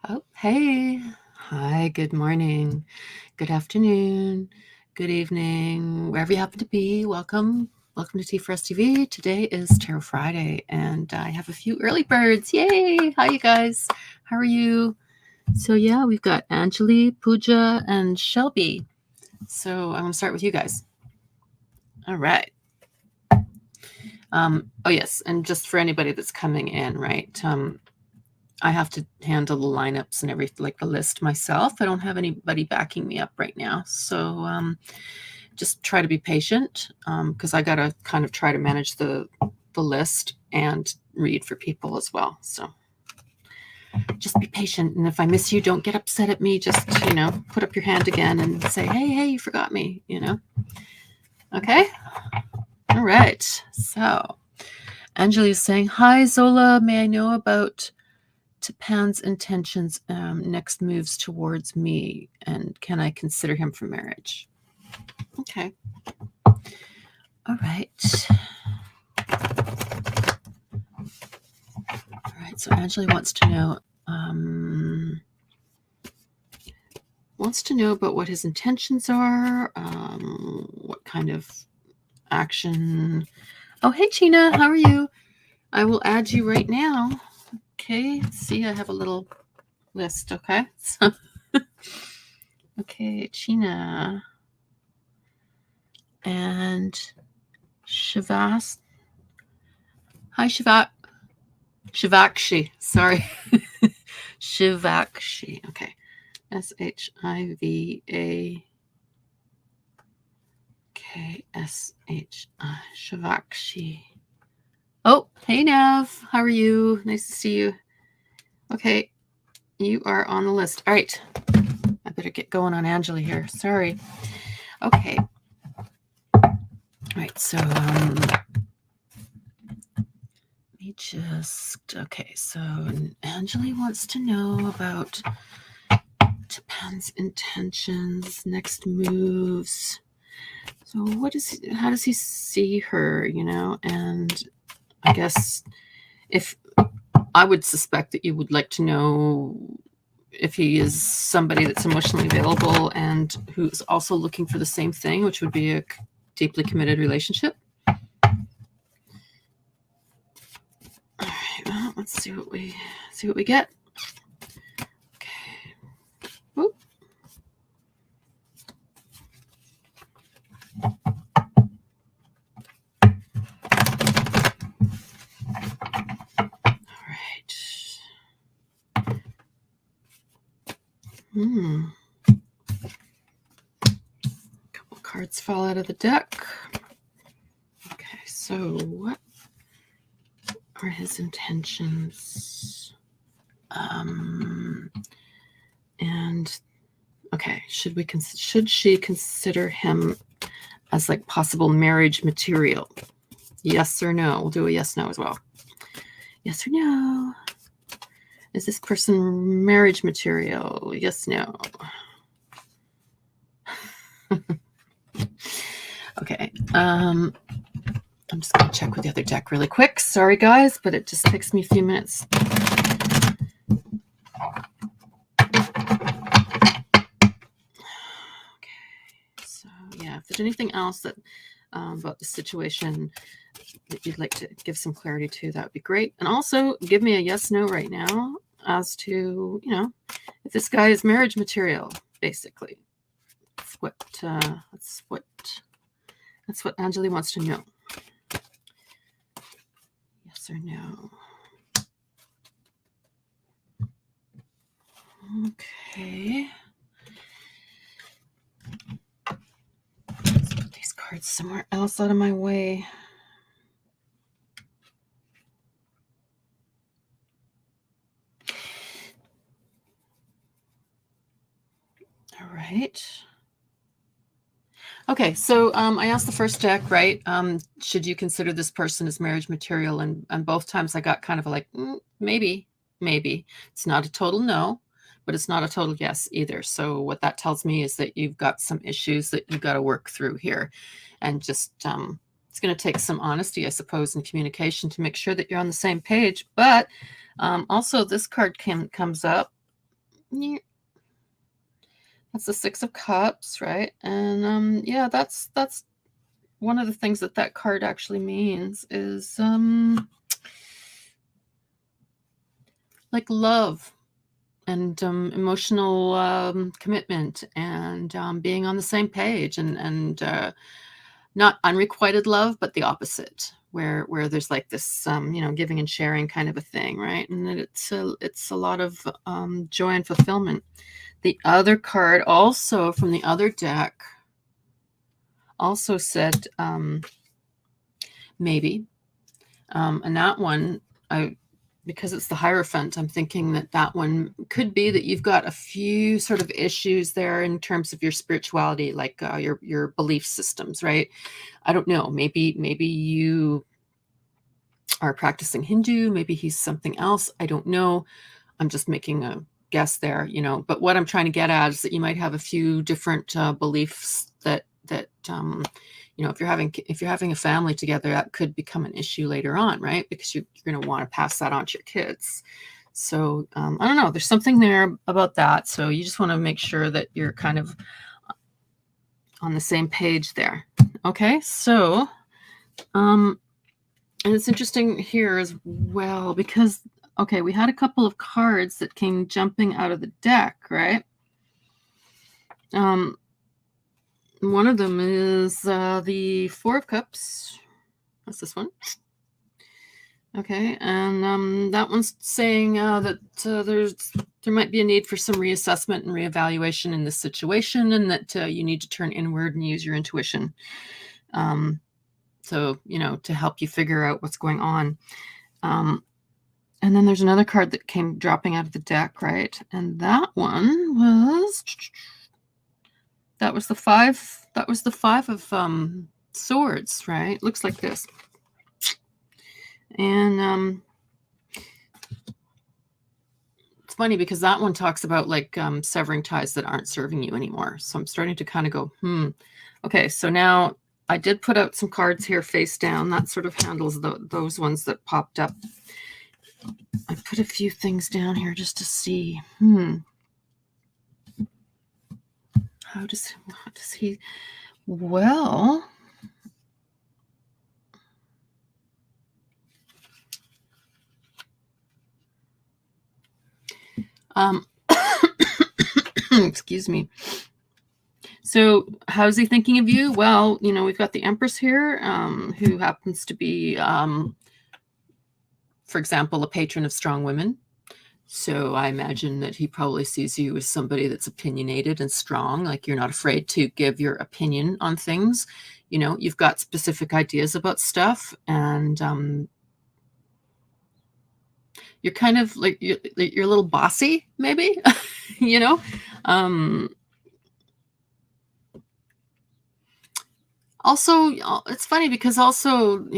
Oh, hey. Hi, good morning, good afternoon, good evening, wherever you happen to be. Welcome. Welcome to Tea for Us TV. Today is Tarot Friday, and I have a few early birds. Yay! Hi, you guys. How are you? So, yeah, we've got Anjali, Pooja, and Shelby. So, I'm going to start with you guys. All right. Oh, yes. And just for anybody that's coming in, right? I have to handle the lineups and everything, like the list myself. I don't have anybody backing me up right now. So just try to be patient because I got to kind of try to manage the list and read for people as well. So just be patient. And if I miss you, don't get upset at me. Just, put up your hand again and say, hey, you forgot me, Okay. All right. So Anjali is saying, hi, Zola. May I know about Tapan's intentions, next moves towards me, and can I consider him for marriage? Okay. All right. All right. So Anjali wants to know about what his intentions are, what kind of action. Oh, hey, Gina. How are you? I will add you right now. Okay. See, I have a little list. Okay. So, okay, Gina. And Shavas. Hi, Shivakshi. Sorry. Shivakshi. Okay. Shivakshi. Shivakshi. Oh, hey, Nav. How are you? Nice to see you. Okay. You are on the list. All right. I better get going on Anjali here. Sorry. Okay. All right. So, okay, so Anjali wants to know about Japan's intentions, next moves. So how does he see her, and I guess if I would suspect that you would like to know if he is somebody that's emotionally available and who's also looking for the same thing, which would be a deeply committed relationship. All right, well, let's see what we get. Okay. Oop. All right. A couple cards fall out of the deck. Okay, so what are his intentions? And okay, should she consider him as like possible marriage material? Yes or no? We'll do a yes, no as well. Yes or no? Is this person marriage material? Yes, no. Okay. I'm just going to check with the other deck really quick. Sorry, guys, but it just takes me a few minutes. Okay. So, yeah, if there's anything else that about the situation that you'd like to give some clarity to, that would be great. And also give me a yes, no right now as to, if this guy is marriage material, basically. That's what Anjali wants to know. Yes or no? Okay. Let's put these cards somewhere else out of my way. All right. Okay, so I asked the first deck, right? Should you consider this person as marriage material? And both times I got kind of like, maybe. It's not a total no, but it's not a total yes either. So what that tells me is that you've got some issues that you've got to work through here. And just, it's going to take some honesty, I suppose, and communication to make sure that you're on the same page. But also this card comes up, Yeah, that's the Six of Cups, right? And yeah, that's one of the things that that card actually means is like love and emotional commitment and being on the same page and not unrequited love, but the opposite, where there's like this giving and sharing kind of a thing, right? And that it's a lot of joy and fulfillment. The other card, also from the other deck, also said maybe, and that one, because it's the Hierophant, I'm thinking that that one could be that you've got a few sort of issues there in terms of your spirituality, like your belief systems, right? I don't know. Maybe you are practicing Hindu. Maybe he's something else. I don't know. I'm just making a guess there, But what I'm trying to get at is that you might have a few different beliefs that if you're having a family together, that could become an issue later on, right? Because you're going to want to pass that on to your kids. So I don't know. There's something there about that. So you just want to make sure that you're kind of on the same page there. Okay, so and it's interesting here as well because okay, we had a couple of cards that came jumping out of the deck, right? One of them is the Four of Cups. That's this one. Okay, and that one's saying that there might be a need for some reassessment and reevaluation in this situation, and that you need to turn inward and use your intuition. So to help you figure out what's going on. And then there's another card that came dropping out of the deck, right? And that one was the five. That was the Five of Swords, right? Looks like this. And it's funny because that one talks about like severing ties that aren't serving you anymore. So I'm starting to kind of go, okay, so now I did put out some cards here face down. That sort of handles those ones that popped up. I put a few things down here just to see. How does he? Well, excuse me. So how's he thinking of you? Well, we've got the Empress here, who happens to be, for example, a patron of strong women. So I imagine that he probably sees you as somebody that's opinionated and strong, like you're not afraid to give your opinion on things. You've got specific ideas about stuff, and you're kind of like you're a little bossy, maybe. Also, it's funny because also,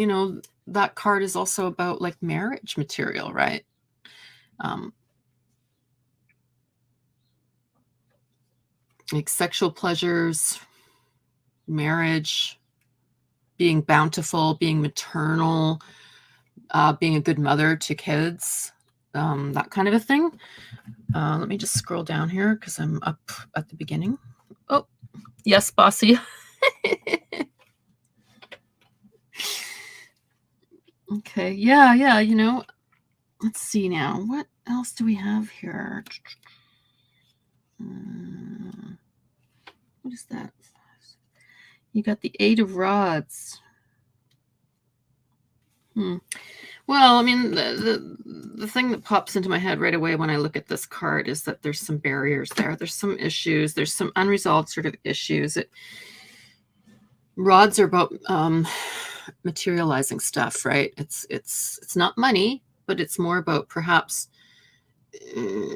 that card is also about like marriage material, right? Like sexual pleasures, marriage, being bountiful, being maternal, being a good mother to kids, that kind of a thing. Let me just scroll down here because I'm up at the beginning. Oh, yes, bossy. Okay, yeah, let's see now. What else do we have here? What is that? You got the Eight of Rods. Well, I mean, the thing that pops into my head right away when I look at this card is that there's some barriers there. There's some issues. There's some unresolved sort of issues. Rods are about materializing stuff, right? It's not money, but it's more about perhaps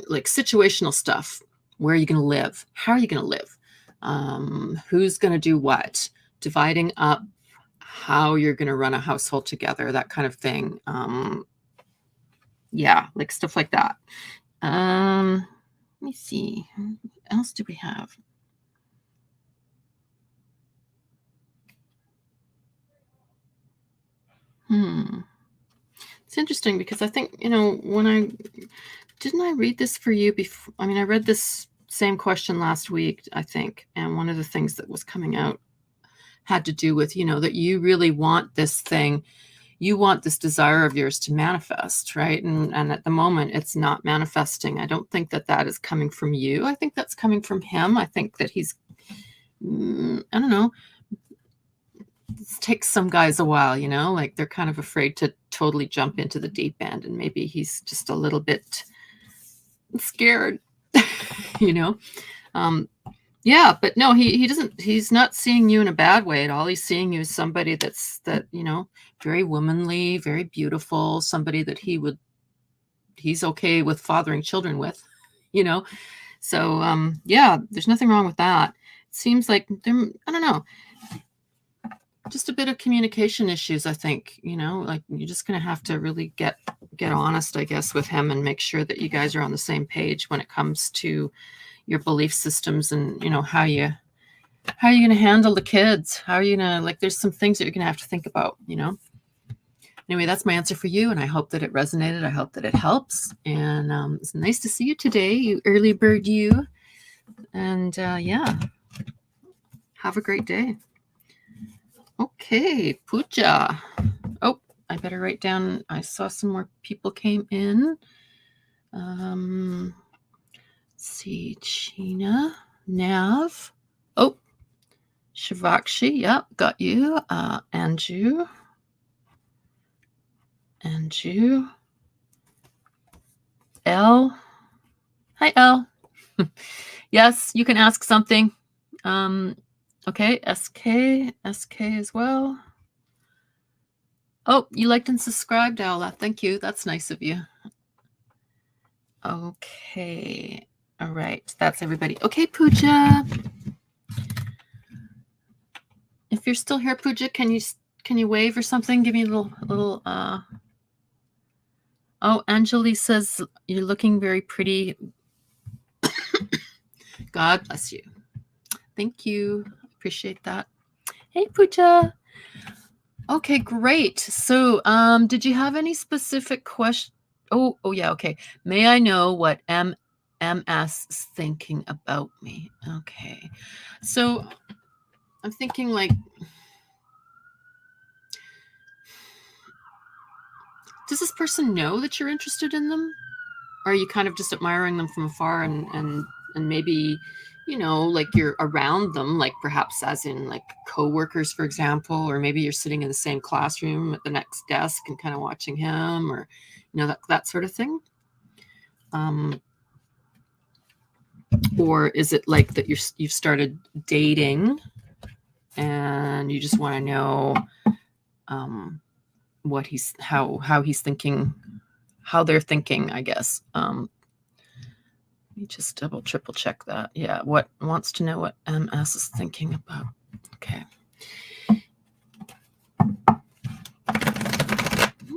like situational stuff. Where are you going to live? How are you going to live? Who's going to do what? Dividing up how you're going to run a household together, that kind of thing. Yeah, like stuff like that. Let me see. What else do we have? It's interesting because I think, when I Didn't I read this for you before? I mean, I read this same question last week, I think. And one of the things that was coming out had to do with, that you really want this thing. You want this desire of yours to manifest, right? And at the moment, it's not manifesting. I don't think that is coming from you. I think that's coming from him. I think that he's, I don't know, it takes some guys a while, like they're kind of afraid to totally jump into the deep end. And maybe he's just a little bit scared, Yeah, but no, he doesn't, he's not seeing you in a bad way at all. He's seeing you as somebody that's very womanly, very beautiful, somebody that he's okay with fathering children with, So, yeah, there's nothing wrong with that. It seems like I don't know, just a bit of communication issues, I think, like you're just going to have to really get honest, I guess, with him and make sure that you guys are on the same page when it comes to your belief systems and, how are you going to handle the kids? How are you going to, there's some things that you're going to have to think about, Anyway, that's my answer for you. And I hope that it resonated. I hope that it helps. And it's nice to see you today, you early bird, you. And yeah, have a great day. Okay, Pooja. Oh, I better write down. I saw some more people came in. Let's see, China, Nav. Oh, Shivakshi. Yep, got you. Anju. L. Hi, L. Yes, you can ask something. Okay, SK as well. Oh, you liked and subscribed, Ella. Thank you. That's nice of you. Okay. All right. That's everybody. Okay, Pooja. If you're still here, Pooja, can you wave or something? Give me a little Oh, Anjali says you're looking very pretty. God bless you. Thank you. Appreciate that. Hey, Pooja. Okay, great. So, did you have any specific question? Oh, yeah. Okay. May I know what MS is thinking about me? Okay. So, I'm thinking does this person know that you're interested in them? Or are you kind of just admiring them from afar and maybe, you're around them, perhaps as in coworkers, for example, or maybe you're sitting in the same classroom at the next desk and kind of watching him, or, that sort of thing. Or is it that you've started dating and you just want to know what how he's thinking, how they're thinking, I guess. Let me just triple check that. Yeah, wants to know what MS is thinking about. Okay.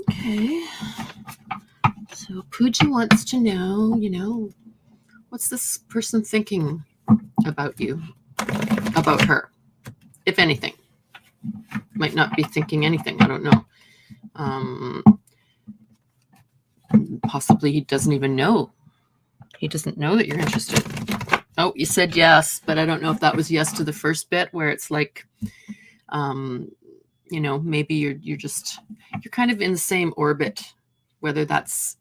Okay. So Pooja wants to know, what's this person thinking about you, about her, if anything. Might not be thinking anything. I don't know. Possibly he doesn't even know. He doesn't know that you're interested. Oh, you said yes, but I don't know if that was yes to the first bit where it's maybe you're kind of in the same orbit, whether that's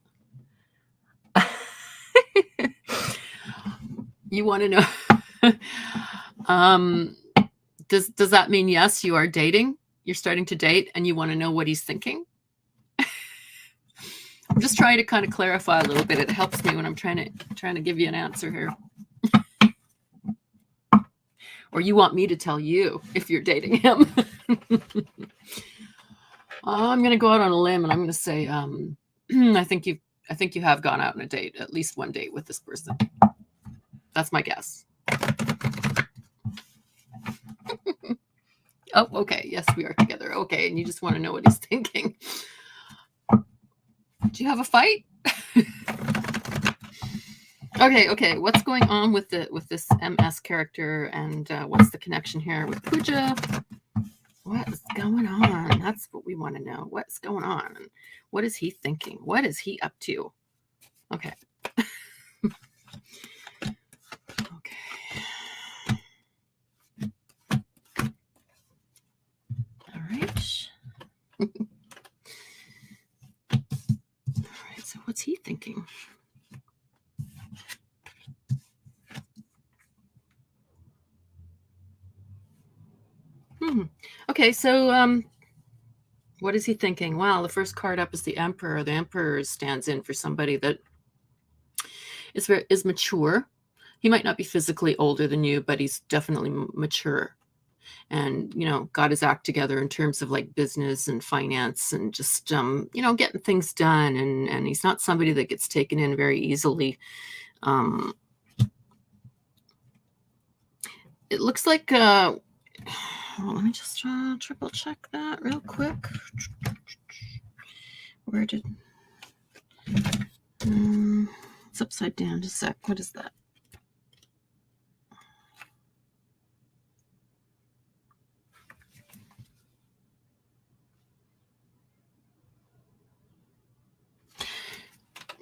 you want to know. Does that mean yes, you are dating? You're starting to date and you want to know what he's thinking? I'm just trying to kind of clarify a little bit. It helps me when I'm trying to give you an answer here. Or you want me to tell you if you're dating him. I'm going to go out on a limb and I'm going to say, I think you have gone out on a date, at least one date with this person. That's my guess. Oh, okay. Yes, we are together. Okay. And you just want to know what he's thinking. Do you have a fight? Okay. What's going on with this MS character, and what's the connection here with Pooja? What's going on? That's what we want to know. What's going on? What is he thinking? What is he up to? Okay. thinking? Okay, so what is he thinking? Well, the first card up is the Emperor. The Emperor stands in for somebody that is mature. He might not be physically older than you, but he's definitely mature, and got his act together in terms of like business and finance and just getting things done. And he's not somebody that gets taken in very easily. It looks like let me just triple check that real quick. Where did it's upside down? Just a sec. What is that?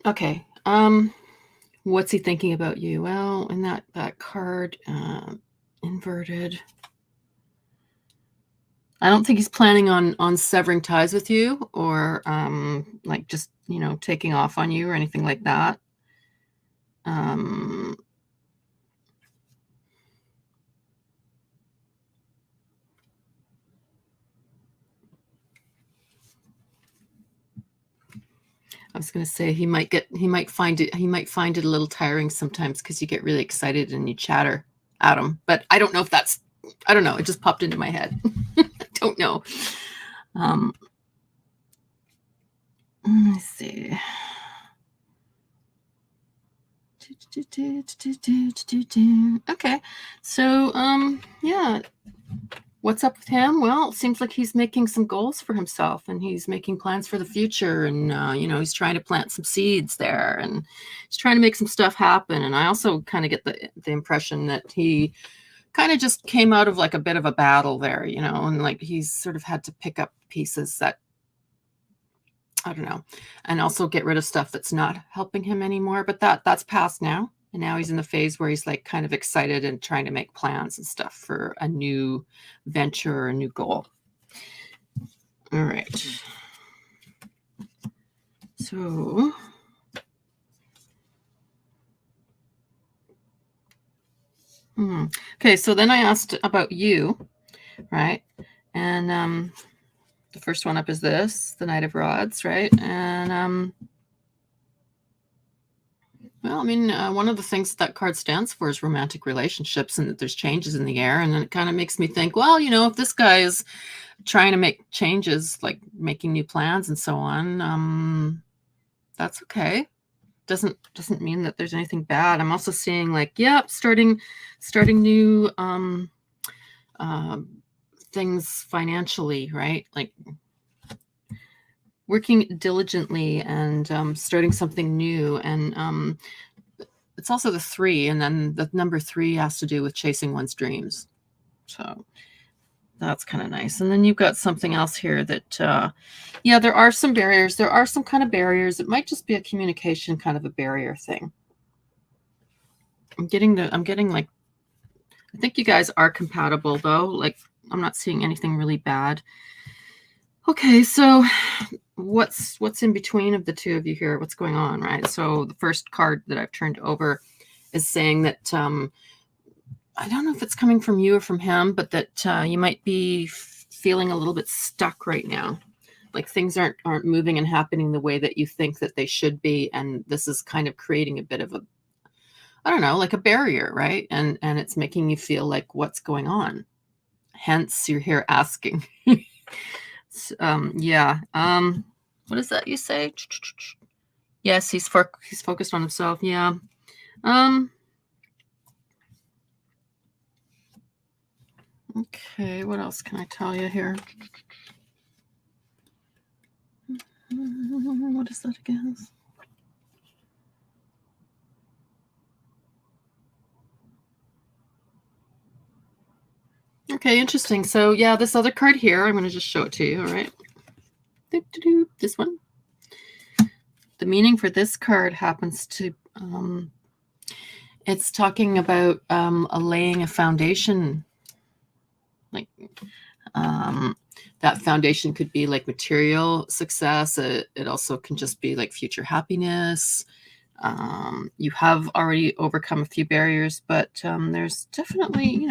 Okay. What's he thinking about you? Well, in that card, inverted. I don't think he's planning on severing ties with you or like just taking off on you or anything like that. I was going to say he might find it a little tiring sometimes because you get really excited and you chatter at him. But I don't know if that's, I don't know. It just popped into my head. I don't know. Let me see. Okay. So, yeah. What's up with him? Well, it seems like he's making some goals for himself and he's making plans for the future. And, he's trying to plant some seeds there and he's trying to make some stuff happen. And I also kind of get the impression that he kind of just came out of like a bit of a battle there, and like he's sort of had to pick up pieces that, I don't know, and also get rid of stuff that's not helping him anymore. But that's past now. And now he's in the phase where he's like kind of excited and trying to make plans and stuff for a new venture or a new goal. All right. So okay, so then I asked about you, right? And the first one up is this, the Knight of Rods, right? And well, I mean, one of the things that card stands for is romantic relationships and that there's changes in the air. And then it kind of makes me think, well, if this guy is trying to make changes, like making new plans and so on, that's okay. Doesn't mean that there's anything bad. I'm also seeing like, starting new things financially, right? Like working diligently and starting something new. And it's also the 3, and then the number 3 has to do with chasing one's dreams. So that's kind of nice. And then you've got something else here that, there are some barriers. There are some kind of barriers. It might just be a communication kind of a barrier thing. I'm getting like, I think you guys are compatible though. Like I'm not seeing anything really bad. Okay, so what's in between of the two of you here? What's going on, right? So the first card that I've turned over is saying that I don't know if it's coming from you or from him, but that you might be feeling a little bit stuck right now. Like things aren't moving and happening the way that you think that they should be, and this is kind of creating a bit of a, I don't know, like a barrier, right? And it's making you feel like what's going on. Hence, you're here asking. What is that you say? Yes, he's focused on himself. Yeah. Okay, what else can I tell you here? What is that again? Okay, interesting. So yeah, this other card here, I'm going to just show it to you. All right. This one. The meaning for this card happens to, it's talking about laying a foundation. Like, That foundation could be like material success. It also can just be like future happiness. You have already overcome a few barriers, but there's definitely,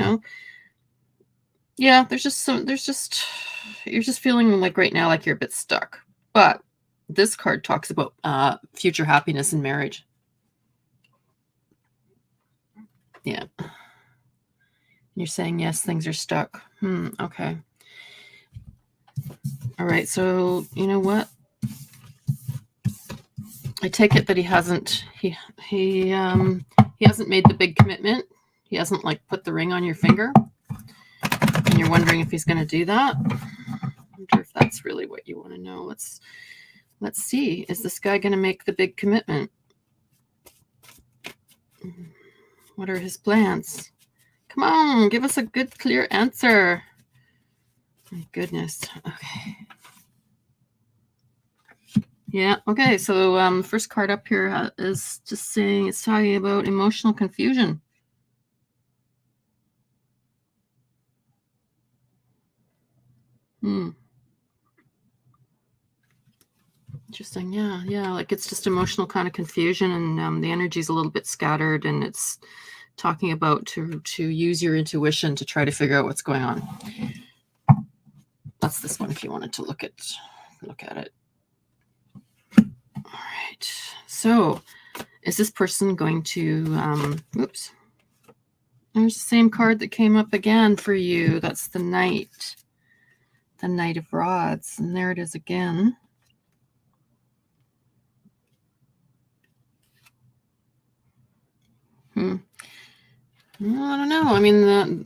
yeah, you're just feeling like right now, like you're a bit stuck. But this card talks about future happiness in marriage. Yeah. You're saying, yes, things are stuck. Okay. All right. So you know what? I take it that he hasn't made the big commitment. He hasn't like put the ring on your finger. And you're wondering if he's going to do that. I wonder if that's really what you want to know. Let's see. Is this guy going to make the big commitment? What are his plans? Come on, give us a good, clear answer. My goodness. Okay. Yeah. Okay. So first card up here is just saying it's talking about emotional confusion. Interesting. Yeah. Like it's just emotional kind of confusion, and the energy's a little bit scattered, and it's talking about to use your intuition to try to figure out what's going on. That's this one if you wanted to look at it. All right. So is this person going to oops. There's the same card that came up again for you. That's the Knight. The Knight of Rods. And there it is again. I don't know. I mean,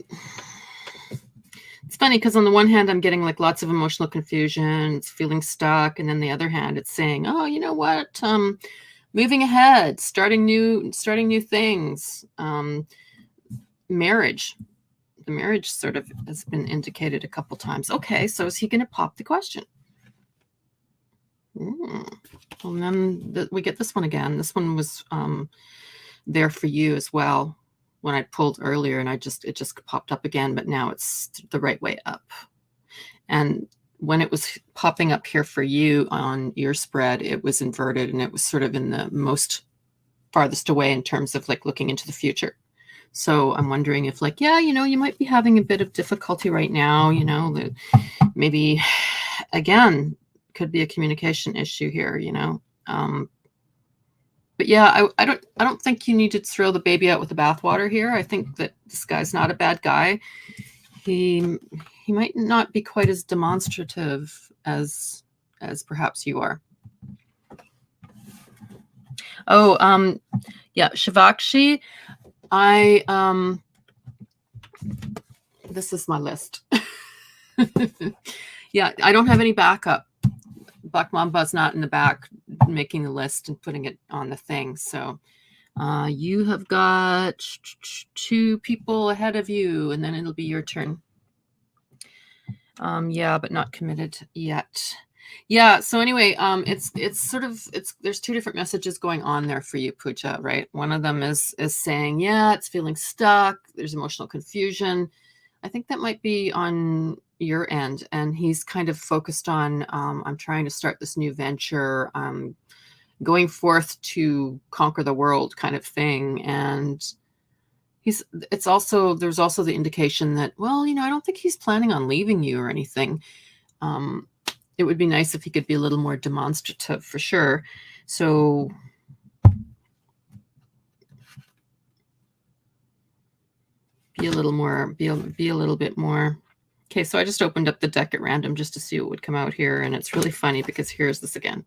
it's funny because on the one hand, I'm getting like lots of emotional confusion. It's feeling stuck. And then the other hand, it's saying, oh, you know what? Moving ahead, starting new things. Marriage. The marriage sort of has been indicated a couple times. Okay, so is he going to pop the question? Well, then we get this one again. This one was there for you as well when I pulled earlier, and it just popped up again, but now it's the right way up. And when it was popping up here for you on your spread, it was inverted, and it was sort of in the most farthest away in terms of like looking into the future. So I'm wondering if like, yeah, you might be having a bit of difficulty right now, that maybe again could be a communication issue here, but yeah, I don't think you need to throw the baby out with the bathwater here. I think that this guy's not a bad guy. He might not be quite as demonstrative as perhaps you are. Oh, yeah, Shivakshi. This is my list. Yeah, I don't have any backup. Black Mamba's not in the back making the list and putting it on the thing. So you have got 2 people ahead of you, and then it'll be your turn. Yeah, but not committed yet. Yeah. So anyway, there's 2 different messages going on there for you, Pooja, right? One of them is saying, yeah, it's feeling stuck. There's emotional confusion. I think that might be on your end, and he's kind of focused on, I'm trying to start this new venture, going forth to conquer the world kind of thing. And there's also the indication that, well, I don't think he's planning on leaving you or anything. It would be nice if he could be a little more demonstrative for sure. So be a little bit more. Okay, so I just opened up the deck at random just to see what would come out here, and it's really funny because here's this again.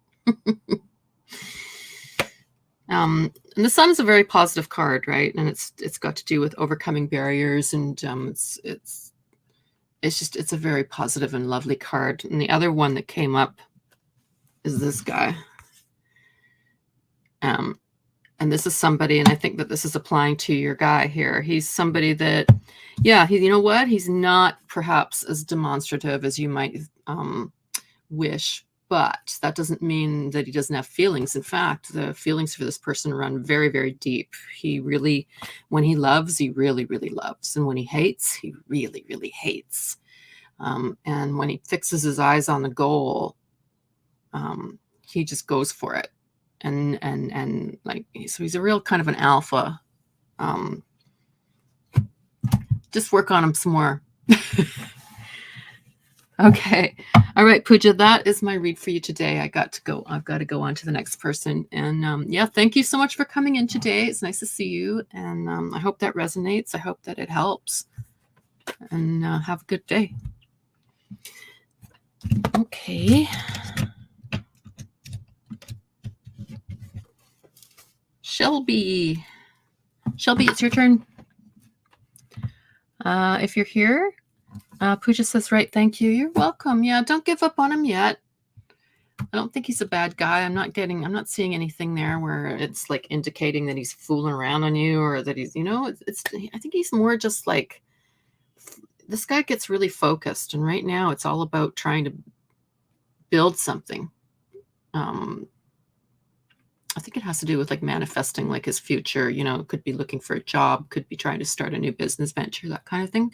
And the Sun is a very positive card, right? And it's got to do with overcoming barriers, and it's a very positive and lovely card. And the other one that came up is this guy. And this is somebody, and I think that this is applying to your guy here. He's somebody that, yeah, he's not perhaps as demonstrative as you might wish, but that doesn't mean that he doesn't have feelings. In fact, the feelings for this person run very, very deep. When he loves, he really, really loves. And when he hates, he really, really hates. And when he fixes his eyes on the goal, he just goes for it. And like, so he's a real kind of an alpha. Just work on him some more. Okay. All right, Pooja, that is my read for you today. I've got to go on to the next person. And yeah, thank you so much for coming in today. It's nice to see you. And I hope that resonates. I hope that it helps. And have a good day. Okay. Shelby, it's your turn. If you're here, Pooja says, right, thank you. You're welcome. Yeah, don't give up on him yet. I don't think he's a bad guy. I'm not seeing anything there where it's like indicating that he's fooling around on you or that he's, I think he's more just like, this guy gets really focused. And right now it's all about trying to build something. I think it has to do with like manifesting like his future, could be looking for a job, could be trying to start a new business venture, that kind of thing.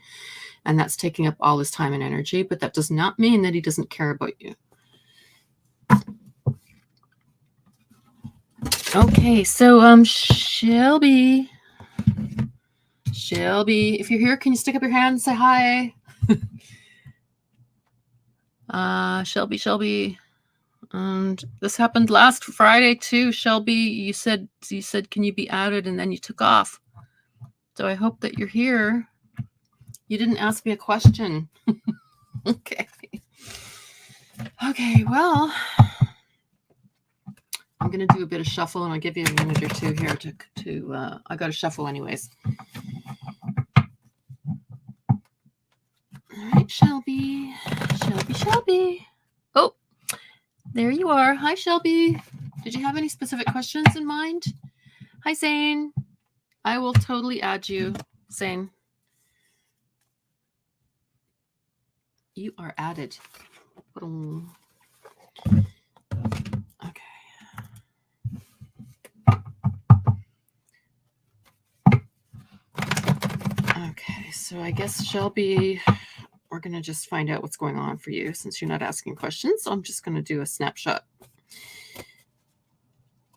And that's taking up all his time and energy, but that does not mean that he doesn't care about you. Okay, so Shelby, if you're here, can you stick up your hand and say hi? Shelby. And this happened last Friday too, Shelby. You said, can you be added? And then you took off. So I hope that you're here. You didn't ask me a question. Okay. Okay, well, I'm going to do a bit of shuffle and I'll give you a minute or two here to I got to shuffle anyways. All right, Shelby. Oh, there you are. Hi, Shelby. Did you have any specific questions in mind? Hi, Zane. I will totally add you, Zane. You are added. Okay. Okay, so I guess Shelby, we're going to just find out what's going on for you since you're not asking questions. So I'm just going to do a snapshot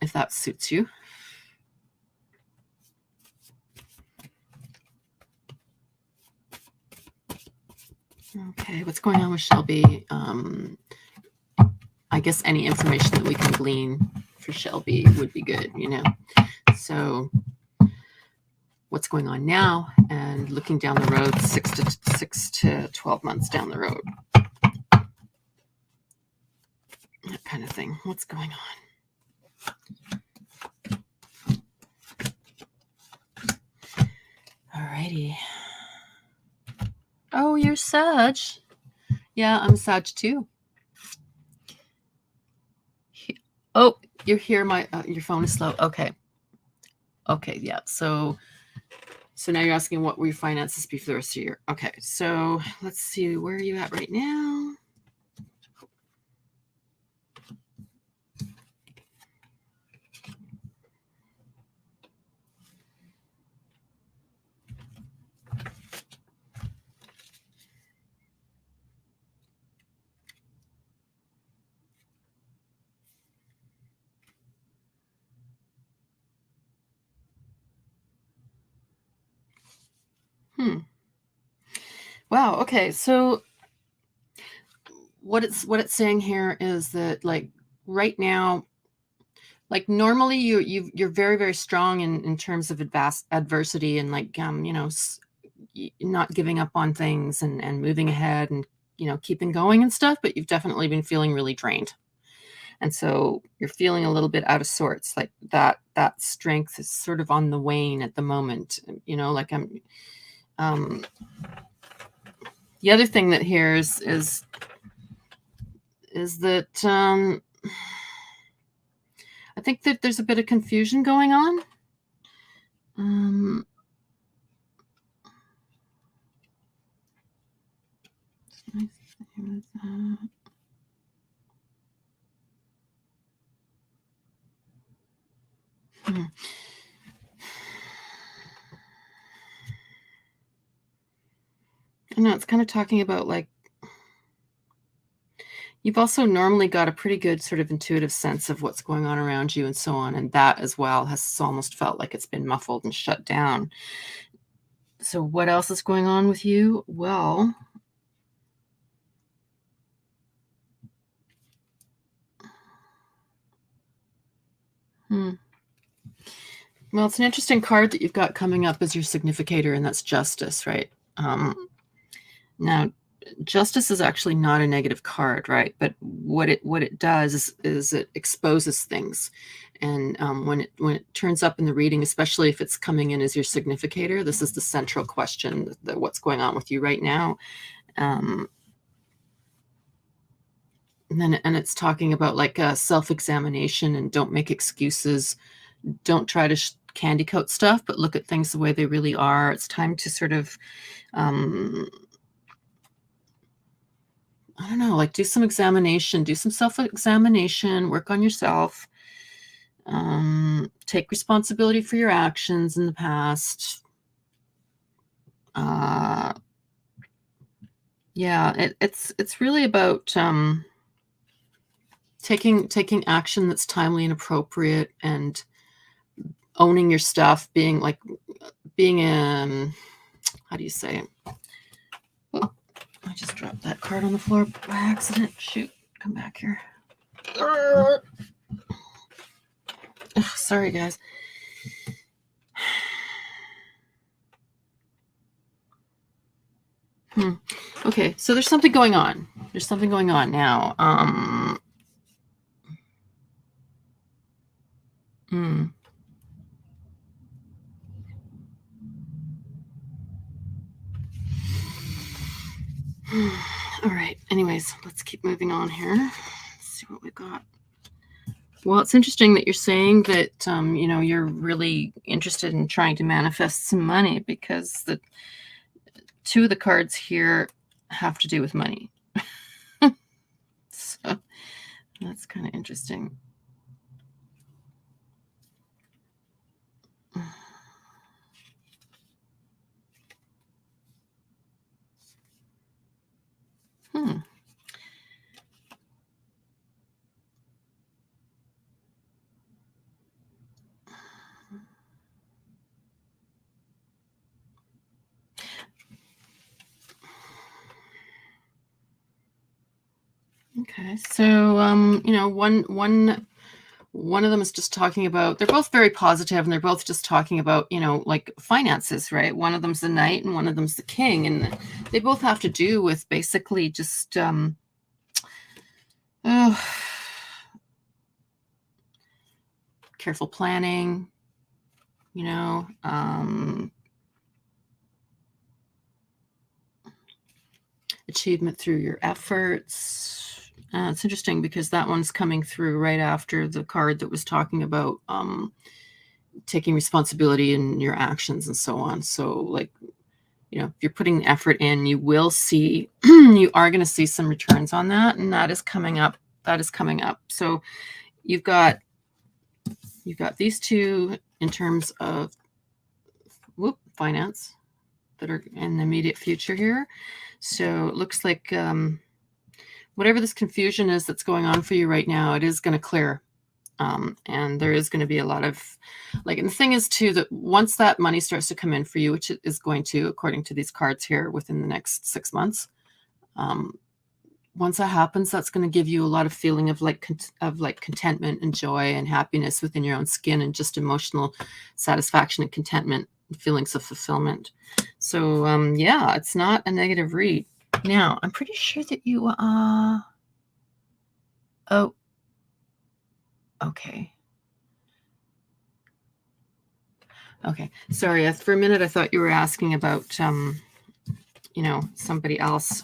if that suits you. Okay, what's going on with Shelby? I guess any information that we can glean for Shelby would be good, So what's going on now and looking down the road, 6 to 12 months down the road. That kind of thing. What's going on? Alrighty. Oh, you're Sag. Yeah, I'm Sag too. Oh, you're here. Your phone is slow. Okay, yeah. So now you're asking what will your finances be for the rest of the year. Okay, so let's see. Where are you at right now? Wow. Okay. So what it's saying here is that like right now, like normally you're very, very strong in terms of adversity and like, not giving up on things and moving ahead and, keeping going and stuff, but you've definitely been feeling really drained. And so you're feeling a little bit out of sorts, like that strength is sort of on the wane at the moment, like the other thing that here is that I think that there's a bit of confusion going on. I know it's kind of talking about like You've also normally got a pretty good sort of intuitive sense of what's going on around you and so on, and that as well has almost felt like it's been muffled and shut down. So what else is going on with you? Well, well, it's an interesting card that you've got coming up as your significator, and that's justice, right? Now, justice is actually not a negative card, right? But what it does is it exposes things, and when it turns up in the reading, especially if it's coming in as your significator, this is the central question: that what's going on with you right now. And it's talking about like self-examination, and don't make excuses. Don't try to candy coat stuff, but look at things the way they really are. It's time to sort of I don't know, like do some examination, do some self-examination, work on yourself, take responsibility for your actions in the past. Yeah, it's really about taking action that's timely and appropriate, and owning your stuff, being how do you say it? Oh, I just dropped that card on the floor by accident. Shoot, come back here. Ugh, sorry, guys. Okay, so there's something going on. There's something going on now. All right. Anyways, let's keep moving on here. Let's see what we've got. Well, it's interesting that you're saying that, you're really interested in trying to manifest some money, because the two of the cards here have to do with money. So that's kind of interesting. Okay, so one of them is just talking about, they're both very positive, and they're both just talking about, like finances, right? One of them's the knight and one of them's the king, and they both have to do with basically just careful planning, achievement through your efforts. It's interesting because that one's coming through right after the card that was talking about taking responsibility in your actions and so on. So, like, if you're putting effort in, you will see, you are going to see some returns on that, and that is coming up. So you've got these two in terms of finance that are in the immediate future here. So it looks like whatever this confusion is that's going on for you right now, it is going to clear. And there is going to be a lot of, and the thing is too, that once that money starts to come in for you, which it is going to, according to these cards here, within the next 6 months, once that happens, that's going to give you a lot of feeling of contentment and joy and happiness within your own skin, and just emotional satisfaction and contentment and feelings of fulfillment. So yeah, it's not a negative read. Now, I'm pretty sure that you okay. Sorry, for a minute I thought you were asking about somebody else,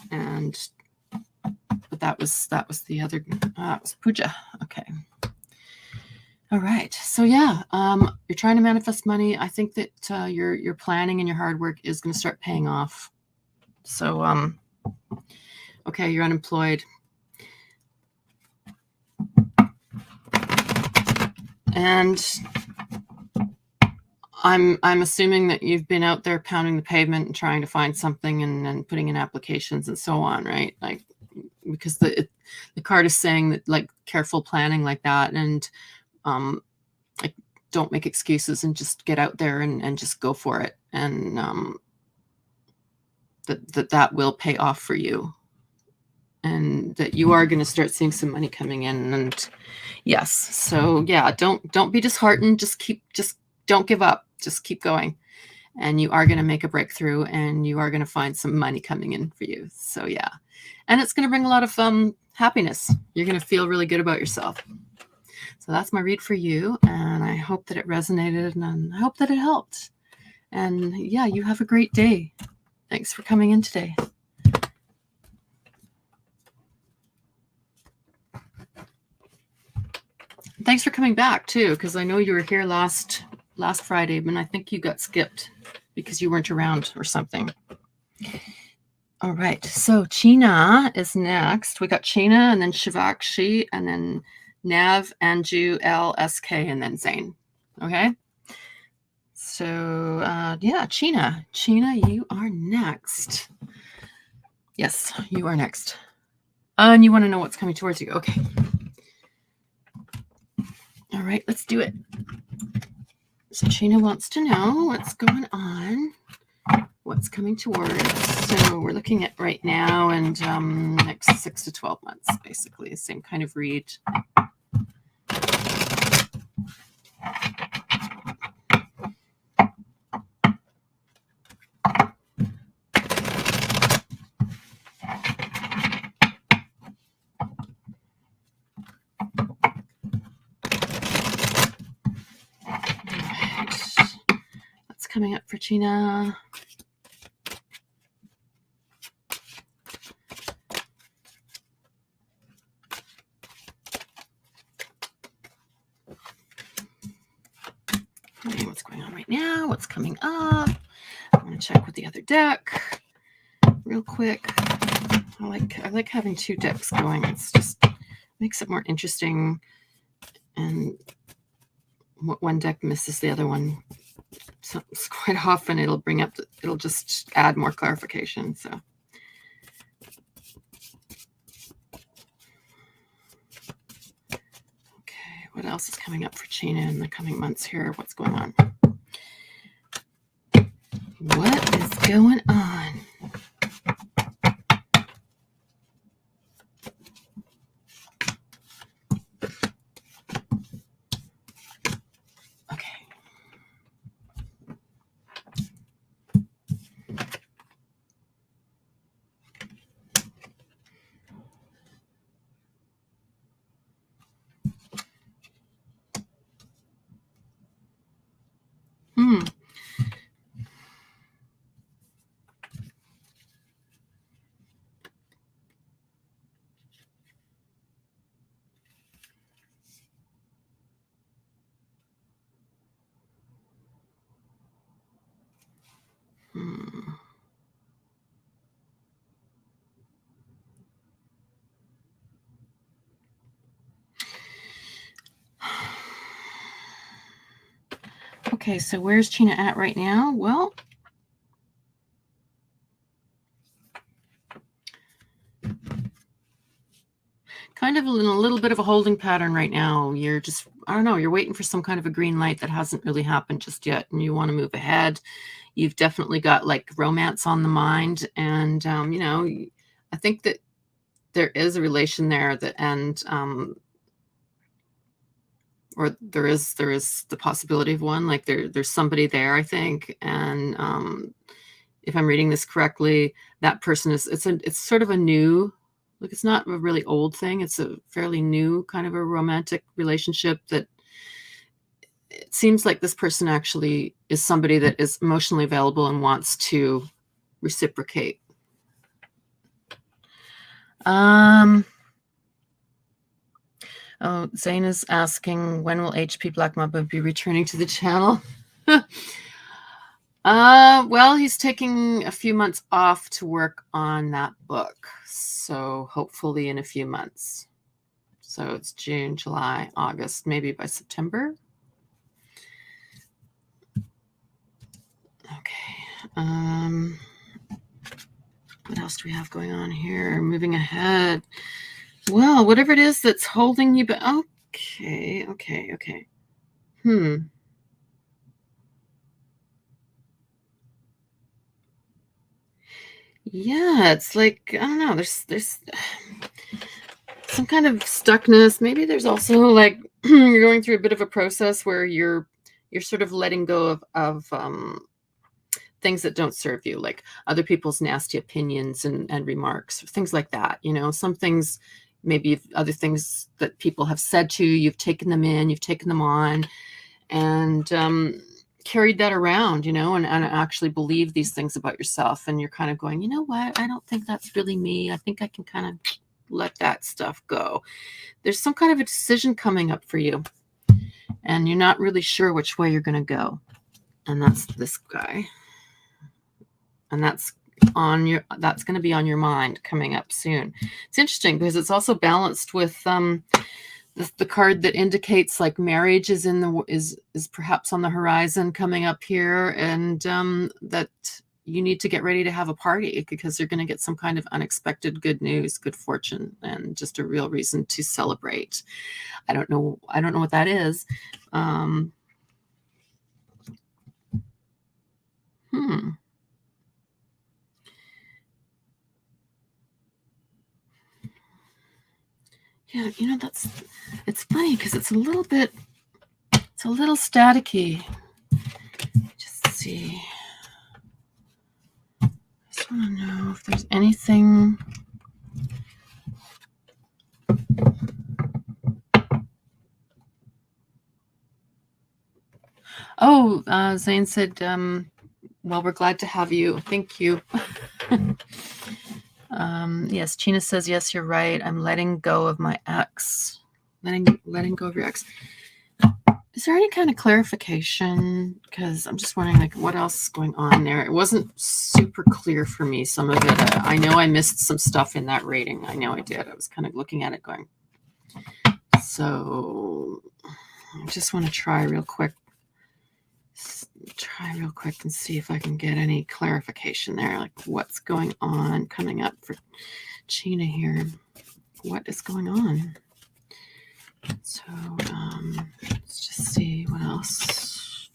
but that was the other, it was Puja. Okay. All right. So yeah, you're trying to manifest money. I think that your planning and your hard work is going to start paying off. So okay, you're unemployed. And I'm assuming that you've been out there pounding the pavement and trying to find something, and putting in applications and so on, right? Like, because the card is saying that, like, careful planning like that, and like, don't make excuses and just get out there and just go for it, and that will pay off for you, and that you are going to start seeing some money coming in. And yes, so yeah, don't be disheartened. Just don't give up. Just keep going, and you are going to make a breakthrough, and you are going to find some money coming in for you. So yeah, and it's going to bring a lot of happiness. You're going to feel really good about yourself. So that's my read for you, and I hope that it resonated, and I hope that it helped. And yeah, you have a great day. Thanks for coming in today. Thanks for coming back too, because I know you were here last Friday, but I think you got skipped because you weren't around or something. All right, so China is next. We got China, and then Shivakshi, and then Nav, Anju, L, SK, and then Zane. Okay. So yeah, China, you are next. Yes, you are next. And you want to know what's coming towards you. Okay. All right, let's do it. So China wants to know what's going on, what's coming towards. So we're looking at right now and next 6 to 12 months, basically. Same kind of read. What's coming up for China? Okay, what's going on right now? What's coming up? I'm going to check with the other deck real quick. I like having two decks going. It's just makes it more interesting, and one deck misses the other one, so it's quite often it'll just add more clarification. So okay, what else is coming up for China in the coming months here? What's going on? What is going on? Okay, so where's China at right now? Well, kind of in a little bit of a holding pattern right now. You're just, I don't know, you're waiting for some kind of a green light that hasn't really happened just yet, and you want to move ahead. You've definitely got like romance on the mind, and you know, I think that there is a relation there that, and or there is the possibility of one. Like there's somebody there, I think, and if I'm reading this correctly, that person is it's sort of a new, like, it's not a really old thing. It's a fairly new kind of a romantic relationship that it seems like this person actually is somebody that is emotionally available and wants to reciprocate. Oh, Zane is asking, when will HP Black Mamba be returning to the channel? Well, he's taking a few months off to work on that book. So hopefully in a few months. So it's June, July, August, maybe by September. Okay. What else else do we have going on here? Moving ahead. Well, whatever it is that's holding you back. Okay. Yeah, it's like, I don't know, there's some kind of stuckness. Maybe there's also like you're going through a bit of a process where you're sort of letting go of things that don't serve you, like other people's nasty opinions and remarks, things like that. Some things, maybe other things that people have said to you, you've taken them in, you've taken them on, and carried that around, and actually believe these things about yourself. And you're kind of going, you know what? I don't think that's really me. I think I can kind of let that stuff go. There's some kind of a decision coming up for you, and you're not really sure which way you're going to go. And that's this guy. And that's going to be on your mind coming up soon. It's interesting because it's also balanced with the card that indicates like marriage is perhaps on the horizon coming up here, and that you need to get ready to have a party because you're going to get some kind of unexpected good news, good fortune, and just a real reason to celebrate. I don't know what that is. Yeah, it's funny because it's a little staticky. Just see. I just want to know if there's anything. Oh, Zane said, well, we're glad to have you. Thank you. Yes, China says, yes, you're right. I'm letting go of my ex. Letting go of your ex. Is there any kind of clarification? Because I'm just wondering, like, what else is going on there? It wasn't super clear for me, some of it. I know I missed some stuff in that reading. I know I did. I was kind of looking at it going. So I just want to try real quick and see if I can get any clarification there, like what's going on coming up for Gina here. What is going on? So let's just see what else.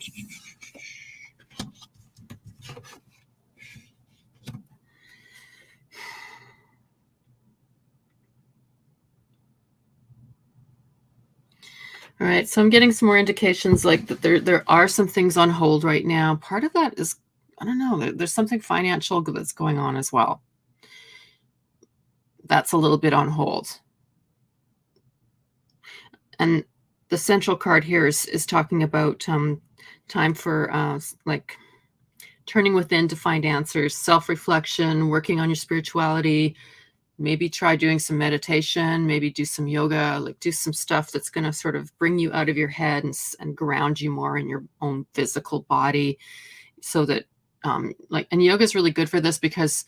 All right, so I'm getting some more indications like that there are some things on hold right now. Part of that is, I don't know, there's something financial that's going on as well. That's a little bit on hold. And the central card here is talking about time for like turning within to find answers, self-reflection, working on your spirituality. Maybe try doing some meditation, maybe do some yoga, like do some stuff that's going to sort of bring you out of your head and ground you more in your own physical body, so that and yoga is really good for this, because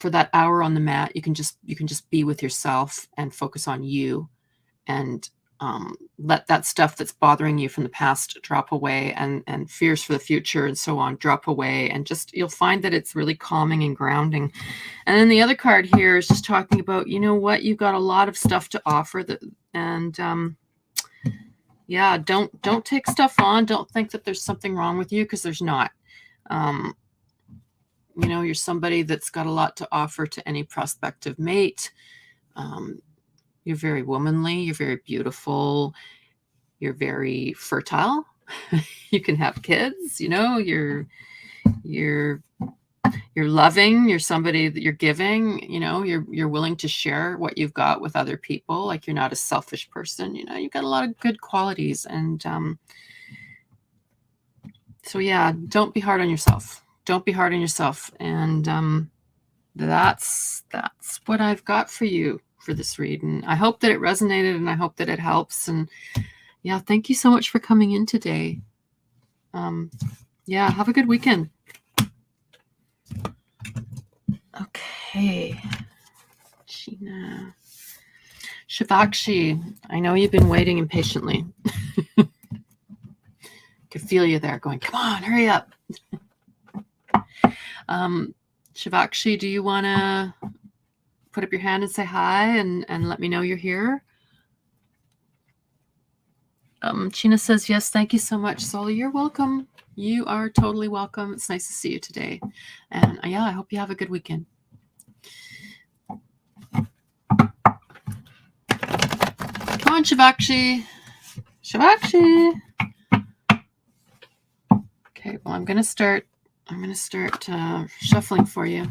for that hour on the mat, you can just be with yourself and focus on you, and let that stuff that's bothering you from the past drop away, and fears for the future and so on drop away, and just you'll find that it's really calming and grounding. And then the other card here is just talking about, you know what, you've got a lot of stuff to offer, yeah, don't take stuff on. Don't think that there's something wrong with you, because there's not. You're somebody that's got a lot to offer to any prospective mate. You're very womanly, you're very beautiful, you're very fertile. You can have kids, you're loving, you're somebody that you're giving, you're willing to share what you've got with other people. Like, you're not a selfish person, you've got a lot of good qualities. And so yeah, don't be hard on yourself. And that's what I've got for you for this read. And I hope that it resonated, and I hope that it helps. And yeah, thank you so much for coming in today. Yeah, have a good weekend. Okay. Gina. Shivakshi, I know you've been waiting impatiently. Could feel you there going, come on, hurry up. Shivakshi, do you want to put up your hand and say hi and let me know you're here? China says, yes, thank you so much, Soli. You're welcome. You are totally welcome. It's nice to see you today. And yeah, I hope you have a good weekend. Come on, Shivakshi. Shivakshi. Okay, well, I'm going to start shuffling for you.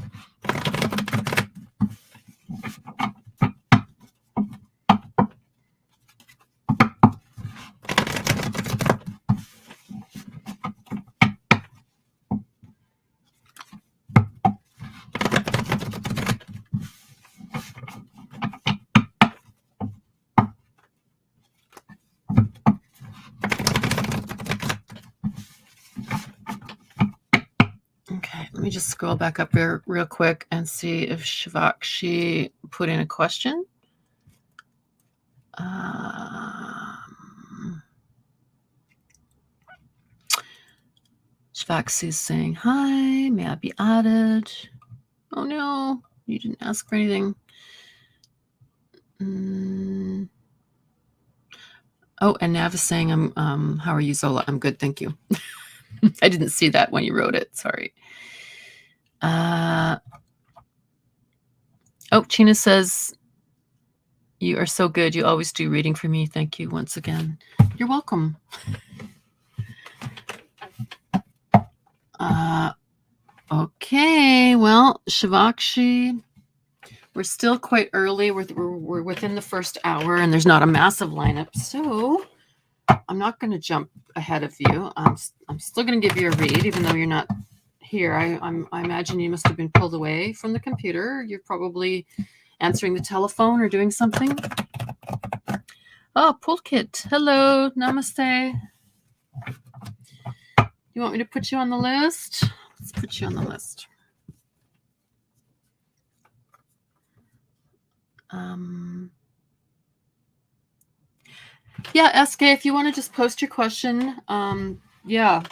Okay, let me just scroll back up here real quick and see if Shivakshi put in a question. Shivakshi is saying, hi, may I be added? Oh no, you didn't ask for anything. Oh, and Nav is saying, how are you, Zola? I'm good, thank you. I didn't see that when you wrote it, sorry. Oh, China says, you are so good. You always do reading for me. Thank you once again. You're welcome. Okay, well, Shivakshi, we're still quite early. We're within the first hour, and there's not a massive lineup, so I'm not going to jump ahead of you. I'm still going to give you a read, even though you're not here. I imagine you must have been pulled away from the computer. You're probably answering the telephone or doing something. Oh, Pulkit. Hello. Namaste. You want me to put you on the list? Let's put you on the list. Yeah, SK, if you want to just post your question, yeah,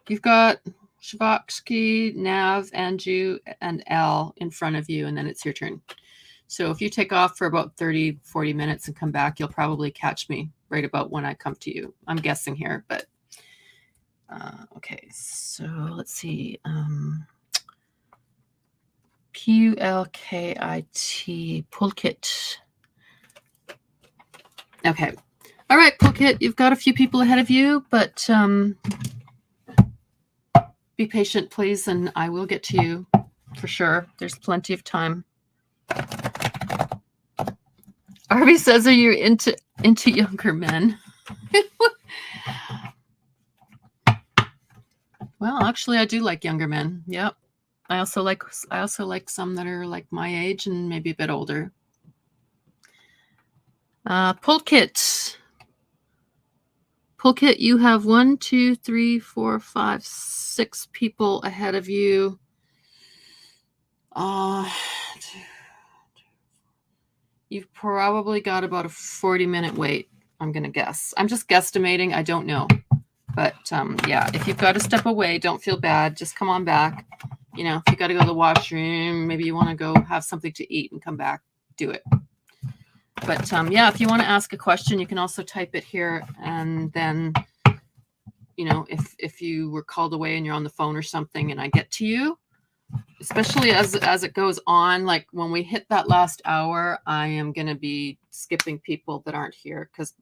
you've got Shivakshi, Nav, Anju, and L in front of you, and then it's your turn. So if you take off for about 30, 40 minutes and come back, you'll probably catch me right about when I come to you. I'm guessing here, but okay, so let's see. Pulkit, Pulkit. Okay. All right, Pulkit, you've got a few people ahead of you, but be patient, please, and I will get to you for sure. There's plenty of time. Arby says, are you into younger men? Well, actually, I do like younger men. Yep. I also like some that are like my age and maybe a bit older. Pulkit, you have 1, 2, 3, 4, 5, 6 people ahead of you. You've probably got about a 40-minute wait, I'm going to guess. I'm just guesstimating. I don't know. But yeah, if you've got to step away, don't feel bad. Just come on back. You know, if you got to go to the washroom, maybe you want to go have something to eat and come back, do it. But yeah, if you want to ask a question, you can also type it here. And then, you know, if you were called away and you're on the phone or something and I get to you, especially as it goes on, like when we hit that last hour, I am going to be skipping people that aren't here because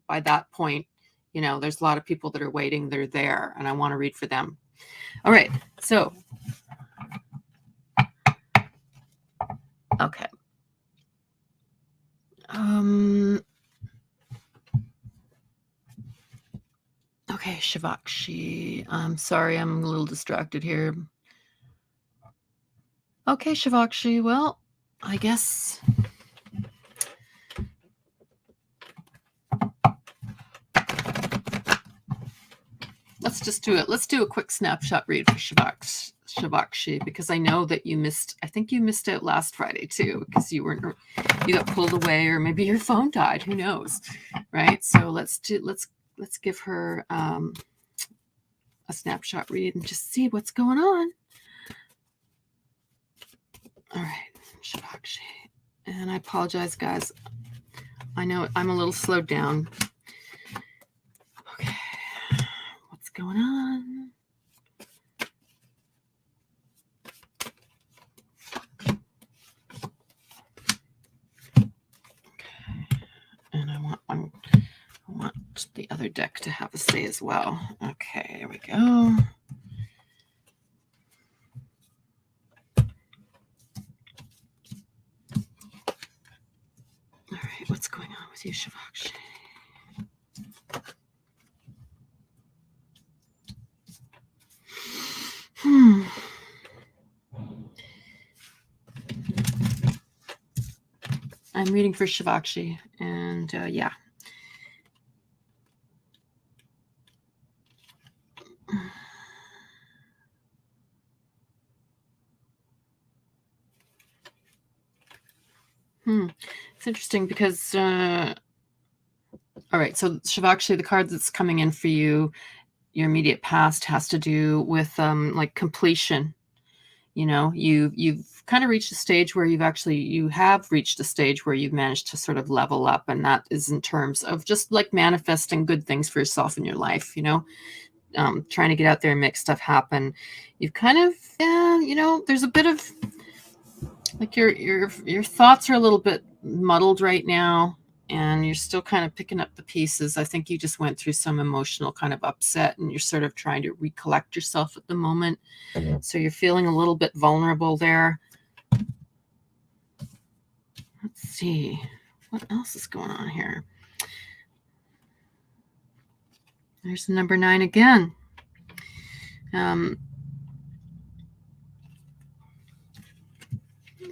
by that point, you know, there's a lot of people that are waiting. They're there, and I want to read for them. All right. So, okay. Okay, Shivakshi. I'm sorry, I'm a little distracted here. Okay, Shivakshi. Well, I guess. Let's just do it. Let's do a quick snapshot read for Shivakshi, because I know that you missed. I think you missed out last Friday too, because you got pulled away, or maybe your phone died. Who knows, right? So let's give her a snapshot read and just see what's going on. All right, Shivakshi. And I apologize, guys. I know I'm a little slowed down. Okay, what's going on? Okay, and I want the other deck to have a say as well. Okay, here we go. All right, what's going on with you, Shivakshi? I'm reading for Shivakshi, and yeah. It's interesting because, all right, so Shivakshi, the card that's coming in for you, your immediate past, has to do with like completion. You know, you've kind of reached a stage where you have reached a stage where you've managed to sort of level up, and that is in terms of just like manifesting good things for yourself in your life, you know, trying to get out there and make stuff happen. You've kind of, you know, there's a bit of like your thoughts are a little bit muddled right now, and you're still kind of picking up the pieces. I think you just went through some emotional kind of upset, and you're sort of trying to recollect yourself at the moment. So you're feeling a little bit vulnerable there. Let's see what else is going on here. There's number 9 again.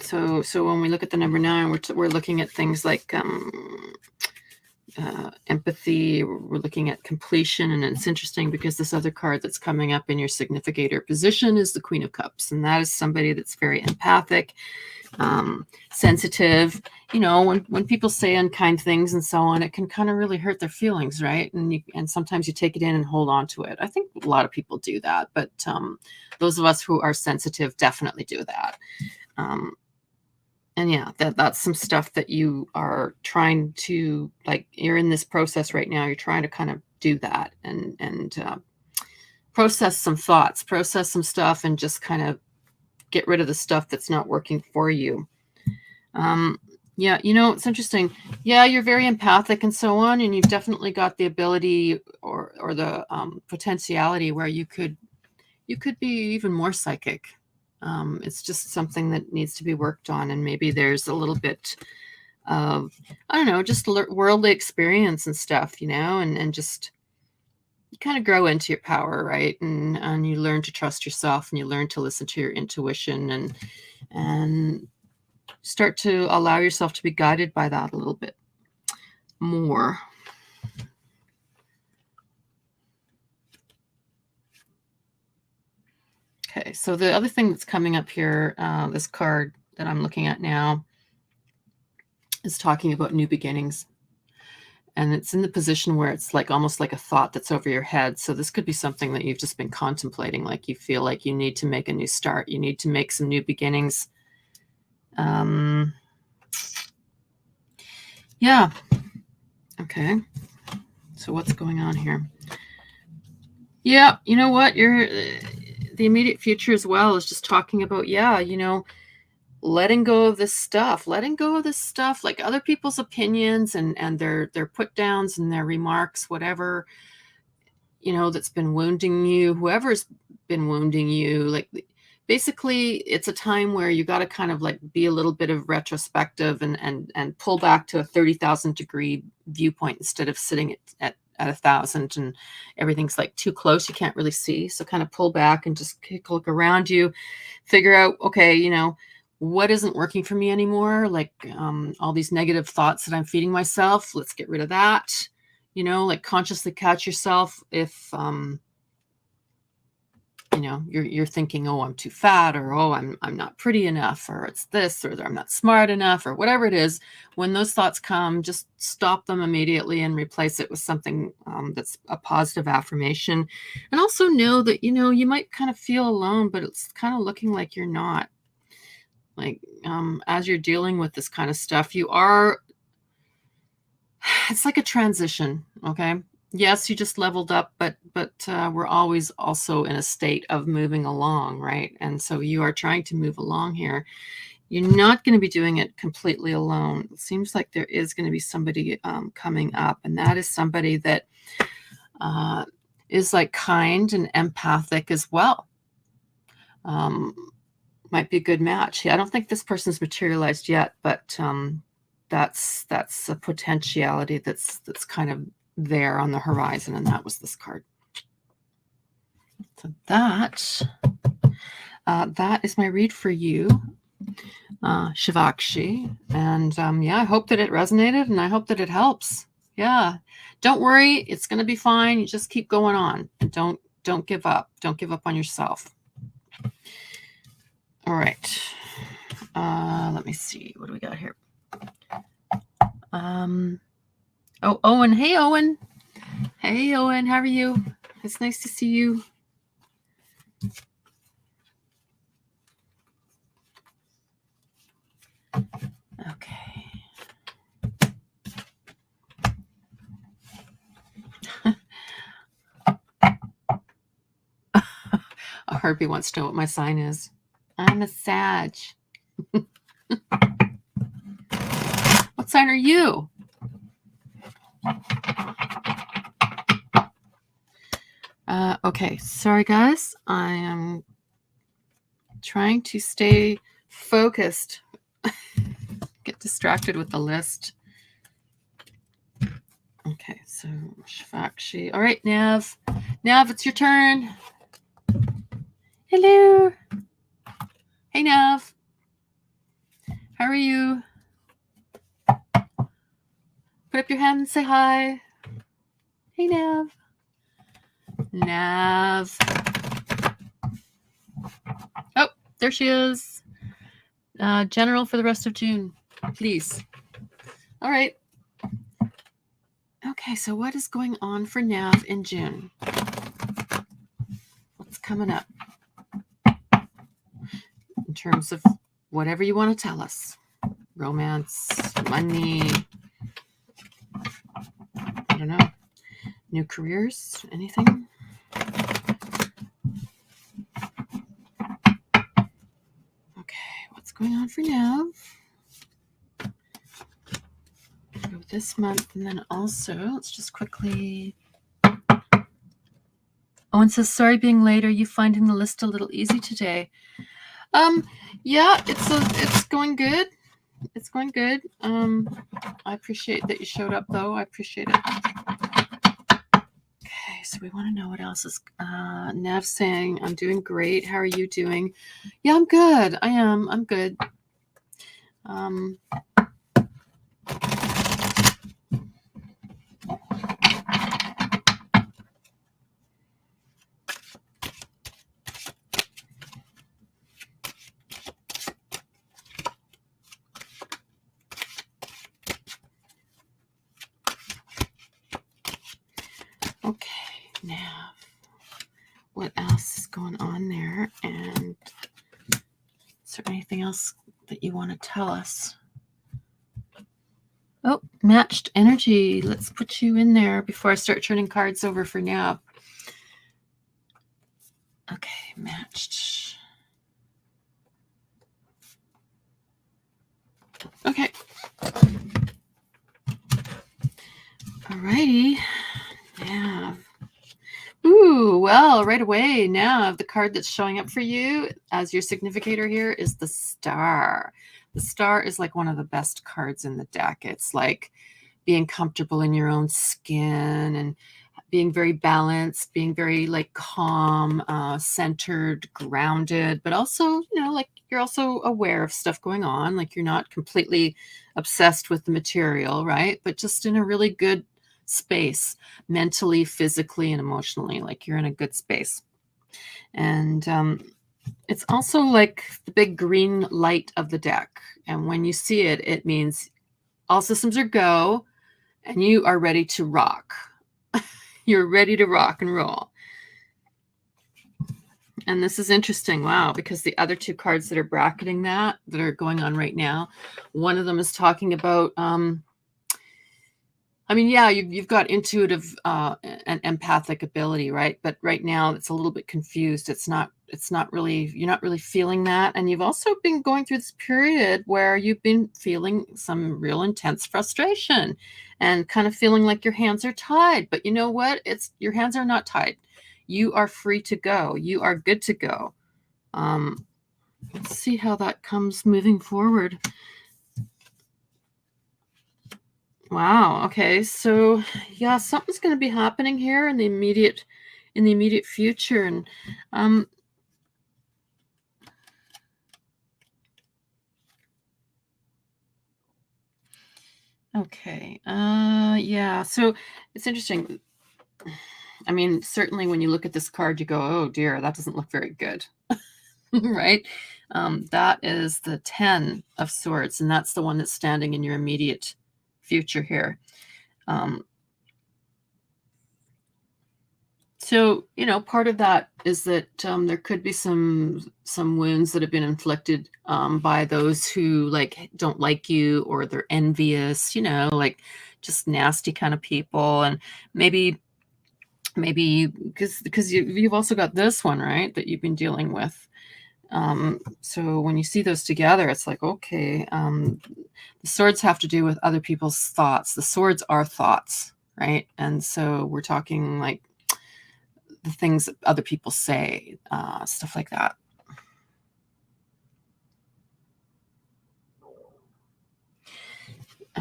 So when we look at the number 9, we're looking at things like empathy. We're looking at completion, and it's interesting because this other card that's coming up in your significator position is the Queen of Cups, and that is somebody that's very empathic, sensitive. You know, when people say unkind things and so on, it can kind of really hurt their feelings, right? And sometimes you take it in and hold on to it. I think a lot of people do that, but those of us who are sensitive definitely do that. And yeah, that's some stuff that you are trying to, like, you're in this process right now. You're trying to kind of do that and process some thoughts, process some stuff, and just kind of get rid of the stuff that's not working for you. Yeah, you know, it's interesting. Yeah, you're very empathic and so on, and you've definitely got the ability or the potentiality where you could be even more psychic. It's just something that needs to be worked on, and maybe there's a little bit of, I don't know, just worldly experience and stuff, you know, and just you kind of grow into your power, right? And you learn to trust yourself, and you learn to listen to your intuition, and start to allow yourself to be guided by that a little bit more. Okay, so the other thing that's coming up here, this card that I'm looking at now, is talking about new beginnings. And it's in the position where it's like almost like a thought that's over your head. So this could be something that you've just been contemplating, like you feel like you need to make a new start. You need to make some new beginnings. Yeah. Okay. So what's going on here? Yeah, you know what? The immediate future as well is just talking about, yeah, you know, letting go of this stuff, like other people's opinions and their put downs and their remarks, whatever, you know, that's been wounding you, whoever's been wounding you. Like, basically, it's a time where you got to kind of like be a little bit of retrospective and pull back to a 30,000 degree viewpoint instead of sitting at 1,000 and everything's like too close, you can't really see. So kind of pull back and just take a look around you, figure out, okay, you know, what isn't working for me anymore? Like all these negative thoughts that I'm feeding myself, let's get rid of that. You know, like consciously catch yourself if you know, you're thinking, oh, I'm too fat, or oh, I'm not pretty enough, or it's this, or I'm not smart enough, or whatever it is. When those thoughts come, just stop them immediately and replace it with something that's a positive affirmation. And also know that, you know, you might kind of feel alone, but it's kind of looking like you're not. Like, as you're dealing with this kind of stuff, it's like a transition. Okay. Yes, you just leveled up, but we're always also in a state of moving along, right? And so you are trying to move along here. You're not going to be doing it completely alone. It seems like there is going to be somebody coming up, and that is somebody that is like kind and empathic as well. Might be a good match. Yeah, I don't think this person's materialized yet, but that's a potentiality that's kind of there on the horizon, and that was this card. So that is my read for you, Shivakshi. And yeah, I hope that it resonated, and I hope that it helps. Yeah, don't worry, it's going to be fine. You just keep going on, and don't give up. Don't give up on yourself. All right. Let me see. What do we got here? Oh, Owen. Hey, Owen. Hey, Owen. How are you? It's nice to see you. Okay. Herbie wants to know what my sign is. I'm a Sag. What sign are you? Okay, sorry guys. I am trying to stay focused. Get distracted with the list. Okay, so Shivakshi. All right, Nav. Nav, it's your turn. Hello. Hey, Nav. How are you? Put up your hand and say hi. Hey, Nav. Nav. Oh, there she is. General for the rest of June, please. All right. Okay, so what is going on for Nav in June? What's coming up? In terms of whatever you want to tell us. Romance, money, I don't know. New careers, anything? Okay, what's going on for Nav? Go this month, and then also, let's just quickly... Owen says, sorry being late. Are you finding the list a little easy today? Yeah, it's going good. It's going good. I appreciate that you showed up, though. I appreciate it. Okay, so we want to know what else is... Nav saying, I'm doing great. How are you doing? Yeah, I'm good. I am. I'm good. Okay, now what else is going on there? And is there anything else that you want to tell us? Oh, matched energy. Let's put you in there before I start turning cards over for Nav. Okay, matched. Okay. Alrighty. Nav. Ooh, well, right away, Nav, the card that's showing up for you as your significator here is the Star. The Star is like one of the best cards in the deck. It's like being comfortable in your own skin and being very balanced, being very like calm, centered, grounded, but also, you know, like you're also aware of stuff going on. Like you're not completely obsessed with the material, right? But just in a really good space, mentally, physically, and emotionally. Like you're in a good space. And it's also like the big green light of the deck. And when you see it, it means all systems are go and you are ready to rock. You're ready to rock and roll. And this is interesting. Wow, because the other two cards that are bracketing that are going on right now, one of them is talking about I mean, yeah, you've got intuitive and empathic ability, right? But right now it's a little bit confused. It's not really, you're not really feeling that. And you've also been going through this period where you've been feeling some real intense frustration and kind of feeling like your hands are tied. But you know what? It's your hands are not tied. You are free to go. You are good to go. Let's see how that comes moving forward. Wow. Okay. So yeah, something's going to be happening here in the immediate future. And okay. Yeah. So it's interesting. I mean, certainly when you look at this card, you go, "Oh dear, that doesn't look very good." Right? That is the 10 of Swords, and that's the one that's standing in your immediate future here. So, you know, part of that is that there could be some wounds that have been inflicted by those who like don't like you, or they're envious, you know, like just nasty kind of people. And maybe because you've also got this one, right, that you've been dealing with. So when you see those together, it's like, okay, the swords have to do with other people's thoughts. The swords are thoughts, right? And so we're talking like the things that other people say, stuff like that.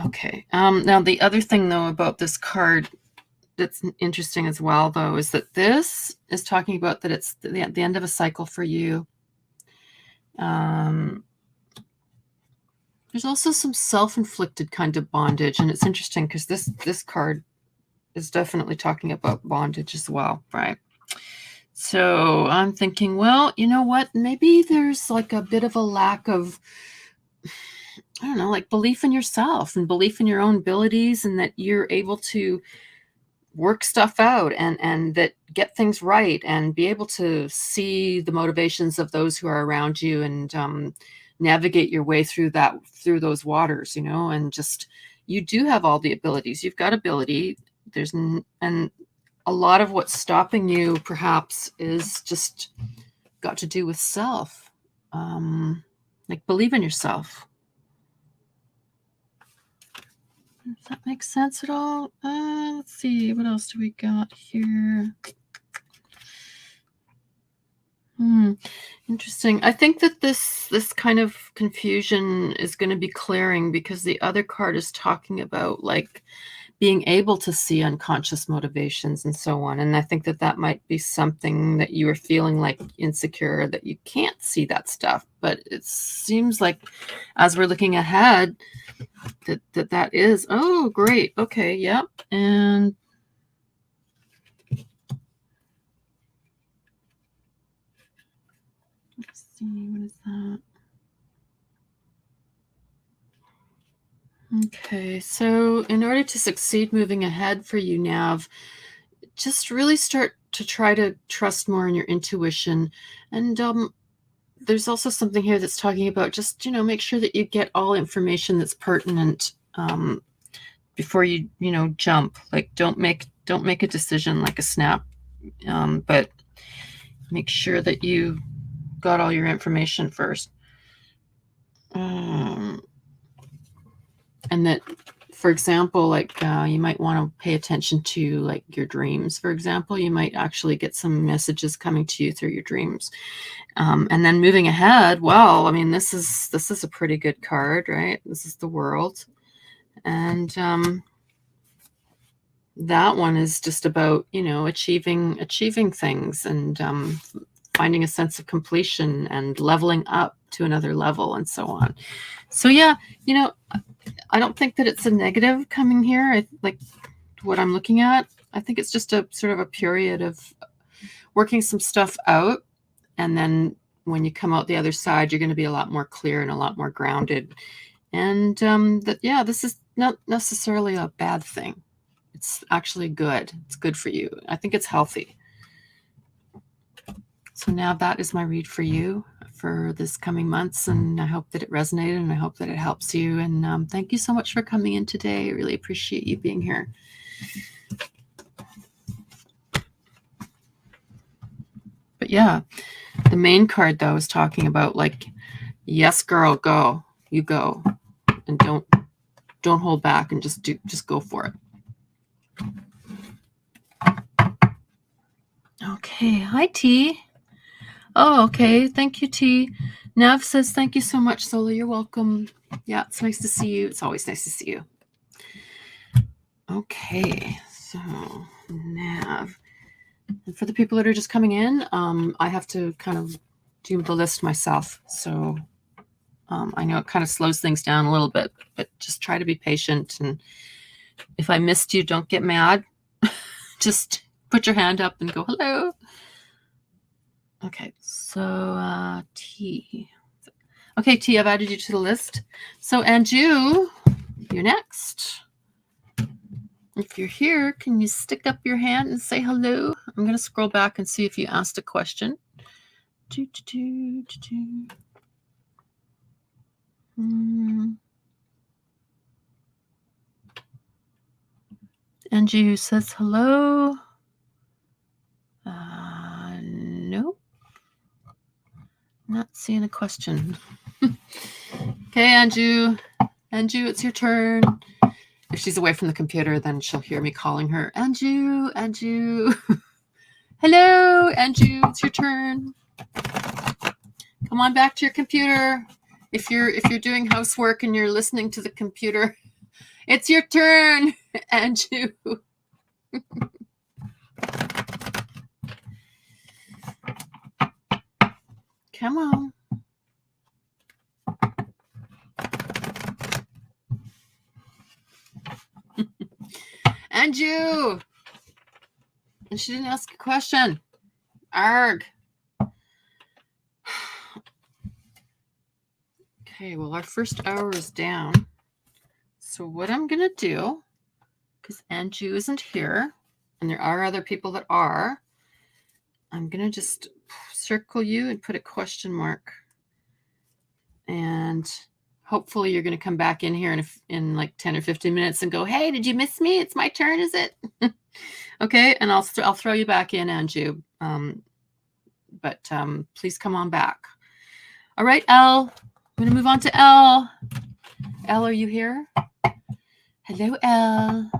Okay. Now the other thing though about this card that's interesting as well, though, is that this is talking about that it's the end of a cycle for you. There's also some self-inflicted kind of bondage, and it's interesting because this card is definitely talking about bondage as well, right? So I'm thinking, well, you know what? Maybe there's like a bit of a lack of, I don't know, like belief in yourself and belief in your own abilities, and that you're able to work stuff out and that get things right and be able to see the motivations of those who are around you, and navigate your way through those waters, you know, and just, you do have all the abilities. You've got ability. And a lot of what's stopping you perhaps is just got to do with self. Like believe in yourself. Does that make sense at all? Let's see, what else do we got here? Interesting. I think that this kind of confusion is going to be clearing because the other card is talking about like being able to see unconscious motivations and so on. And I think that that might be something that you are feeling like insecure, that you can't see that stuff. But it seems like as we're looking ahead, that is, oh, great. Okay. Yep. And let's see, what is that? Okay, so in order to succeed moving ahead for you, Nav, just really start to try to trust more in your intuition. And there's also something here that's talking about just, you know, make sure that you get all information that's pertinent before you jump. Like don't make a decision like a snap, but make sure that you got all your information first. And that, for example, like you might want to pay attention to like your dreams. For example, you might actually get some messages coming to you through your dreams. And then moving ahead, well, I mean, this is a pretty good card, right? This is the World. And that one is just about, you know, achieving things, and finding a sense of completion and leveling up to another level and so on. So yeah, you know, I don't think that it's a negative coming here. I like what I'm looking at. I think it's just a sort of a period of working some stuff out. And then when you come out the other side, you're going to be a lot more clear and a lot more grounded. And yeah, this is not necessarily a bad thing. It's actually good. It's good for you. I think it's healthy. So now that is my read for you for this coming months, and I hope that it resonated, and I hope that it helps you. And thank you so much for coming in today. I really appreciate you being here. But yeah, the main card though is talking about like, yes, girl, go. You go, and don't hold back, and just go for it. Okay, hi T. Oh, okay. Thank you, T. Nav says, thank you so much, Sola. You're welcome. Yeah, it's nice to see you. It's always nice to see you. Okay, so Nav. And for the people that are just coming in, I have to kind of do the list myself. So I know it kind of slows things down a little bit, but just try to be patient. And if I missed you, don't get mad. Just put your hand up and go, hello. Okay, so T. Okay, T, I've added you to the list. So, Anju, you're next. If you're here, can you stick up your hand and say hello? I'm going to scroll back and see if you asked a question. Anju says hello. Nope. Not seeing a question. Okay, Anju. Anju, it's your turn. If she's away from the computer, then she'll hear me calling her. Anju, Anju. Hello, Anju, it's your turn. Come on back to your computer. If you're doing housework and you're listening to the computer, it's your turn, Anju. Come on. Anju! And she didn't ask a question. Arg. Okay, well, our first hour is down. So what I'm going to do, because Anju isn't here, and there are other people that are, I'm going to just circle you and put a question mark. And hopefully you're going to come back in here in like 10 or 15 minutes and go, hey, did you miss me? It's my turn, is it? Okay, and I'll throw you back in, Anju. But please come on back. All right, Elle. I'm going to move on to Elle. Elle, are you here? Hello, Elle.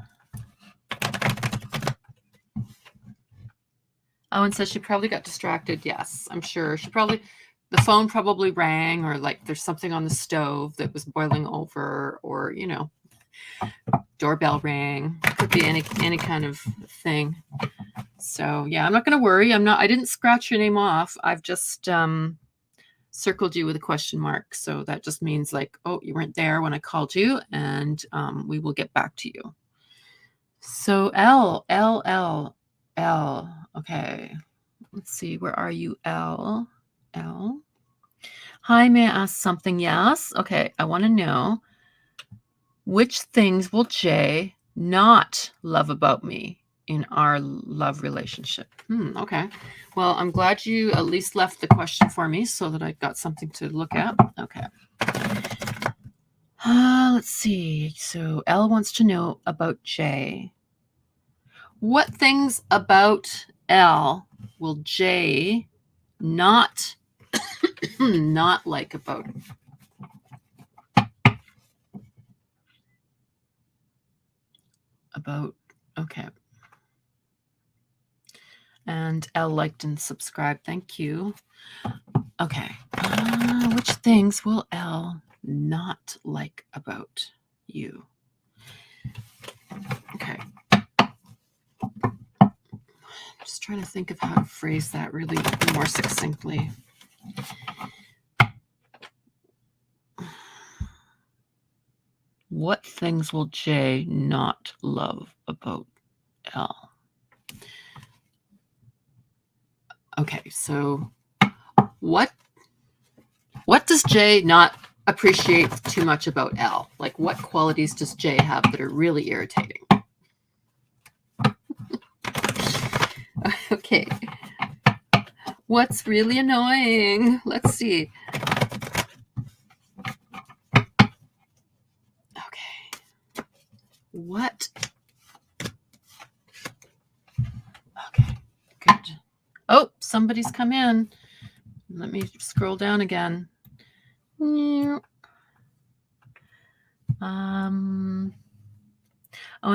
Owen says she probably got distracted. Yes, I'm sure. The phone probably rang, or like there's something on the stove that was boiling over, or, you know, doorbell rang. Could be any kind of thing. So yeah, I'm not going to worry. I didn't scratch your name off. I've just circled you with a question mark. So that just means like, oh, you weren't there when I called you, and we will get back to you. So L. Okay. Let's see. Where are you, L? Hi, may I ask something? Yes. Okay. I want to know, which things will Jay not love about me in our love relationship? Okay. Well, I'm glad you at least left the question for me so that I got something to look at. Okay. Let's see. So Elle wants to know about Jay. What things about Elle will Jay not like about him? Okay. And Elle liked and subscribed. Thank you. Okay. Which things will Elle not like about you? Okay. I'm just trying to think of how to phrase that really more succinctly. What things will Jay not love about Elle? Okay, so what does Jay not appreciate too much about Elle? Like, what qualities does Jay have that are really irritating? Okay. What's really annoying? Let's see. Okay. What? Okay, good. Oh, somebody's come in. Let me scroll down again. Owen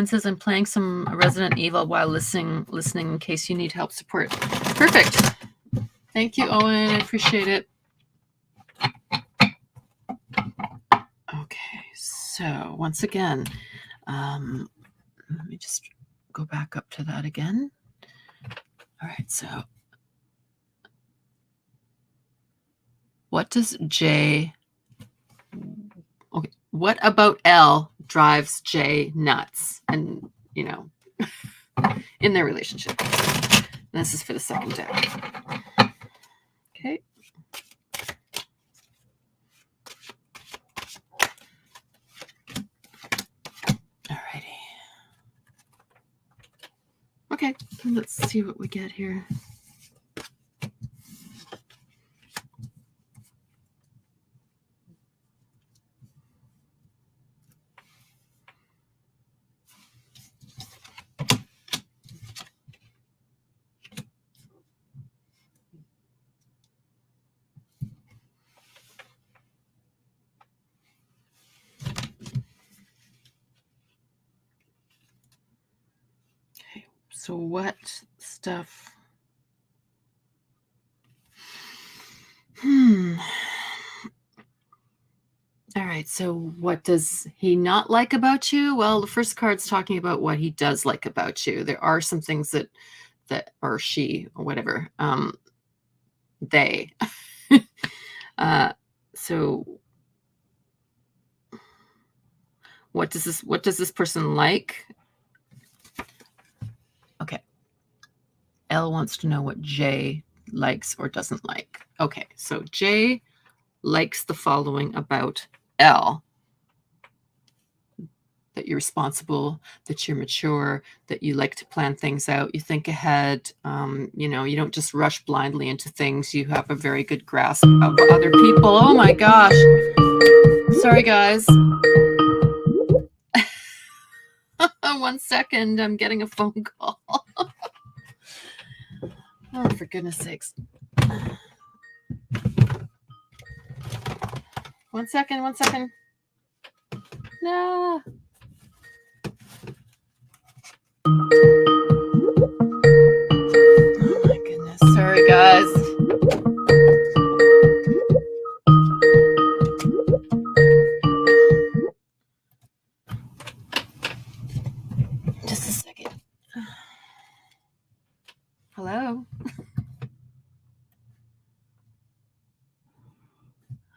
says, I'm playing some Resident Evil while listening in case you need help support. Perfect. Thank you, Owen. I appreciate it. Okay, so once again, let me just go back up to that again. All right, so what does J... Okay, what about L drives J nuts? And, you know, in their relationship. And this is for the second deck. Okay. Alrighty. Okay, let's see what we get here. Okay, so what stuff? All right, so what does he not like about you? Well, the first card's talking about what he does like about you. There are some things that or she or whatever, they. So what does this person like? Okay. L wants to know what J likes or doesn't like. Okay, so J likes the following about L. That you're responsible, that you're mature, that you like to plan things out, you think ahead, you know, you don't just rush blindly into things, you have a very good grasp of other people. Oh my gosh. Sorry, guys. 1 second, I'm getting a phone call. Oh, for goodness sakes. 1 second, 1 second. No. Oh my goodness. Sorry, guys. Just a second. Hello?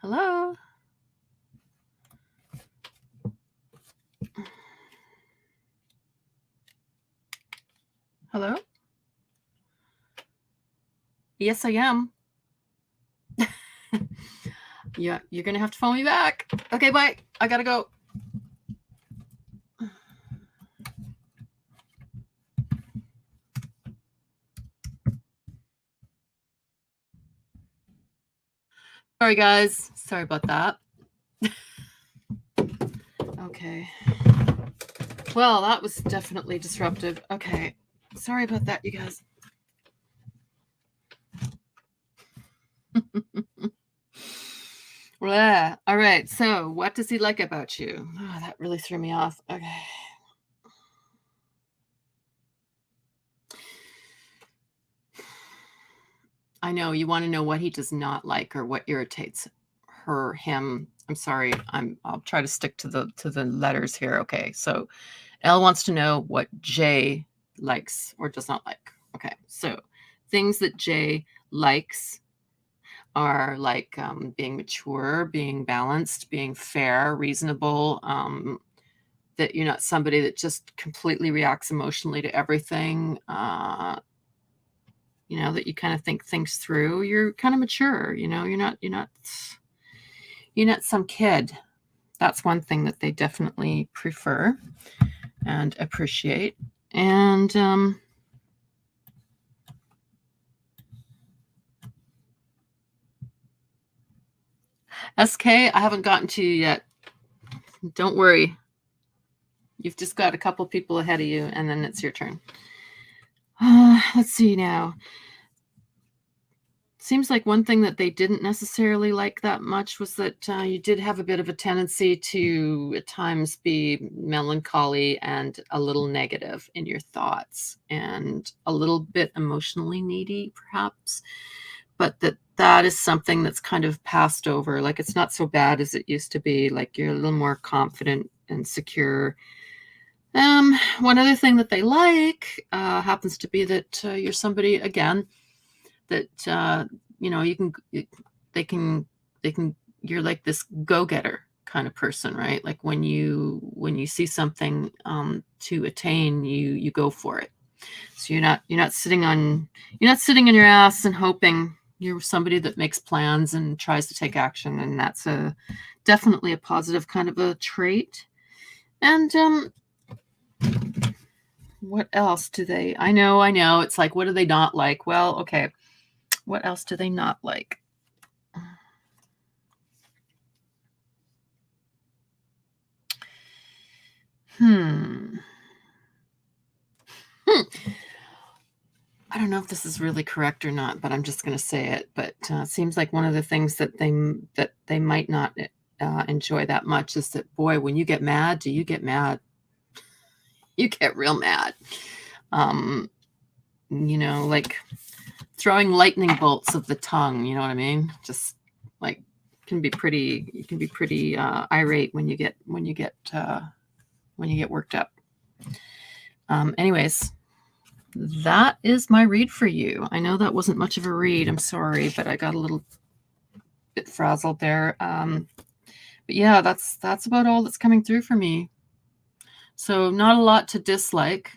Hello? Hello? Yes, I am. Yeah, you're going to have to phone me back. Okay, bye. I got to go. Sorry, guys. Sorry about that. Okay. Well, that was definitely disruptive. Okay. Sorry about that, you guys. Yeah. All right. So what does he like about you? Oh, that really threw me off. Okay. I know you want to know what he does not like or what irritates her, him. I'm sorry. I'll try to stick to the letters here. Okay. So L wants to know what J likes or does not like. Okay. So things that J likes are like being mature, being balanced, being fair, reasonable, that you're not somebody that just completely reacts emotionally to everything, you know, that you kind of think things through. You're kind of mature, you know, you're not some kid. That's one thing that they definitely prefer and appreciate. And SK, I haven't gotten to you yet. Don't worry. You've just got a couple people ahead of you, and then it's your turn. Let's see now. Seems like one thing that they didn't necessarily like that much was that you did have a bit of a tendency to at times be melancholy and a little negative in your thoughts and a little bit emotionally needy, perhaps. But that is something that's kind of passed over. Like, it's not so bad as it used to be. Like, you're a little more confident and secure. One other thing that they like happens to be that you're somebody, again, that they can you're like this go-getter kind of person, right? Like, when you see something to attain, you go for it. So you're not sitting in your ass and hoping. You're somebody that makes plans and tries to take action, and that's definitely a positive kind of a trait. And what else do they? I know. It's like, what do they not like? Well, okay. What else do they not like? I don't know if this is really correct or not, but I'm just going to say it. But it seems like one of the things that they might not enjoy that much is that, boy, when you get mad, do you get mad? You get real mad. Like throwing lightning bolts of the tongue. You know what I mean? Just like you can be pretty irate when you get worked up. Anyways, that is my read for you. I know that wasn't much of a read. I'm sorry, but I got a little bit frazzled there. But yeah, that's about all that's coming through for me. So not a lot to dislike,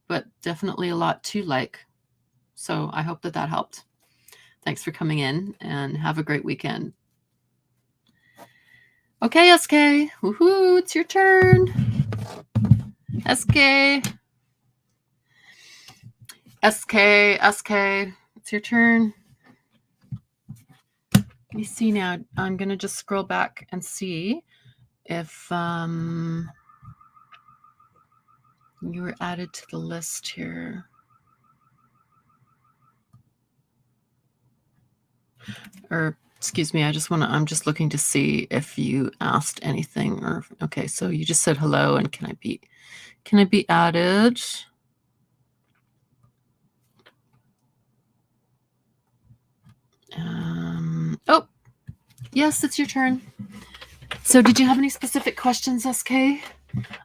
but definitely a lot to like. So I hope that helped. Thanks for coming in, and have a great weekend. Okay, SK. Woohoo, it's your turn. SK. It's your turn. Let me see now. I'm going to just scroll back and see if you were added to the list here. Or, excuse me, I'm just looking to see if you asked anything. Or, okay, so you just said hello, and can I be added? Oh, yes, it's your turn. So did you have any specific questions, SK?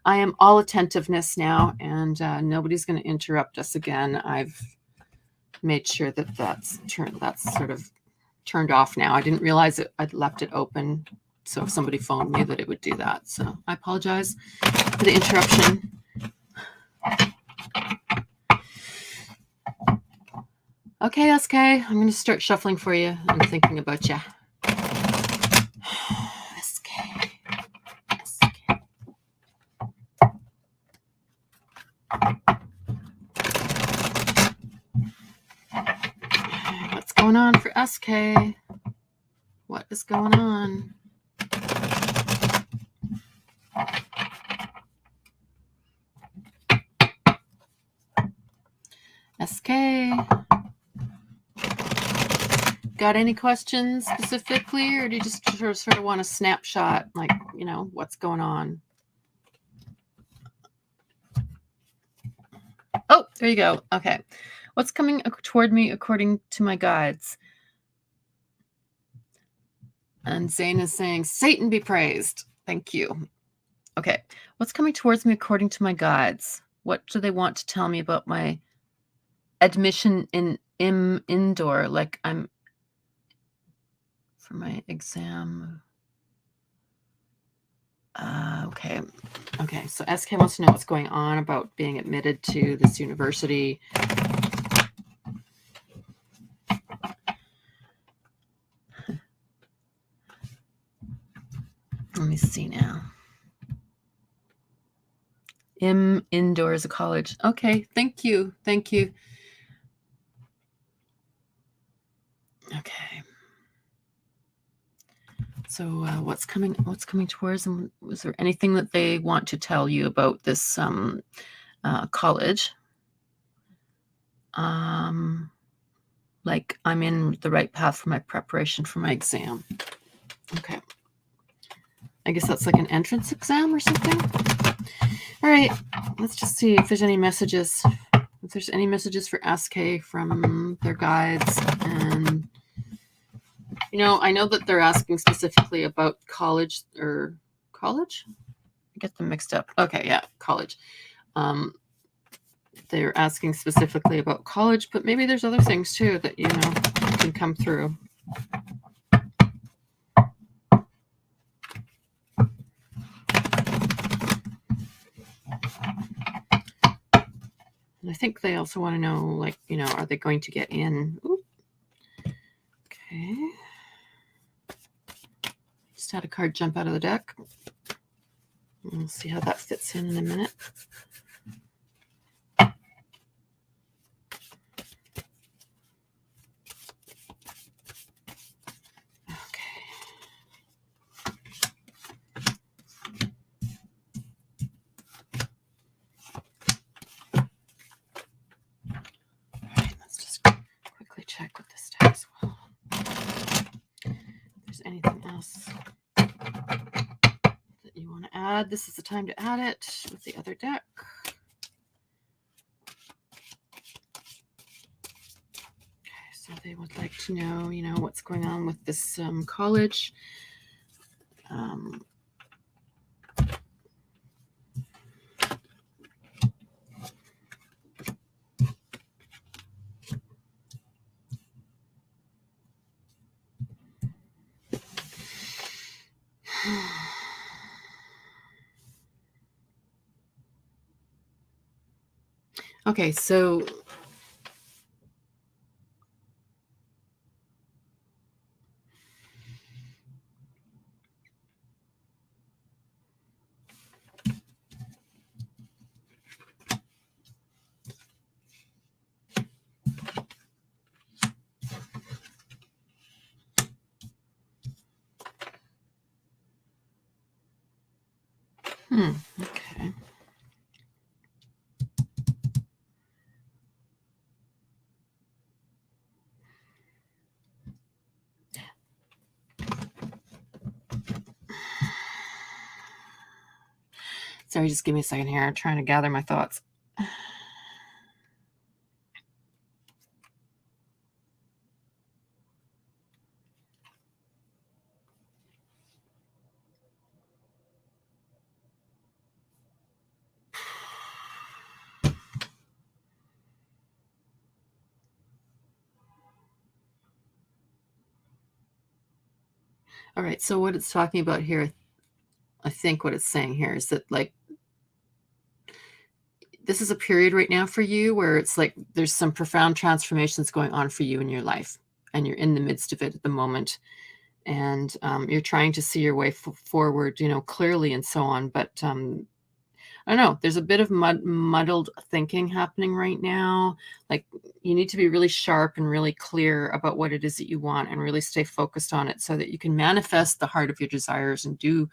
I am all attentiveness now, and nobody's going to interrupt us again. I've made sure that's sort of turned off now. I didn't realize I'd left it open, so if somebody phoned me that it would do that. So I apologize for the interruption. Okay, SK, I'm going to start shuffling for you. I'm thinking about you. SK. What's going on for SK? What is going on? SK. Got any questions specifically, or do you just sort of want a snapshot, like, what's going on? Oh, there you go. Okay. What's coming toward me according to my guides? And Zane is saying, Satan be praised. Thank you. Okay. What's coming towards me according to my guides? What do they want to tell me about my admission indoor? Like, I'm for my exam. Okay. So SK wants to know what's going on about being admitted to this university. Let me see now. Indoors, a college. Okay. Thank you. Okay. So what's coming towards them? Was there anything that they want to tell you about this college? Like I'm in the right path for my preparation for my exam. Okay. I guess that's like an entrance exam or something. All right. Let's just see if there's any messages. If there's any messages for SK from their guides. And, I know that they're asking specifically about college. I get them mixed up. Okay, yeah, college. They're asking specifically about college, but maybe there's other things too that, can come through. And I think they also want to know, like, are they going to get in? Ooh. Okay. Just had a card jump out of the deck. We'll see how that fits in a minute. Check with this deck as well. If there's anything else that you want to add, this is the time to add it with the other deck. Okay, so they would like to know, what's going on with this college. Okay, so okay. Sorry, just give me a second here. I'm trying to gather my thoughts. All right, so what it's talking about here, I think what it's saying here is that, like, this is a period right now for you where it's like there's some profound transformations going on for you in your life, and you're in the midst of it at the moment. And you're trying to see your way forward, clearly and so on. But I don't know, there's a bit of muddled thinking happening right now. Like you need to be really sharp and really clear about what it is that you want and really stay focused on it so that you can manifest the heart of your desires and do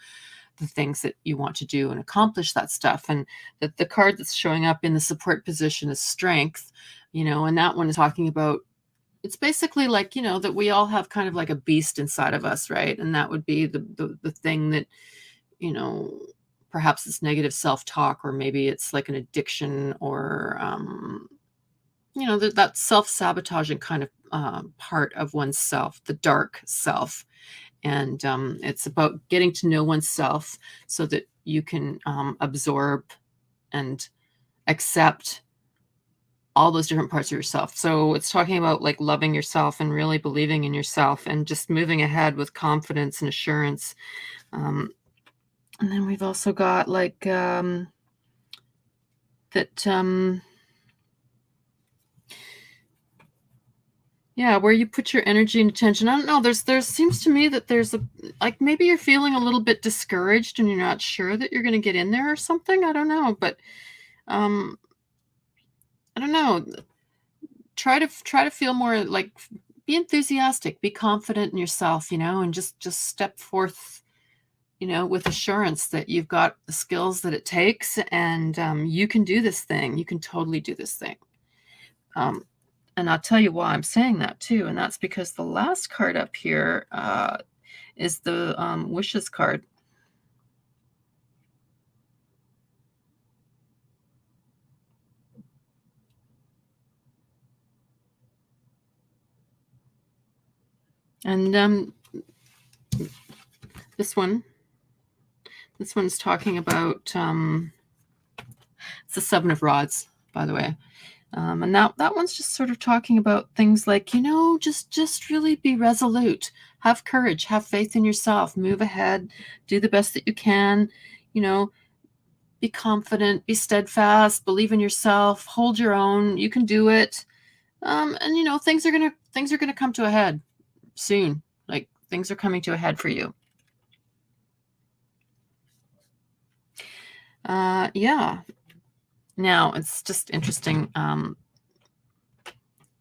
the things that you want to do and accomplish that stuff. And that the card that's showing up in the support position is strength, and that one is talking about, it's basically like, that we all have kind of like a beast inside of us, right? And that would be the thing that, perhaps it's negative self-talk, or maybe it's like an addiction, or, that self-sabotaging kind of part of oneself, the dark self. And it's about getting to know oneself so that you can absorb and accept all those different parts of yourself. So it's talking about like loving yourself and really believing in yourself and just moving ahead with confidence and assurance. And then we've also got like that yeah, where you put your energy and attention. I don't know. There seems to me that there's like maybe you're feeling a little bit discouraged and you're not sure that you're going to get in there or something. I don't know, but I don't know. Try to feel more like be enthusiastic, be confident in yourself, and just step forth, with assurance that you've got the skills that it takes, and you can do this thing. You can totally do this thing. And I'll tell you why I'm saying that too, and that's because the last card up here is the wishes card. And this one's talking about it's the Seven of Rods, by the way. And that one's just sort of talking about things like, just really be resolute, have courage, have faith in yourself, move ahead, do the best that you can, be confident, be steadfast, believe in yourself, hold your own, you can do it. And things are gonna come to a head soon. Like, things are coming to a head for you. Yeah. Now it's just interesting.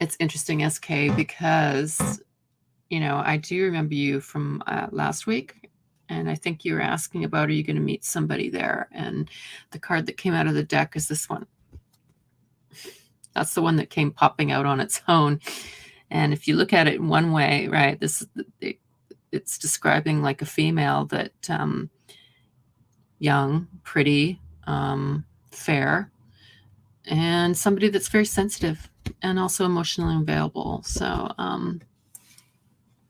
It's interesting, SK, because I do remember you from last week, and I think you were asking about, are you going to meet somebody there? And the card that came out of the deck is this one. That's the one that came popping out on its own. And if you look at it in one way, right, it's describing like a female that young, pretty, fair, and somebody that's very sensitive and also emotionally available. So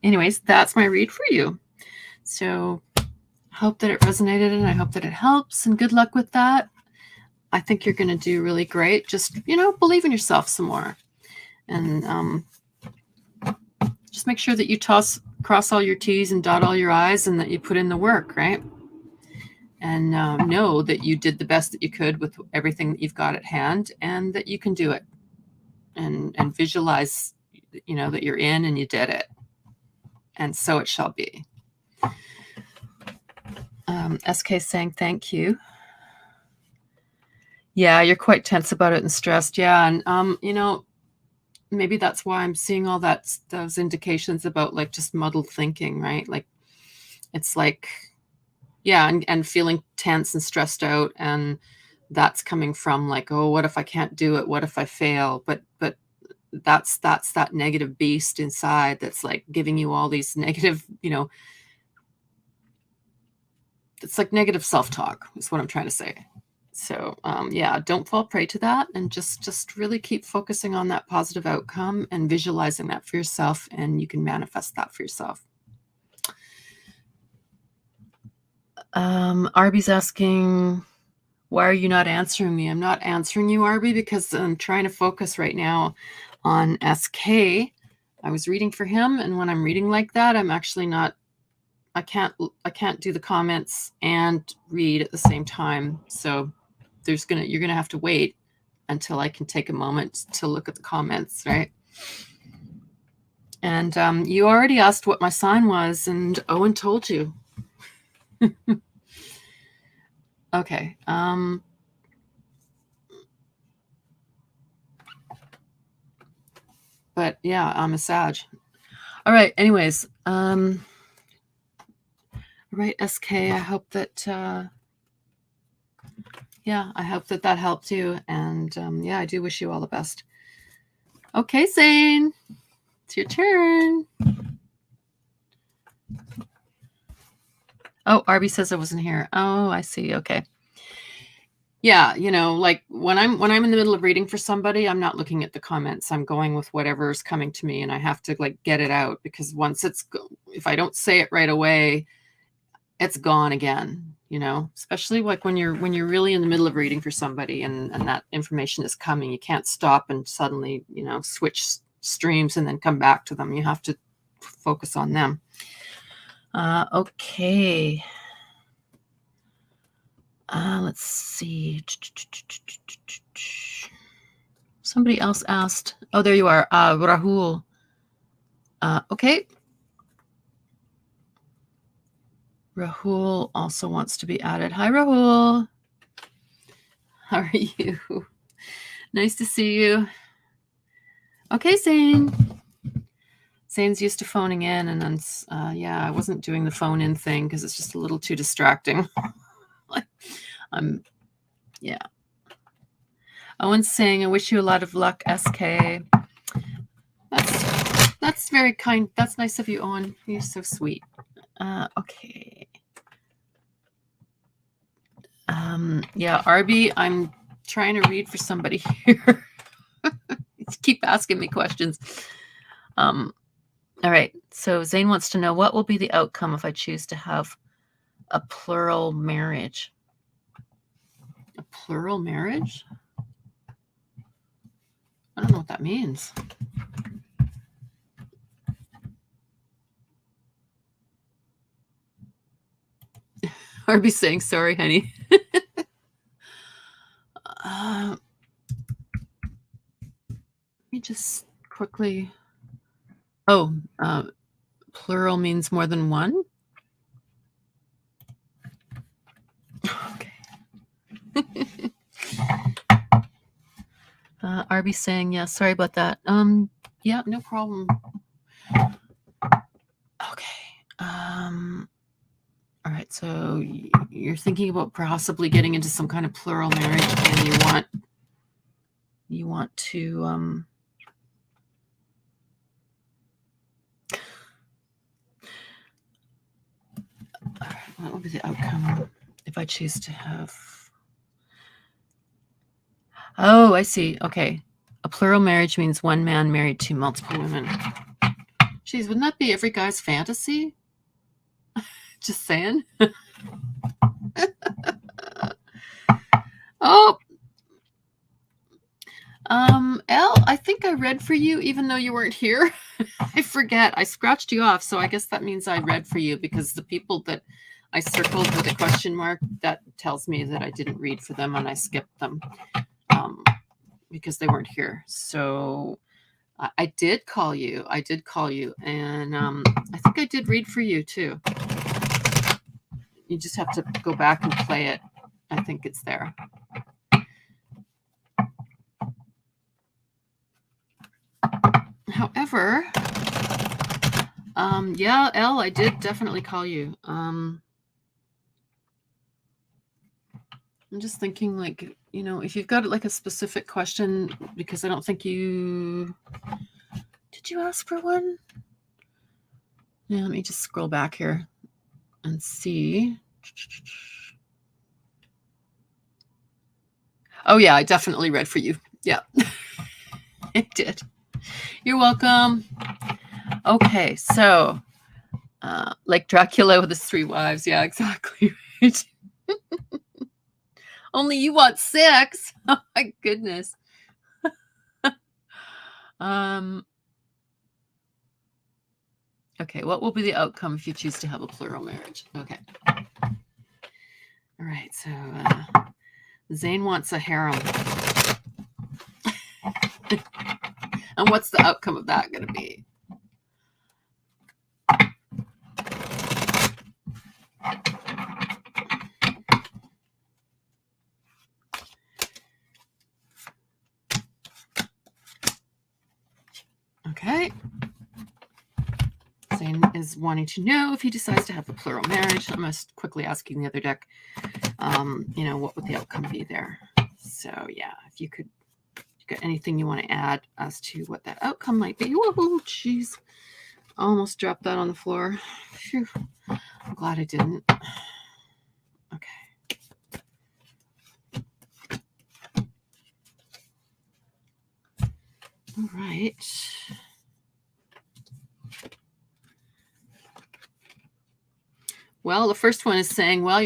anyways, that's my read for you. So hope that it resonated, and I hope that it helps, and good luck with that. I think you're going to do really great. Just, believe in yourself some more, and just make sure that you cross all your T's and dot all your I's, and that you put in the work, right? And know that you did the best that you could with everything that you've got at hand, and that you can do it, and visualize, that you're in and you did it. And so it shall be. SK saying thank you. Yeah, you're quite tense about it and stressed. Yeah, and maybe that's why I'm seeing all those indications about like just muddled thinking, right? Like, it's like, yeah, and feeling tense and stressed out, and that's coming from like, oh, what if I can't do it? What if I fail? But that's that negative beast inside that's like giving you all these negative, it's like negative self-talk is what I'm trying to say. So yeah, don't fall prey to that, and just really keep focusing on that positive outcome and visualizing that for yourself, and you can manifest that for yourself. Arby's asking, why are you not answering me? I'm not answering you, Arby, because I'm trying to focus right now on SK. I was reading for him, and when I'm reading like that, I'm actually not, I can't do the comments and read at the same time. So you're gonna have to wait until I can take a moment to look at the comments, right? And you already asked what my sign was, and Owen told you. Okay. But yeah, I'm a Sag. All right. Anyways, all right, SK. I hope that I hope that helped you, and yeah, I do wish you all the best. Okay, Zane, it's your turn. Oh, Arby says I wasn't here. Oh, I see. Okay. Yeah, like when I'm in the middle of reading for somebody, I'm not looking at the comments. I'm going with whatever's coming to me, and I have to like get it out, because once if I don't say it right away, it's gone again, especially like when you're really in the middle of reading for somebody, and that information is coming. You can't stop and suddenly, switch streams and then come back to them. You have to focus on them. Okay. Let's see. Somebody else asked. Oh, there you are. Rahul. Okay. Rahul also wants to be added. Hi, Rahul. How are you? Nice to see you. Okay, Zane. Zane's used to phoning in, and then, yeah, I wasn't doing the phone in thing because it's just a little too distracting. Yeah. Owen's saying, I wish you a lot of luck, SK. That's very kind. That's nice of you, Owen. You're so sweet. Okay. Yeah, Arby, I'm trying to read for somebody here. Keep asking me questions. All right. So Zane wants to know, what will be the outcome if I choose to have a plural marriage? A plural marriage? I don't know what that means. Arby's saying, sorry, honey. Let me just quickly. Oh, plural means more than one? Okay. Arby saying, yeah, sorry about that. Yeah, no problem. Okay. All right, so you're thinking about possibly getting into some kind of plural marriage, and you want to all right, what will be the outcome if I choose to have? Oh, I see. Okay. A plural marriage means one man married to multiple women. Jeez, wouldn't that be every guy's fantasy? Just saying. Oh. Elle, I think I read for you even though you weren't here. I forget. I scratched you off, so I guess that means I read for you, because the people that I circled with a question mark, that tells me that I didn't read for them and I skipped them because they weren't here. So I did call you. And I think I did read for you too. You just have to go back and play it. I think it's there. However, yeah, Elle, I did definitely call you. I'm just thinking, like, you know, if you've got like a specific question, because I don't think you did you ask for one? Yeah, let me just scroll back here and see. Oh yeah, I definitely read for you. Yeah, I did. You're welcome. Okay, so like Dracula with his 3 wives. Yeah, exactly. Right. Only you want 6. Oh my goodness. Okay, what will be the outcome if you choose to have a plural marriage? Okay. All right, so Zane wants a harem. And what's the outcome of that going to be? Okay. Zane is wanting to know if he decides to have a plural marriage. I'm just quickly asking the other deck, you know, what would the outcome be there? So yeah, if you could got anything you want to add as to what that outcome might be. Whoa, jeez. Almost dropped that on the floor. Phew. I'm glad I didn't. Okay. All right. Well, the first one is saying, well,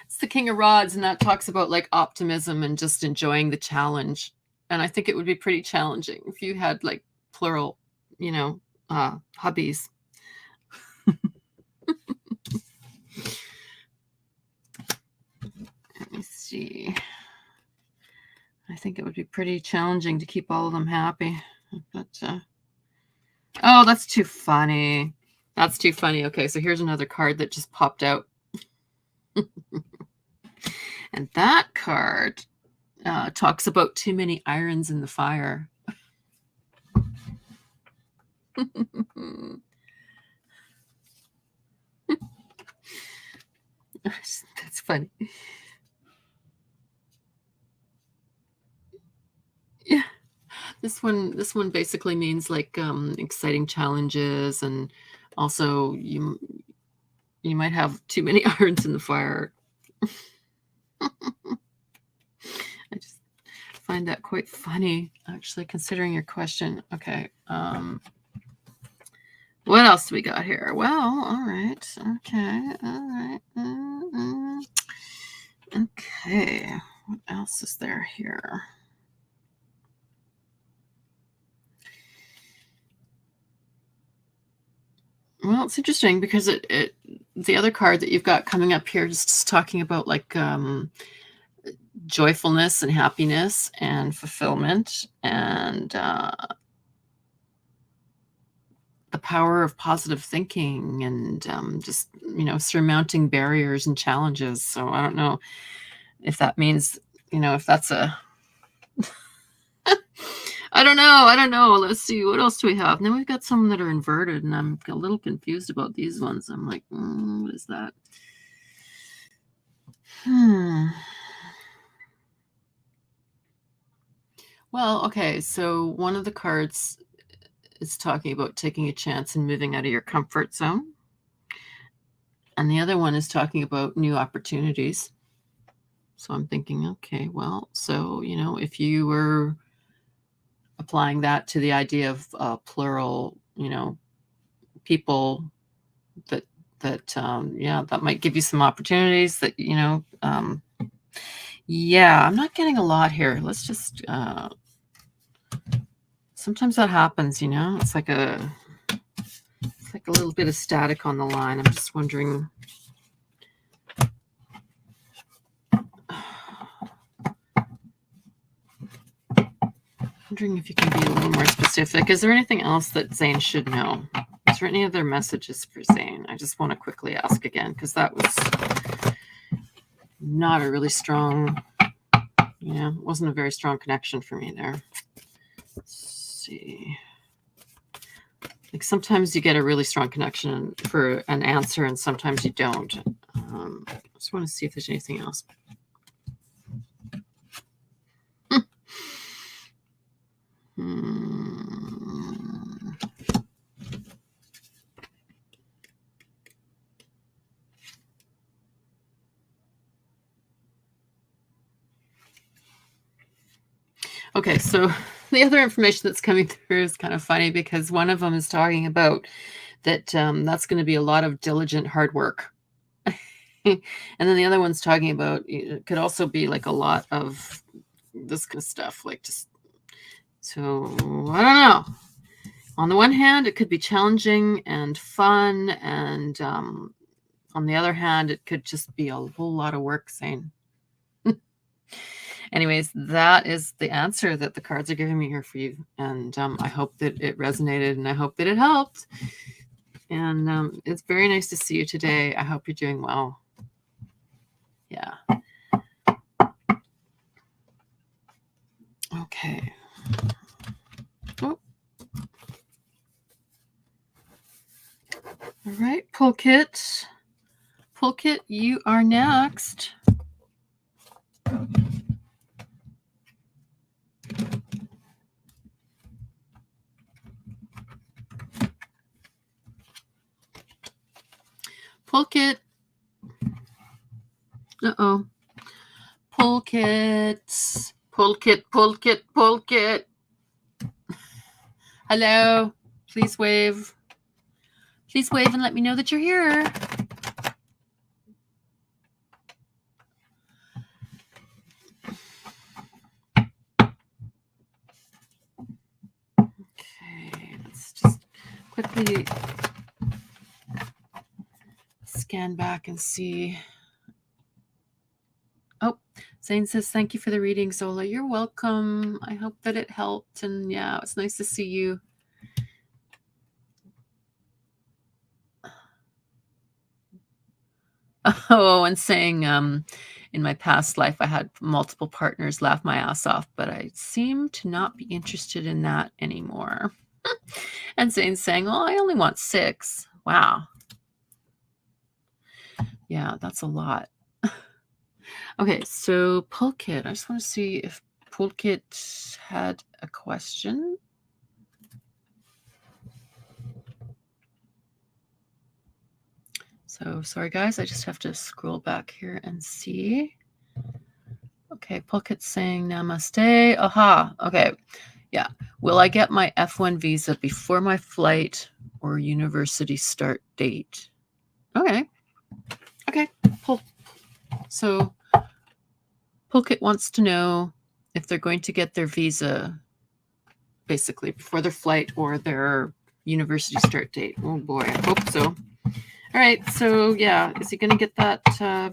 it's the King of Rods, and that talks about like optimism and just enjoying the challenge. And I think it would be pretty challenging if you had like plural, you know, hobbies. Let me see. I think it would be pretty challenging to keep all of them happy. But oh, that's too funny. That's too funny. Okay, so here's another card that just popped out. And that card talks about too many irons in the fire. That's funny. Yeah. This one basically means like exciting challenges, and also you might have too many irons in the fire. I just find that quite funny, actually, considering your question. Okay. What else do we got here? Well, all right. Okay. All right. Okay. What else is there here? Well, it's interesting because the other card that you've got coming up here just talking about like joyfulness and happiness and fulfillment and the power of positive thinking and just surmounting barriers and challenges. So I don't know if that means if that's a I don't know. Let's see, what else do we have? And then we've got some that are inverted, and I'm a little confused about these ones. I'm like, what is that? Well, okay, so one of the cards is talking about taking a chance and moving out of your comfort zone. And the other one is talking about new opportunities. So I'm thinking, okay, well, so, if you were applying that to the idea of plural, people that that might give you some opportunities that, yeah, I'm not getting a lot here. Let's just, sometimes that happens, it's like a little bit of static on the line. I'm just wondering. Wondering if you can be a little more specific. Is there anything else that Zane should know? Is there any other messages for Zane? I just want to quickly ask again, because that was not a really strong, it wasn't a very strong connection for me there. Let's see. Like sometimes you get a really strong connection for an answer and sometimes you don't. I just want to see if there's anything else. Okay, so the other information that's coming through is kind of funny because one of them is talking about that that's going to be a lot of diligent hard work. And then the other one's talking about it could also be like a lot of this kind of stuff, like just, so I don't know. On the one hand, it could be challenging and fun, and on the other hand, it could just be a whole lot of work, Zane. Anyways, that is the answer that the cards are giving me here for you. And I hope that it resonated and I hope that it helped. And it's very nice to see you today. I hope you're doing well. Yeah. Okay. Oh. All right, Pulkit. Pulkit, you are next. Pulkit. Uh-oh. Pulkit. Pulkit, Pulkit, Pulkit. Hello. Please wave. Please wave and let me know that you're here. Okay, let's just quickly scan back and see. Oh, Zane says, thank you for the reading, Zola. You're welcome. I hope that it helped. And yeah, it's nice to see you. Oh, and saying in my past life, I had multiple partners laugh my ass off, but I seem to not be interested in that anymore. And Zane's saying, oh, I only want 6. Wow. Yeah, that's a lot. Okay, so Pulkit. I just want to see if Pulkit had a question. So sorry, guys. I just have to scroll back here and see. Okay, Pulkit's saying namaste. Aha. Okay. Yeah. Will I get my F1 visa before my flight or university start date? Okay. Okay. So Pulkit wants to know if they're going to get their visa basically before their flight or their university start date. Oh boy, I hope so. All right. So yeah, is he going to get that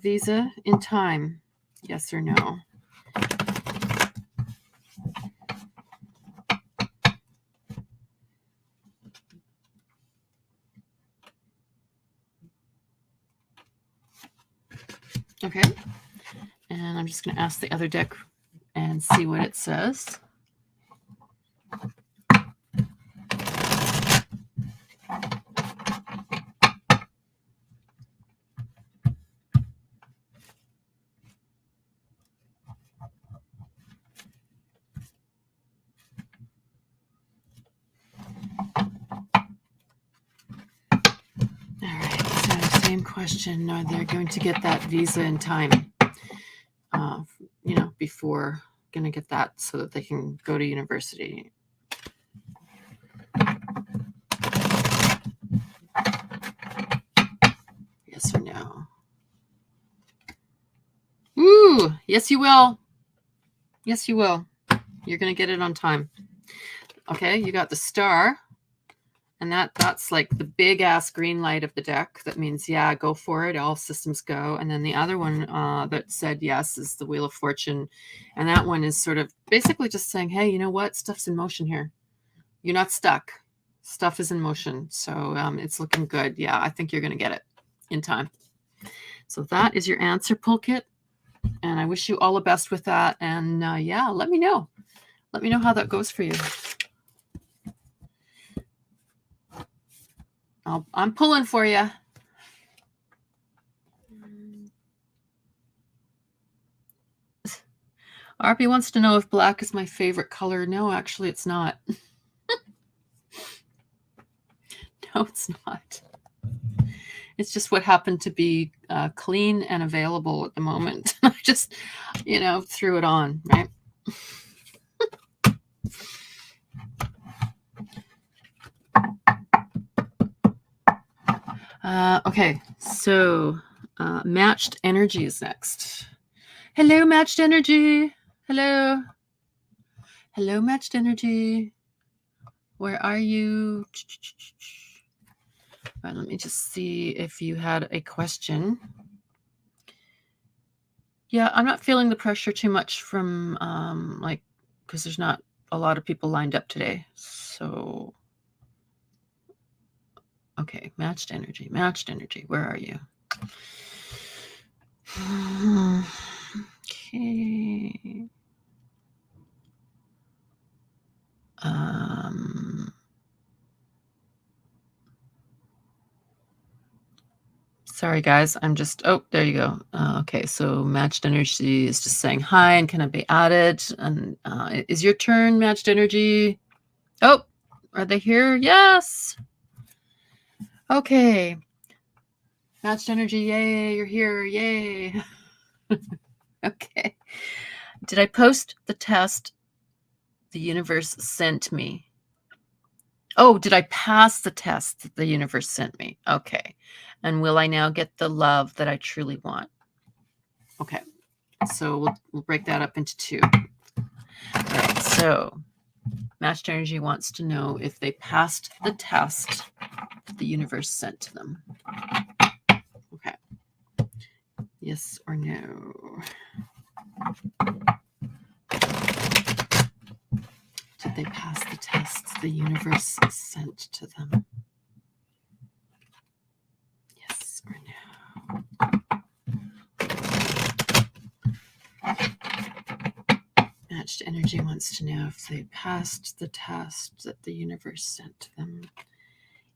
visa in time? Yes or no? Okay. And I'm just going to ask the other deck and see what it says. All right. So same question. Are they going to get that visa in time? Before going to get that so that they can go to university. Yes or no? Ooh, yes, you will. Yes, you will. You're going to get it on time. Okay, you got the star. And that's like the big ass green light of the deck. That means, yeah, go for it. All systems go. And then the other one that said yes is the Wheel of Fortune. And that one is sort of basically just saying, hey, you know what? Stuff's in motion here. You're not stuck. Stuff is in motion. So it's looking good. Yeah, I think you're going to get it in time. So that is your answer, Pulkit. And I wish you all the best with that. And yeah, let me know. Let me know how that goes for you. I'm pulling for you. RP wants to know if black is my favorite color. No, actually, it's not. No, it's not. It's just what happened to be clean and available at the moment. I just, threw it on, right? Okay, so matched energy is next. Hello, matched energy. Hello. Hello, matched energy. Where are you? All right, let me just see if you had a question. Yeah, I'm not feeling the pressure too much from because there's not a lot of people lined up today. So, okay, matched energy. Where are you? Okay. Sorry, guys. I'm just, there you go. Okay, so matched energy is just saying hi and can I be added? And is your turn, matched energy? Oh, are they here? Yes. Okay. Matched energy, yay, you're here, yay. Okay. Did I post the test the universe sent me? Oh, did I pass the test that the universe sent me? Okay. And will I now get the love that I truly want? Okay. So we'll break that up into 2. All right. So matched energy wants to know if they passed the test the universe sent to them. Okay. Yes or no? Did they pass the tests the universe sent to them? Yes or no? Matched energy wants to know if they passed the test that the universe sent to them.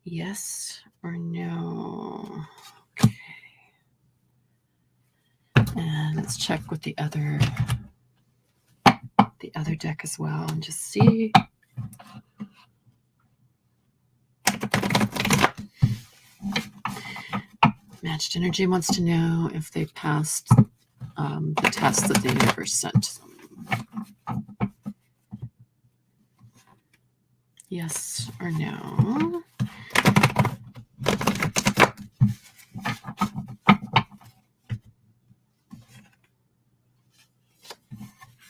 Yes or no? Okay. And let's check with the other deck as well and just see. Matched energy wants to know if they passed the test that the universe sent to them. Yes or no?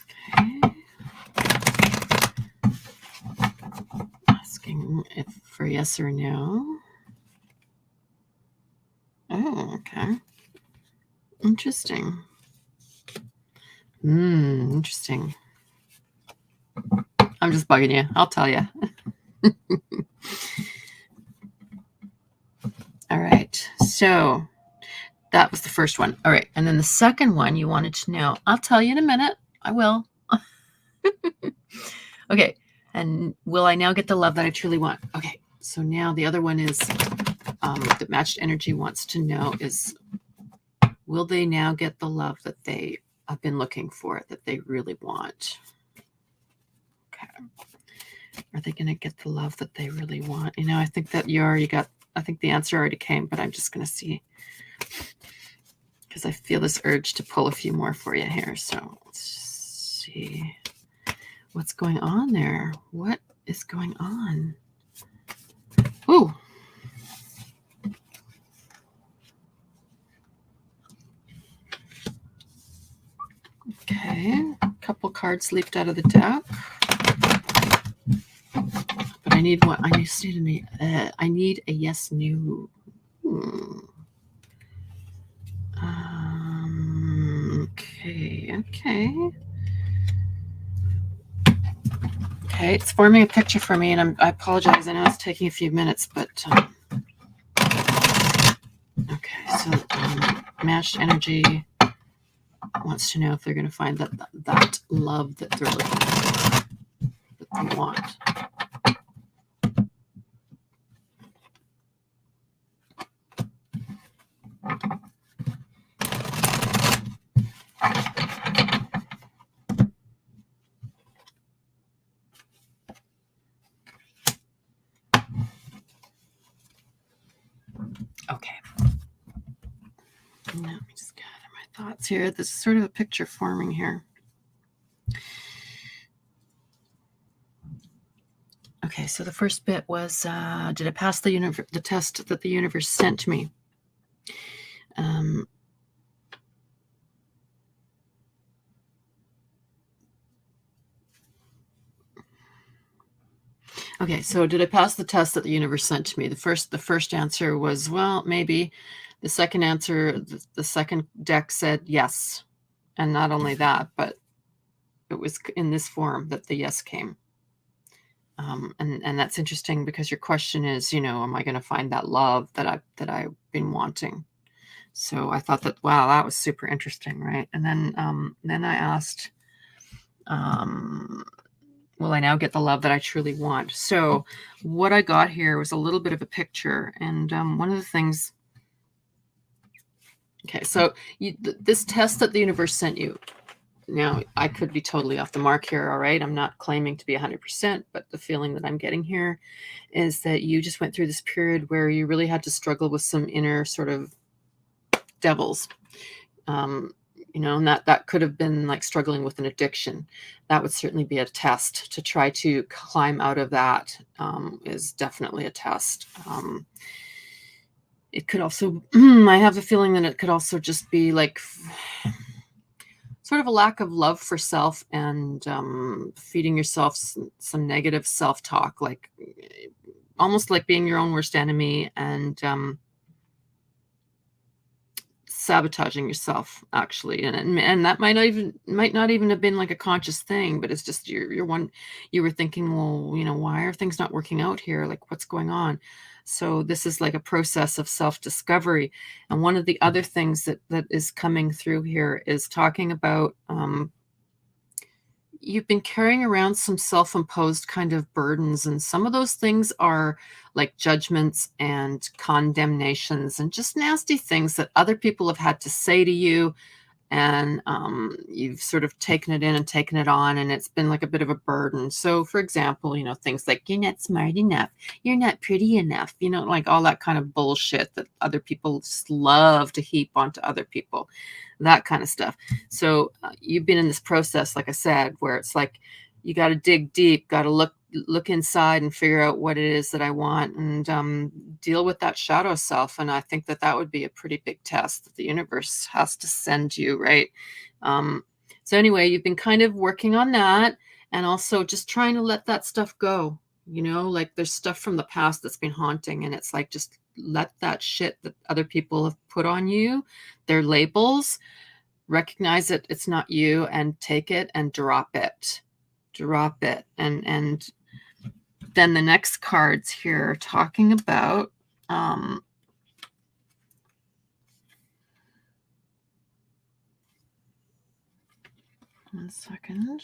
Okay. Asking if for yes or no. Oh, okay. Interesting. Interesting. I'm just bugging you. I'll tell you. All right. So that was the first one. All right. And then the second one you wanted to know. I'll tell you in a minute. I will. Okay. And will I now get the love that I truly want? Okay. So now the other one is that matched energy wants to know is, will they now get the love that they have been looking for, that they really want? Okay. Are they going to get the love that they really want? You know, I think that you already got, I think the answer already came, but I'm just going to see, because I feel this urge to pull a few more for you here. So let's see what's going on there. What is going on? Ooh. Okay, a couple cards leaped out of the deck. But I need what? I need a yes, no. Okay. Okay, it's forming a picture for me, and I apologize. I know it's taking a few minutes, but okay. So matched energy wants to know if they're going to find that love that they're looking for, that they want. Okay. Let me just gather my thoughts here. This is sort of a picture forming here. Okay, so the first bit was, did I pass the test that the universe sent to me? Okay, so did I pass the test that the universe sent to me? The first answer was, well, maybe. The second answer, the second deck said yes. And not only that, but it was in this form that the yes came. And that's interesting because your question is, you know, am I going to find that love that I've been wanting? So I thought that, wow, that was super interesting, right? And then I asked, will I now get the love that I truly want? So what I got here was a little bit of a picture, and one of the things. Okay, so this test that the universe sent you. Now, I could be totally off the mark here, all right? I'm not claiming to be 100%, but the feeling that I'm getting here is that you just went through this period where you really had to struggle with some inner sort of devils. You know, and that could have been like struggling with an addiction. That would certainly be a test. To try to climb out of that is definitely a test. It could also, I have the feeling that it could also just be like sort of a lack of love for self and feeding yourself some negative self-talk, like almost like being your own worst enemy and sabotaging yourself, actually. And that might not even have been like a conscious thing, but it's just you were thinking, well, you know, why are things not working out here? Like, what's going on? So this is like a process of self-discovery. And one of the other things that is coming through here is talking about you've been carrying around some self-imposed kind of burdens, and some of those things are like judgments and condemnations and just nasty things that other people have had to say to you, and you've sort of taken it in and taken it on, and it's been like a bit of a burden. So for example, things like, you're not smart enough, you're not pretty enough, like all that kind of bullshit that other people just love to heap onto other people, that kind of stuff. So you've been in this process, like I said, where it's like you got to dig deep, got to look inside and figure out what it is that I want, and deal with that shadow self. And I think that would be a pretty big test that the universe has to send you, right? So anyway, you've been kind of working on that, and also just trying to let that stuff go. Like there's stuff from the past that's been haunting, and it's like, just let that shit that other people have put on you, their labels, recognize it, it's not you, and take it and drop it. And then the next cards here are talking about one second.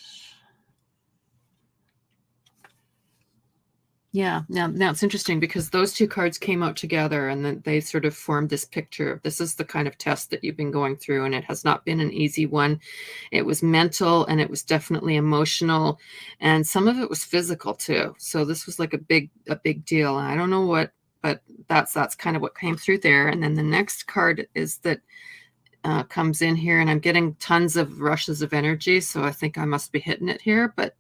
Yeah, now it's interesting because those two cards came out together, and then they sort of formed this picture. This is the kind of test that you've been going through, and it has not been an easy one. It was mental, and it was definitely emotional, and some of it was physical too. So this was like a big deal. And I don't know what, but that's kind of what came through there. And then the next card is that comes in here, and I'm getting tons of rushes of energy, so I think I must be hitting it here. But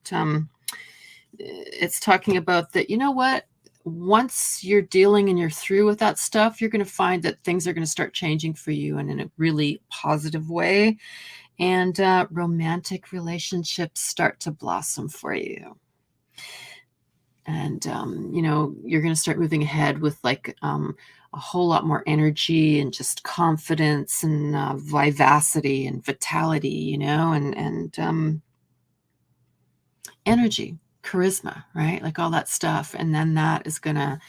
it's talking about that, what, once you're dealing and you're through with that stuff, you're going to find that things are going to start changing for you, and in a really positive way. And romantic relationships start to blossom for you. And, you're going to start moving ahead with like a whole lot more energy and just confidence and vivacity and vitality, and energy, charisma, right? Like all that stuff. And then that is going to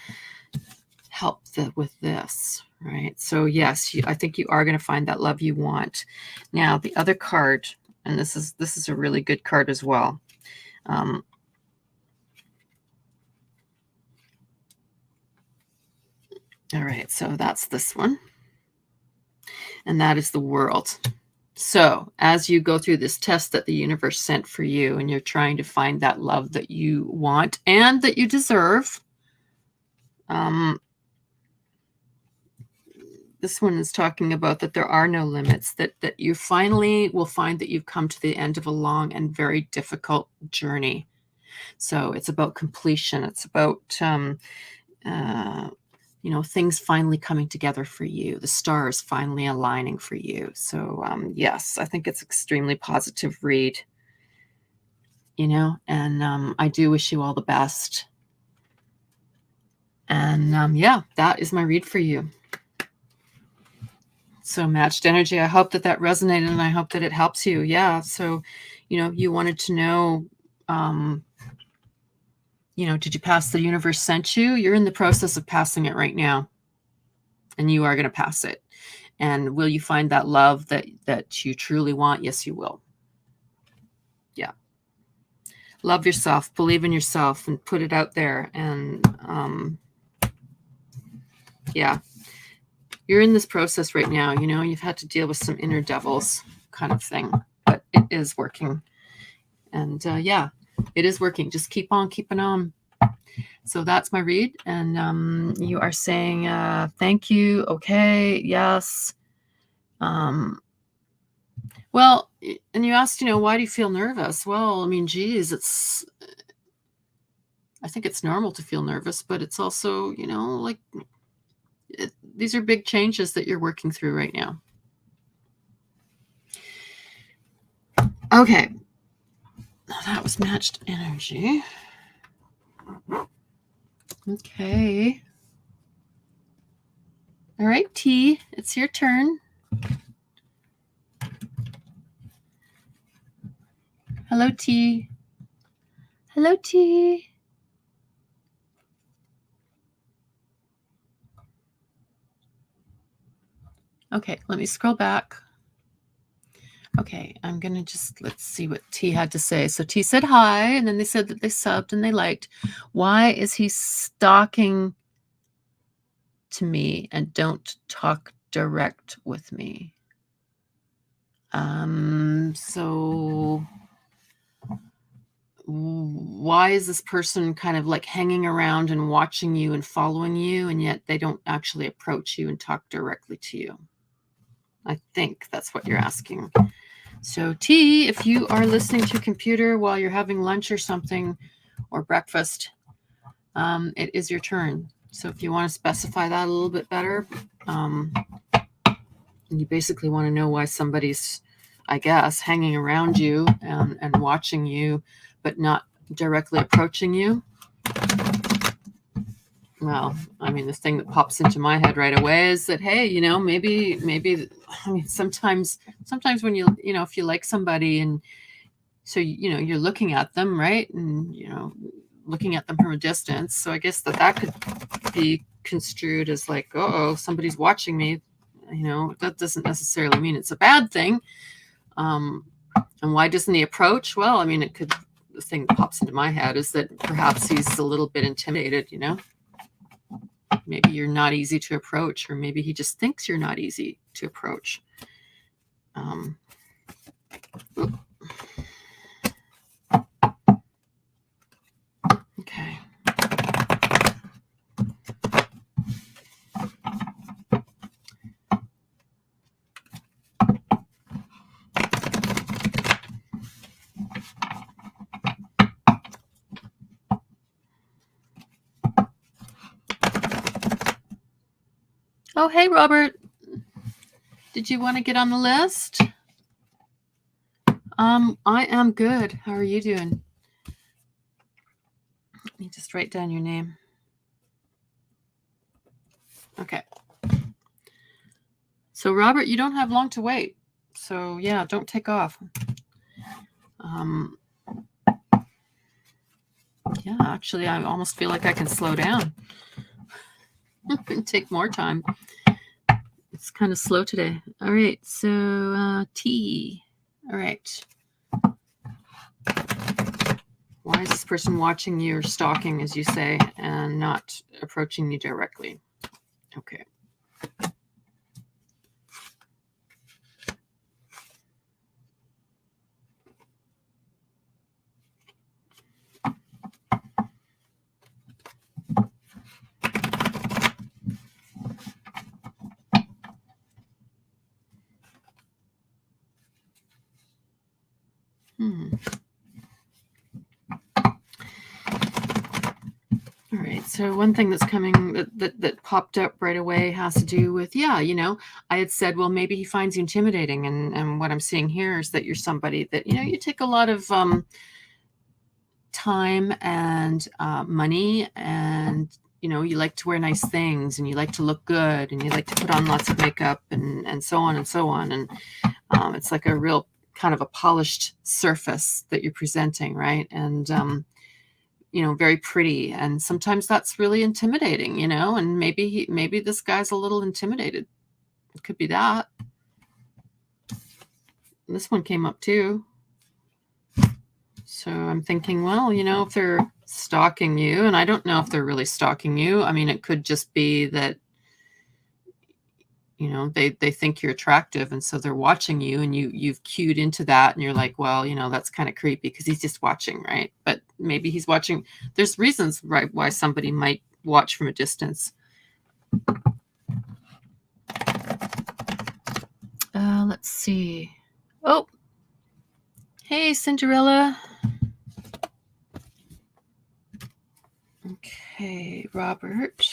help with this, right? So yes, I think you are going to find that love you want. Now, the other card, and this is a really good card as well. All right, so that's this one. And that is the World. So as you go through this test that the universe sent for you, and you're trying to find that love that you want and that you deserve, this one is talking about that there are no limits, that you finally will find that you've come to the end of a long and very difficult journey. So it's about completion. It's about things finally coming together for you, the stars finally aligning for you. So yes, I think it's extremely positive read, and I do wish you all the best. And yeah, that is my read for you. So matched energy, I hope that resonated, and I hope that it helps you. Yeah, so you wanted to know, did you pass the universe sent you? You're in the process of passing it right now, and you are going to pass it. And will you find that love that you truly want? Yes, you will. Yeah. Love yourself, believe in yourself, and put it out there. And yeah, you're in this process right now. You've had to deal with some inner devils kind of thing, but it is working. And yeah, it is working. Just keep on keeping on. So that's my read. And you are saying thank you. Okay. Yes. Well, and you asked, why do you feel nervous? Well, I mean, geez, I think it's normal to feel nervous, but it's also, like these are big changes that you're working through right now. Okay. That was matched energy. Okay. All right, T, it's your turn. Hello, T. Hello, T. Okay, let me scroll back. Okay, I'm going to just, let's see what T had to say. So T said hi, and then they said that they subbed and they liked. Why is he stalking to me and don't talk direct with me? So why is this person kind of like hanging around and watching you and following you, and yet they don't actually approach you and talk directly to you? I think that's what you're asking. So T, if you are listening to your computer while you're having lunch or something, or breakfast, it is your turn. So if you want to specify that a little bit better, you basically want to know why somebody's, I guess, hanging around you and watching you, but not directly approaching you. Well, I mean, the thing that pops into my head right away is that, hey, you know, maybe, I mean, sometimes when you know, if you like somebody and so, you know, you're looking at them, right? And, you know, looking at them from a distance. So I guess that could be construed as like, oh, somebody's watching me. You know, that doesn't necessarily mean it's a bad thing. And why doesn't he approach? Well, I mean, the thing that pops into my head is that perhaps he's a little bit intimidated, you know? Maybe you're not easy to approach, or maybe he just thinks you're not easy to approach. Okay. Oh, hey, Robert. Did you want to get on the list? I am good. How are you doing? Let me just write down your name. Okay. So, Robert, you don't have long to wait. So, yeah, don't take off. Yeah, actually, I almost feel like I can slow down and take more time. It's kind of slow today. All right, so T. All right. Why is this person watching you or stalking, as you say, and not approaching you directly? Okay. All right. So one thing that's coming that popped up right away has to do with, yeah, you know, I had said, well, maybe he finds you intimidating. And what I'm seeing here is that you're somebody that, you know, you take a lot of time and money, and, you know, you like to wear nice things, and you like to look good, and you like to put on lots of makeup and so on and so on. And it's like a real kind of a polished surface that you're presenting, right? And you know, very pretty. And sometimes that's really intimidating, you know, and maybe this guy's a little intimidated. It could be that. This one came up too. So I'm thinking, well, you know, if they're stalking you, and I don't know if they're really stalking you. I mean, it could just be that, you know, they think you're attractive, and so they're watching you, and you've cued into that, and you're like, well, you know, that's kind of creepy because he's just watching, right? But maybe he's watching. There's reasons, right, why somebody might watch from a distance. Let's see. Oh, hey, Cinderella. Okay, Robert.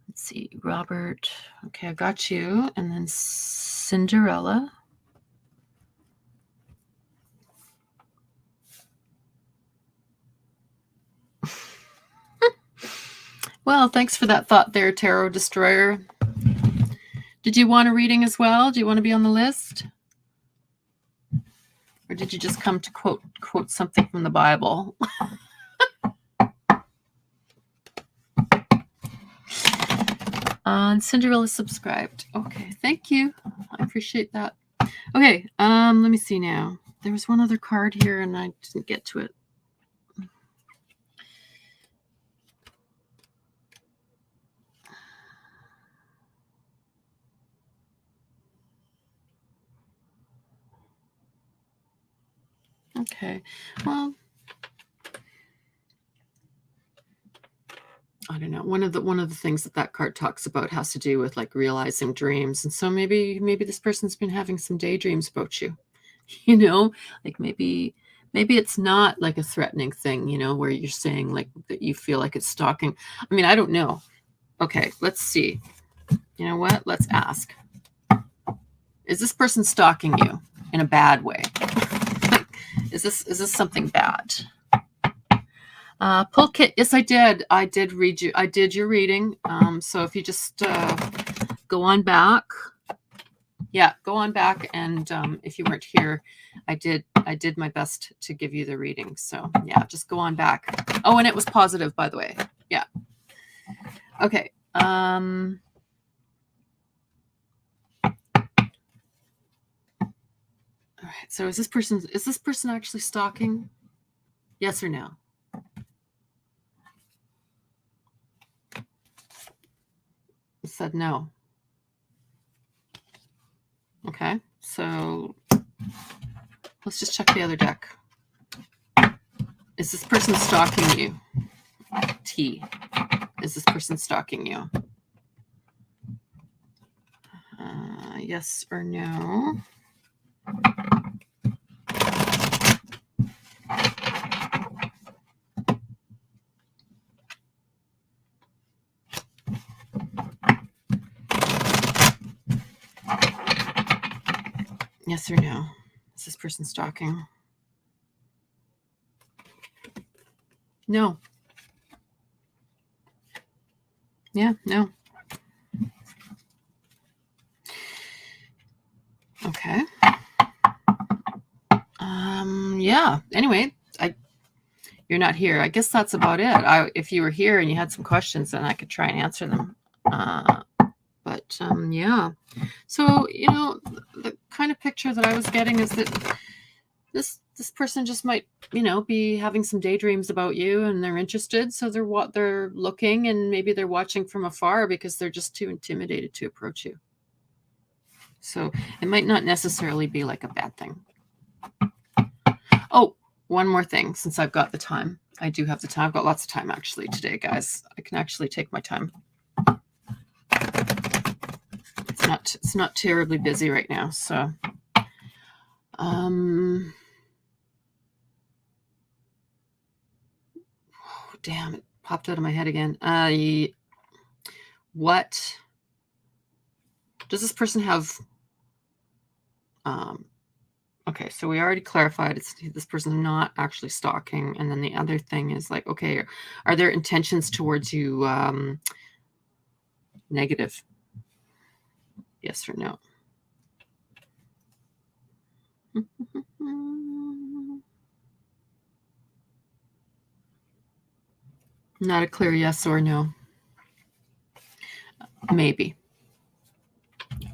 Let's see, Robert. Okay, I got you. And then Cinderella. Well, thanks for that thought there, Tarot Destroyer. Did you want a reading as well? Do you want to be on the list? Or did you just come to quote something from the Bible? And Cinderella subscribed. Okay, thank you. I appreciate that. Okay, let me see now. There was one other card here and I didn't get to it. Okay, well, I don't know. One of the things that card talks about has to do with like realizing dreams, and so maybe this person's been having some daydreams about you. You know, like maybe it's not like a threatening thing. You know, where you're saying like that you feel like it's stalking. I mean, I don't know. Okay, let's see. You know what? Let's ask. Is this person stalking you in a bad way? Is this something bad? Pull kit. Yes, I did. I did read you. I did your reading. So if you just go on back. Yeah, go on back. And if you weren't here, I did my best to give you the reading. So yeah, just go on back. Oh, and it was positive, by the way. Yeah. Okay. All right. So is this person actually stalking? Yes or no? It said no. Okay. So let's just check the other deck. Is this person stalking you? T. Is this person stalking you? Yes or no? Yes or no? Is this person stalking? No. Yeah, no. Okay. Yeah. Anyway, you're not here. I guess that's about it. If you were here and you had some questions, then I could try and answer them. But yeah. So, you know, the kind of picture that I was getting is that this person just might, you know, be having some daydreams about you and they're interested. So they're looking and maybe they're watching from afar because they're just too intimidated to approach you. So it might not necessarily be like a bad thing. Oh, one more thing, since I've got the time. I do have the time. I've got lots of time actually today, guys. I can actually take my time. It's not terribly busy right now, so oh, damn, it popped out of my head again. What does this person have? Okay, so we already clarified this person's not actually stalking. And then the other thing is like, okay, are their intentions towards you negative? Yes or no? Not a clear yes or no. Maybe.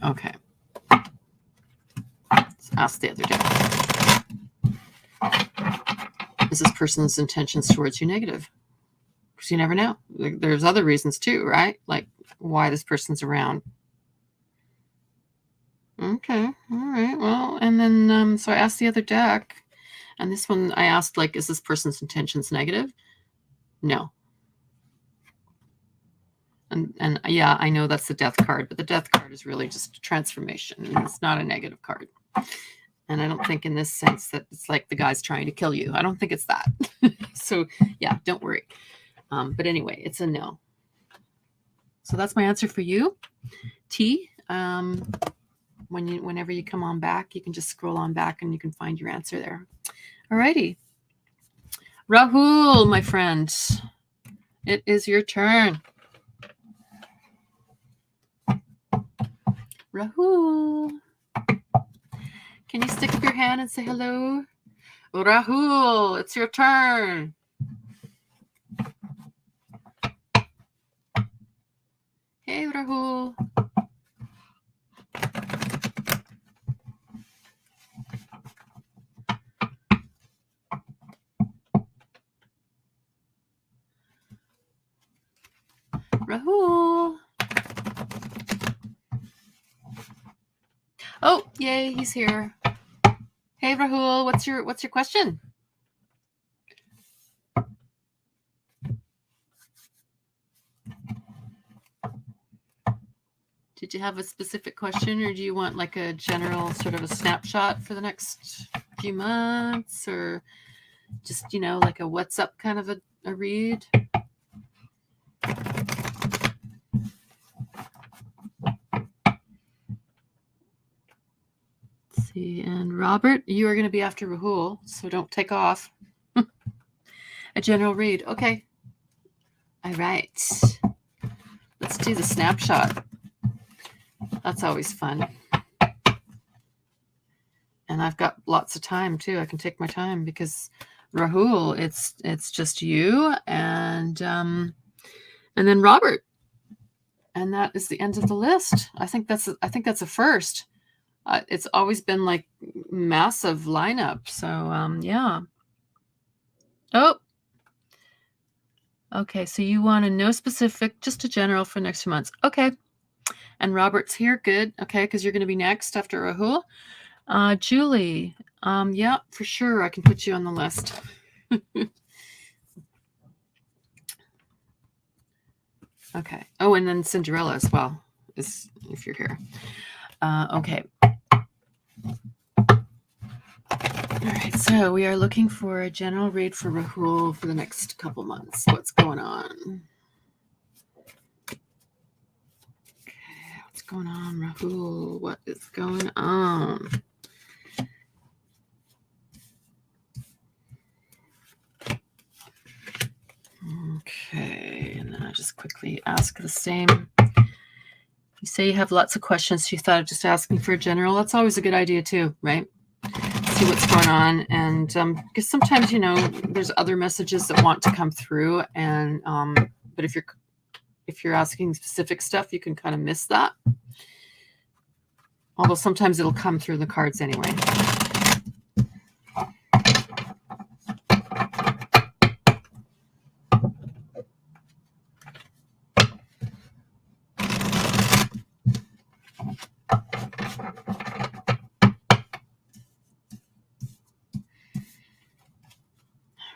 Okay. Let's ask the other day. Is this person's intentions towards you negative? Because you never know. There's other reasons too, right? Like why this person's around. Okay. All right. Well, and then so I asked the other deck, and this one I asked, like, is this person's intentions negative? No. And yeah, I know that's the death card, but the death card is really just a transformation. It's not a negative card. And I don't think in this sense that it's like the guy's trying to kill you. I don't think it's that. So yeah, don't worry. But anyway, it's a no. So that's my answer for you, T. Whenever you come on back, you can just scroll on back and you can find your answer there. All righty. Rahul, my friend, it is your turn. Rahul, can you stick up your hand and say hello? Rahul, it's your turn. Hey, Rahul. Rahul. Oh, yay, he's here. Hey, Rahul, what's your question? Did you have a specific question, or do you want like a general sort of a snapshot for the next few months, or just, like a what's up kind of a read? Let's see, and Robert, you are going to be after Rahul, so don't take off. A general read. Okay. All right. Let's do the snapshot. That's always fun. And I've got lots of time too. I can take my time because Rahul, it's just you and then Robert. And that is the end of the list. I think that's a first. It's always been like massive lineup. So yeah. Oh. Okay, so you want to know specific, just a general for next 2 months. Okay. And Robert's here. Good. Okay, because you're going to be next after Rahul. Julie. Yeah, for sure. I can put you on the list. Okay. Oh, and then Cinderella as well, is if you're here. Okay. All right. So we are looking for a general read for Rahul for the next couple months. What's going on? What's going on, Rahul? What is going on? Okay, and then I just quickly ask the same. You say you have lots of questions. You thought of just asking for a general. That's always a good idea too, right? See what's going on, and because sometimes there's other messages that want to come through, and but if you're asking specific stuff, you can kind of miss that. Although sometimes it'll come through the cards anyway.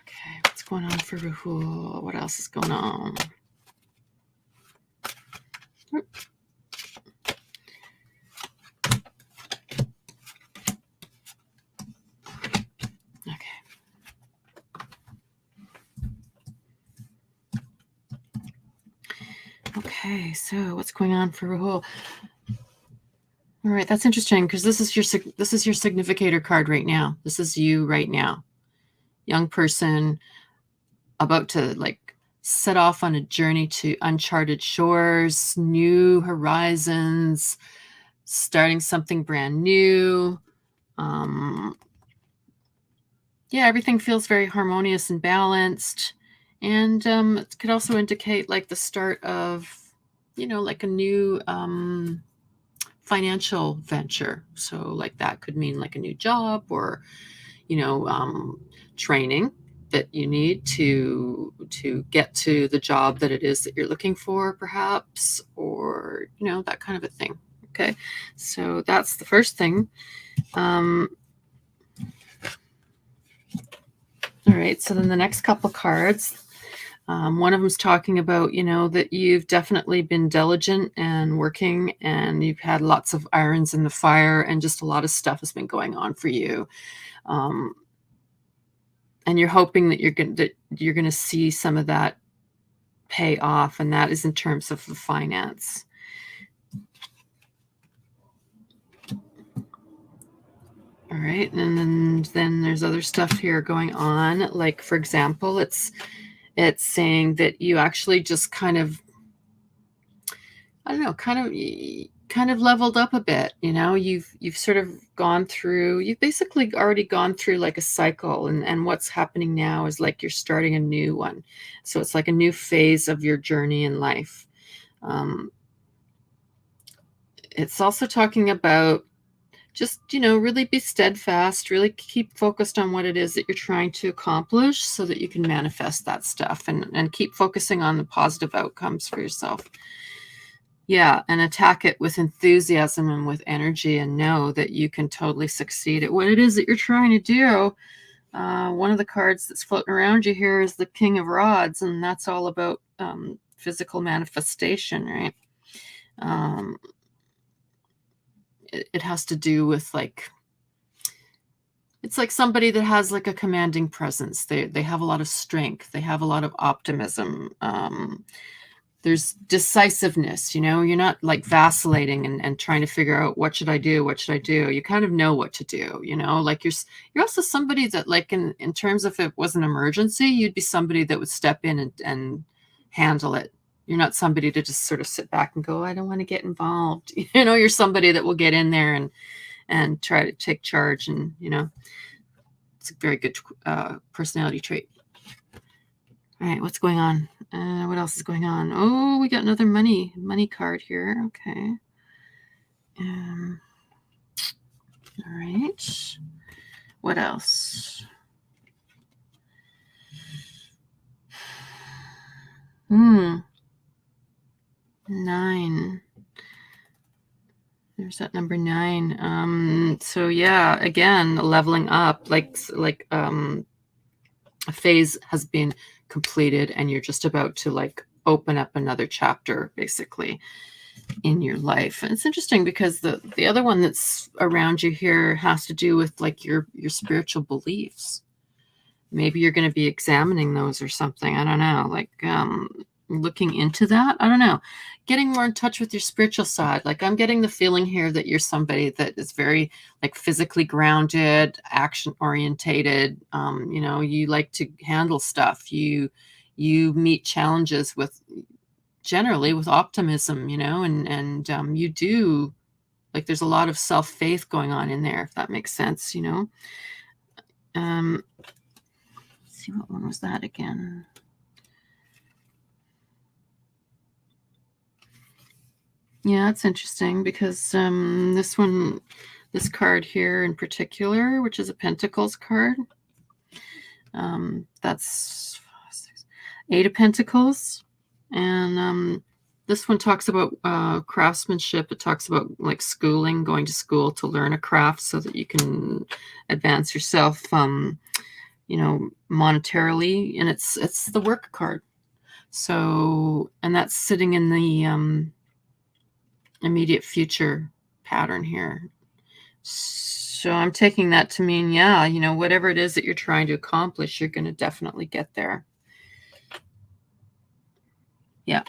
Okay, what's going on for Rahul? What else is going on? Okay, so what's going on for Rahul? All right, that's interesting because this is your significator card right now. This is you right now, young person about to like set off on a journey to uncharted shores, new horizons, starting something brand new. Yeah, everything feels very harmonious and balanced. And it could also indicate like the start of, like a new financial venture. So like that could mean like a new job or, training that you need to get to the job that it is that you're looking for, perhaps, or, that kind of a thing. Okay. So that's the first thing. All right, so then the next couple cards, one of them's talking about, that you've definitely been diligent and working, and you've had lots of irons in the fire, and just a lot of stuff has been going on for you. And you're hoping that you're going to see some of that pay off, and that is in terms of the finance. All right, and then there's other stuff here going on. Like, for example, it's saying that you actually just kind of leveled up a bit. You've sort of you've basically already gone through like a cycle, and what's happening now is like you're starting a new one. So it's like a new phase of your journey in life. It's also talking about just, really be steadfast, really keep focused on what it is that you're trying to accomplish so that you can manifest that stuff, and keep focusing on the positive outcomes for yourself. Yeah, and attack it with enthusiasm and with energy, and know that you can totally succeed at what it is that you're trying to do. One of the cards that's floating around you here is the King of Rods, and that's all about physical manifestation, right? It has to do with it's like somebody that has like a commanding presence. They have a lot of strength. They have a lot of optimism. There's decisiveness, you're not like vacillating and trying to figure out what should I do? What should I do? You kind of know what to do, like you're also somebody that like in terms of if it was an emergency, you'd be somebody that would step in and handle it. You're not somebody to just sort of sit back and go, I don't want to get involved. You're somebody that will get in there and try to take charge, and it's a very good personality trait. All right, what's going on? What else is going on? Oh, we got another money card here. Okay. All right. What else? 9. There's that number 9. So yeah, again, leveling up, like a phase has been completed and you're just about to like open up another chapter basically in your life. And it's interesting because the other one that's around you here has to do with like your spiritual beliefs. Maybe you're going to be examining those or something. I don't know, like looking into that. I don't know, getting more in touch with your spiritual side. Like I'm getting the feeling here that you're somebody that is very like physically grounded, action orientated. You like to handle stuff. You meet challenges generally with optimism, and you do, like there's a lot of self-faith going on in there, if that makes sense, let's see, what one was that again? Yeah, it's interesting because this card here in particular, which is a Pentacles card, that's 8 of Pentacles. And this one talks about craftsmanship. It talks about like schooling, going to school to learn a craft so that you can advance yourself, monetarily. And it's the work card. So, and that's sitting in the immediate future pattern here. So I'm taking that to mean, yeah, whatever it is that you're trying to accomplish, you're going to definitely get there. Yeah.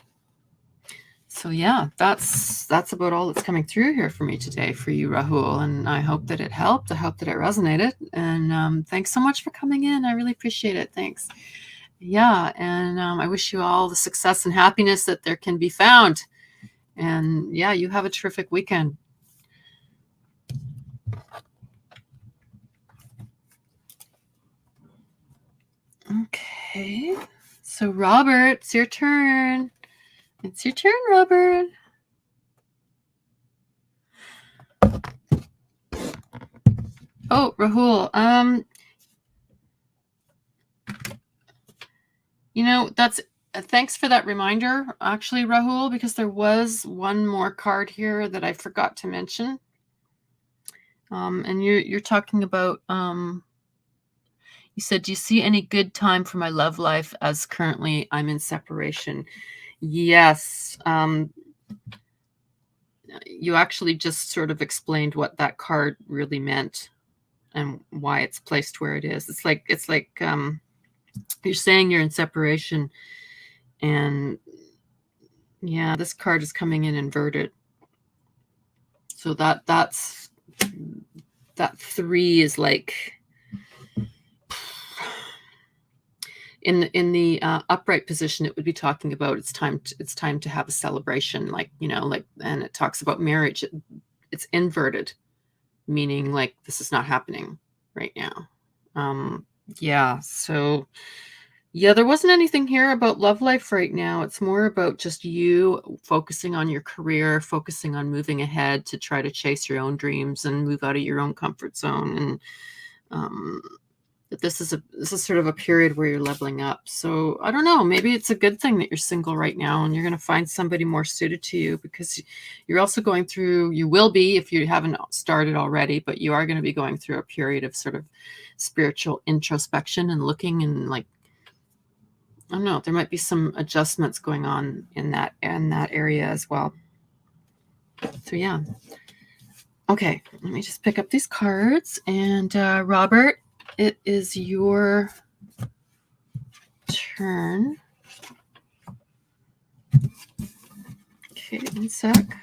So yeah, that's about all that's coming through here for me today for you, Rahul. And I hope that it helped. I hope that it resonated. And thanks so much for coming in. I really appreciate it. Thanks. Yeah. And I wish you all the success and happiness that there can be found. And yeah, you have a terrific weekend. Okay. So Robert, it's your turn. It's your turn, Robert. Oh, Rahul. That's thanks for that reminder, actually, Rahul, because there was one more card here that I forgot to mention. And you're talking about you said, do you see any good time for my love life as currently I'm in separation? Yes. You actually just sort of explained what that card really meant and why it's placed where it is. It's like you're saying you're in separation, and yeah, this card is coming in inverted. So that's that 3 is like in the upright position. It would be talking about it's time to have a celebration, and it talks about marriage. It's inverted, meaning like this is not happening right now. Yeah, so Yeah, there wasn't anything here about love life right now. It's more about just you focusing on your career, focusing on moving ahead to try to chase your own dreams and move out of your own comfort zone. And that this is sort of a period where you're leveling up. So I don't know, maybe it's a good thing that you're single right now and you're going to find somebody more suited to you, because you're also going through, you will be, if you haven't started already, but you are going to be going through a period of sort of spiritual introspection and looking, and like, I don't know, there might be some adjustments going on in that area as well. So yeah. Okay, let me just pick up these cards. And Robert, it is your turn. Okay, 1 sec.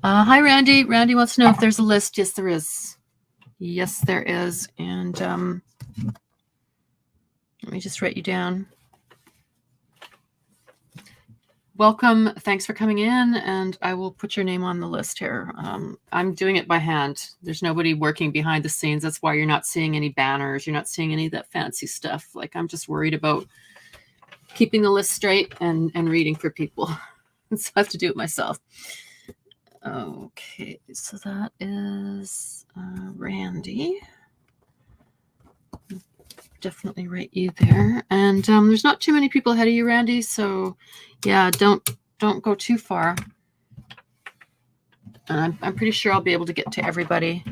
Hi, Randy. Randy wants to know if there's a list. Yes, there is. Yes, there is. And let me just write you down. Welcome. Thanks for coming in, and I will put your name on the list here. I'm doing it by hand. There's nobody working behind the scenes. That's why you're not seeing any banners. You're not seeing any of that fancy stuff. Like, I'm just worried about keeping the list straight and reading for people. So I have to do it myself. Okay, so that is Randy. Definitely write you there. And there's not too many people ahead of you, Randy. So yeah, don't go too far. And I'm pretty sure I'll be able to get to everybody.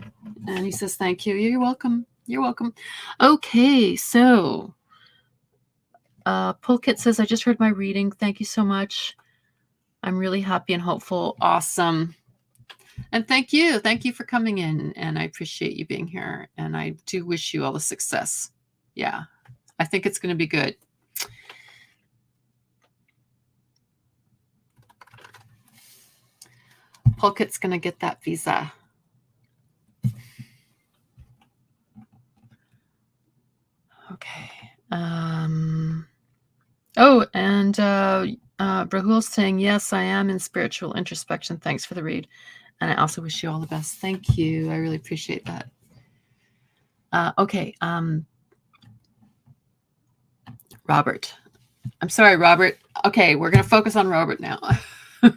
And he says, thank you. You're welcome. You're welcome. Okay, so Pulkit says, I just heard my reading. Thank you so much. I'm really happy and hopeful. Awesome. And thank you. Thank you for coming in. And I appreciate you being here. And I do wish you all the success. Yeah, I think it's going to be good. Pulkit's going to get that visa. Okay. Oh, and Brahul's saying, yes, I am in spiritual introspection. Thanks for the read. And I also wish you all the best. Thank you. I really appreciate that. Okay. Robert. I'm sorry, Robert. Okay, we're going to focus on Robert now. All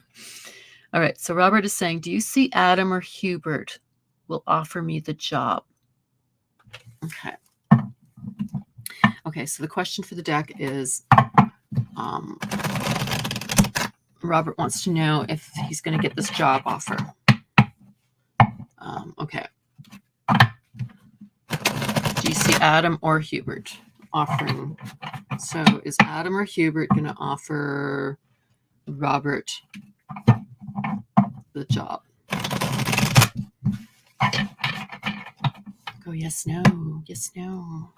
right. So Robert is saying, do you see Adam or Hubert will offer me the job? Okay. Okay. So the question for the deck is, Robert wants to know if he's going to get this job offer. Okay. Do you see Adam or Hubert offering? So is Adam or Hubert going to offer Robert the job? Go yes, no. Yes, no.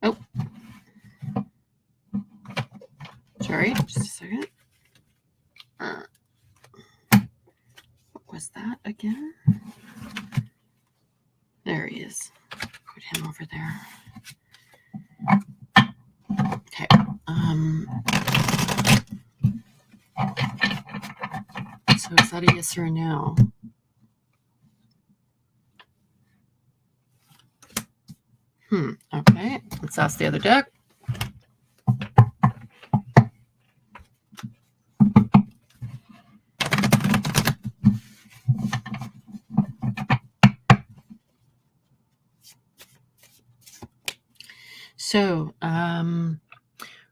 Oh. Sorry, just a second. What was that again? There he is. Put him over there. Okay. So is that a yes or a no? Okay. Let's ask the other deck. So,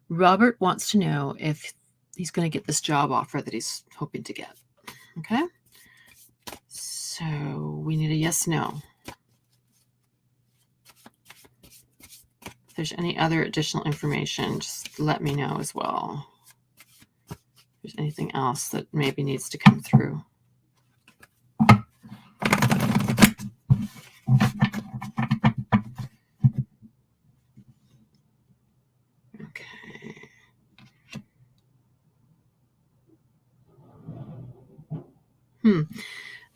Robert wants to know if he's going to get this job offer that he's hoping to get. Okay. So we need a yes, no. If there's any other additional information, just let me know as well. If there's anything else that maybe needs to come through.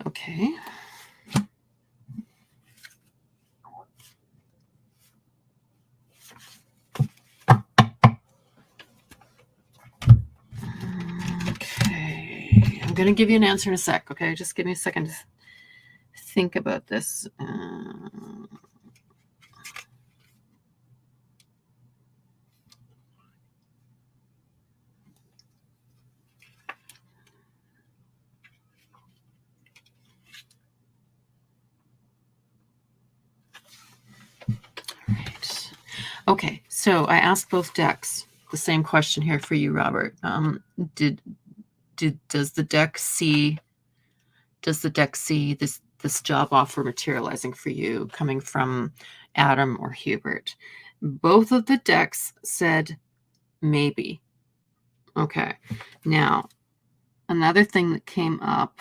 Okay. Okay. I'm going to give you an answer in a sec. Okay. Just give me a second to think about this. Right. Okay, so I asked both decks the same question here for you, Robert. Does the deck see this job offer materializing for you coming from Adam or Hubert? Both of the decks said maybe. Okay. Now, another thing that came up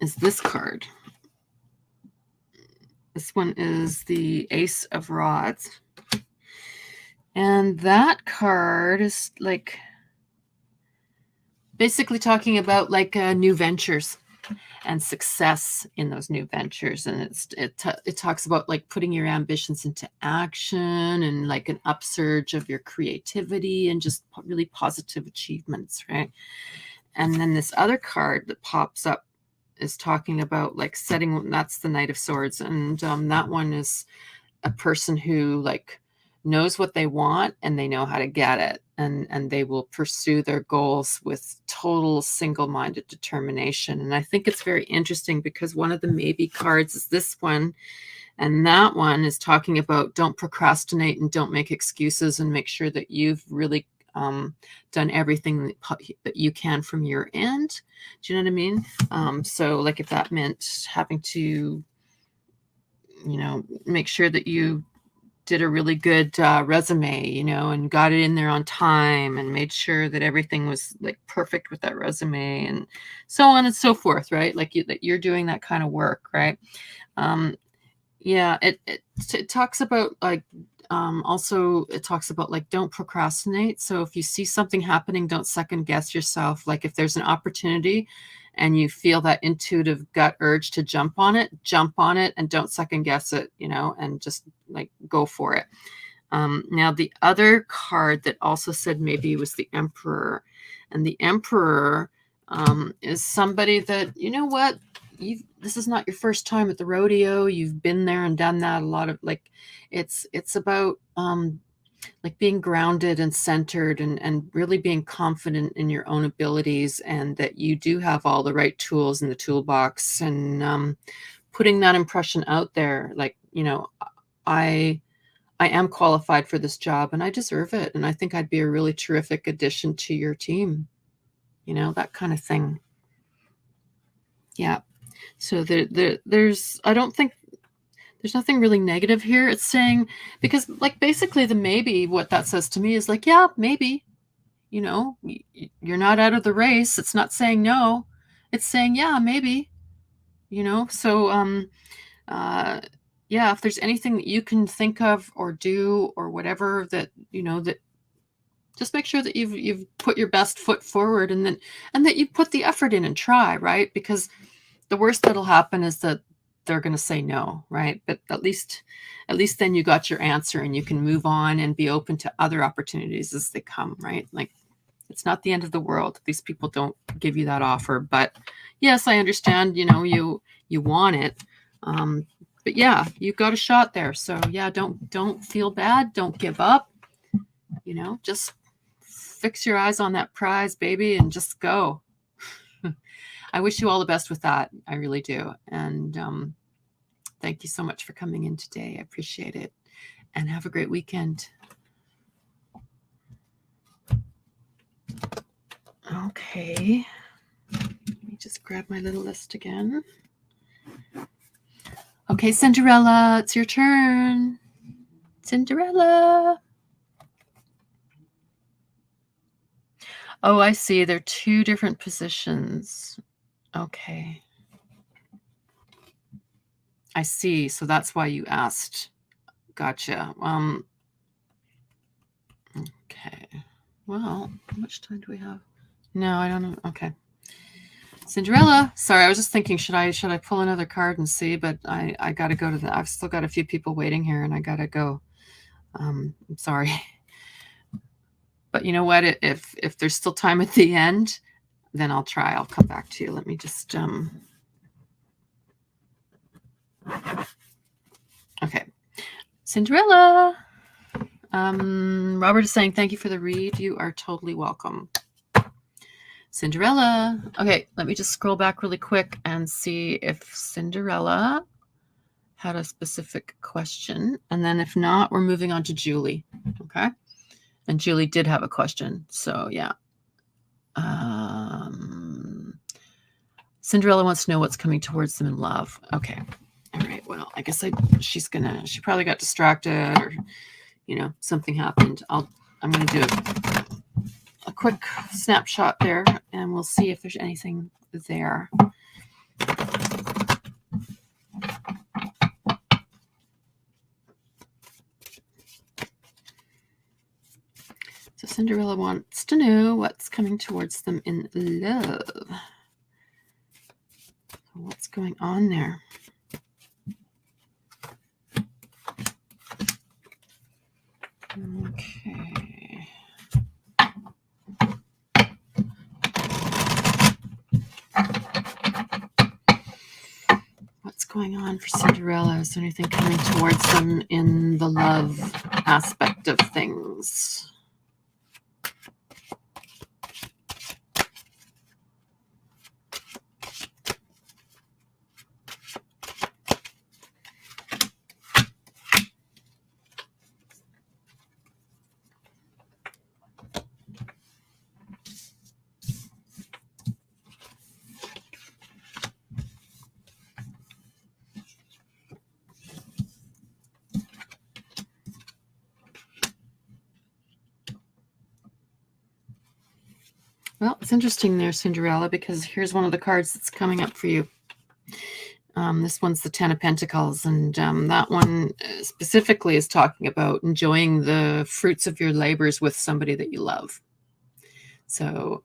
is this card. This one is the Ace of Rods. And that card is like basically talking about like new ventures and success in those new ventures. And it talks about like putting your ambitions into action and like an upsurge of your creativity and just really positive achievements, right? And then this other card that pops up is talking about like setting, that's the Knight of Swords. And that one is a person who like knows what they want and they know how to get it. And they will pursue their goals with total single-minded determination. And I think it's very interesting because one of the maybe cards is this one. And that one is talking about don't procrastinate and don't make excuses and make sure that you've really done everything that you can from your end. Do you know what I mean? So like if that meant having to, make sure that you did a really good resume, and got it in there on time and made sure that everything was like perfect with that resume and so on and so forth, right? Like that you're doing that kind of work, right? Yeah, it talks about like also it talks about like don't procrastinate. So if you see something happening, don't second guess yourself. Like if there's an opportunity and you feel that intuitive gut urge to jump on it and don't second guess it, and just like go for it. Now the other card that also said maybe was the Emperor, and the Emperor is somebody that, what, this is not your first time at the rodeo. You've been there and done that. A lot of like, it's about like being grounded and centered and really being confident in your own abilities and that you do have all the right tools in the toolbox and putting that impression out there. Like, I am qualified for this job and I deserve it. And I think I'd be a really terrific addition to your team, that kind of thing. Yeah. So there's, I don't think there's nothing really negative here. It's saying, because like basically the maybe, what that says to me is like, yeah, maybe, you're not out of the race. It's not saying no. It's saying, yeah, maybe, so, yeah, if there's anything that you can think of or do or whatever that, that just make sure that you've put your best foot forward and that you put the effort in and try, right? Because the worst that'll happen is that they're going to say no, right? But at least then you got your answer and you can move on and be open to other opportunities as they come, right? Like it's not the end of the world. These people don't give you that offer, but yes, I understand, you want it. But yeah, you've got a shot there. So yeah, don't feel bad. Don't give up, just fix your eyes on that prize, baby, and just go. I wish you all the best with that. I really do. And thank you so much for coming in today. I appreciate it. And have a great weekend. Okay. Let me just grab my little list again. Okay, Cinderella, it's your turn. Cinderella. Oh, I see. They're two different positions. Okay. I see. So that's why you asked. Gotcha. Okay. Well, how much time do we have? No, I don't know. Okay. Cinderella. Sorry, I was just thinking, should I pull another card and see? But I gotta go to I've still got a few people waiting here and I gotta go. I'm sorry. But you know what? If there's still time at the end, then I'll come back to you. Let me just, okay. Cinderella. Robert is saying, thank you for the read. You are totally welcome. Cinderella. Okay, let me just scroll back really quick and see if Cinderella had a specific question. And then if not, we're moving on to Julie. Okay. And Julie did have a question. So yeah. Cinderella wants to know what's coming towards them in love. Okay. All right. Well, I guess she probably got distracted or, something happened. I'm going to do a quick snapshot there and we'll see if there's anything there. So Cinderella wants to know what's coming towards them in love. So what's going on there? Okay. What's going on for Cinderella? Is there anything coming towards them in the love aspect of things? Well, it's interesting there, Cinderella, because here's one of the cards that's coming up for you. This one's the 10 of Pentacles, and that one specifically is talking about enjoying the fruits of your labors with somebody that you love. So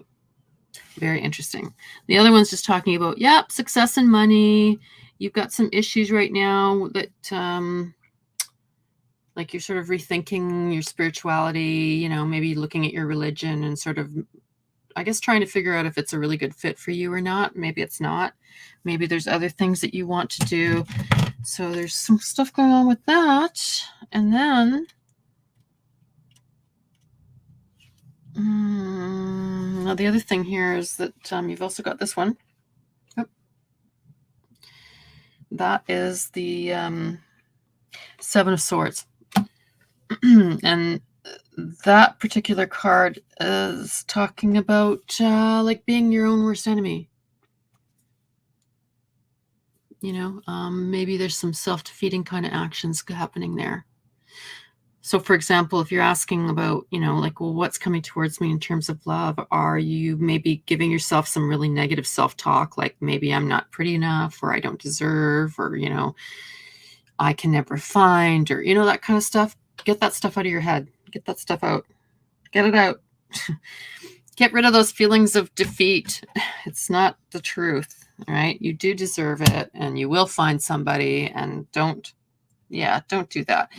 very interesting. The other one's just talking about, success and money. You've got some issues right now that like you're sort of rethinking your spirituality, maybe looking at your religion and sort of, I guess, trying to figure out if it's a really good fit for you or not. Maybe it's not. Maybe there's other things that you want to do. So there's some stuff going on with that. And then the other thing here is that you've also got this one. Oh. That is the 7 of Swords. And that particular card is talking about like being your own worst enemy. Maybe there's some self-defeating kind of actions happening there. So, for example, if you're asking about, like, well, what's coming towards me in terms of love, are you maybe giving yourself some really negative self-talk, like maybe I'm not pretty enough, or I don't deserve, or, I can never find, or, that kind of stuff? Get that stuff out of your head. Get that stuff out. Get it out. Get rid of those feelings of defeat. It's not the truth. All right. You do deserve it and you will find somebody, and don't do that.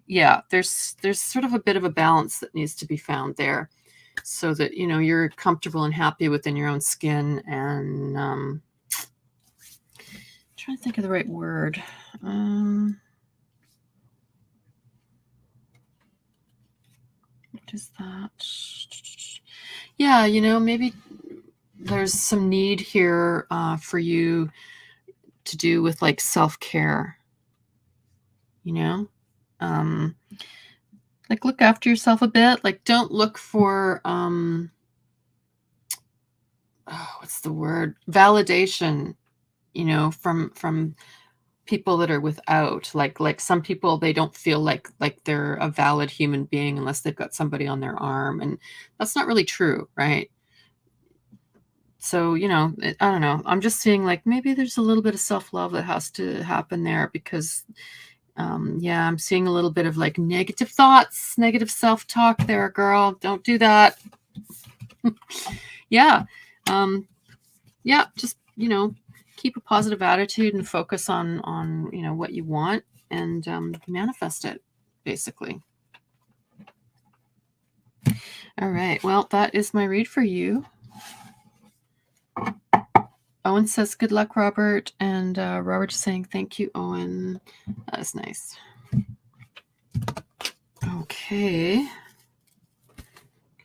Yeah. There's sort of a bit of a balance that needs to be found there so that, you're comfortable and happy within your own skin. And I'm trying to think of the right word. What is that? Yeah. Maybe there's some need here for you to do with like self-care, like look after yourself a bit. Like don't look for, what's the word? Validation, from people that are without, like some people, they don't feel like they're a valid human being unless they've got somebody on their arm. And that's not really true. Right. So, I don't know. I'm just seeing like maybe there's a little bit of self-love that has to happen there because, I'm seeing a little bit of like negative thoughts, negative self-talk there, girl. Don't do that. Just, keep a positive attitude and focus on what you want and manifest it, basically. All right. Well, that is my read for you. Owen says, good luck, Robert. And Robert's saying, thank you, Owen. That is nice. Okay.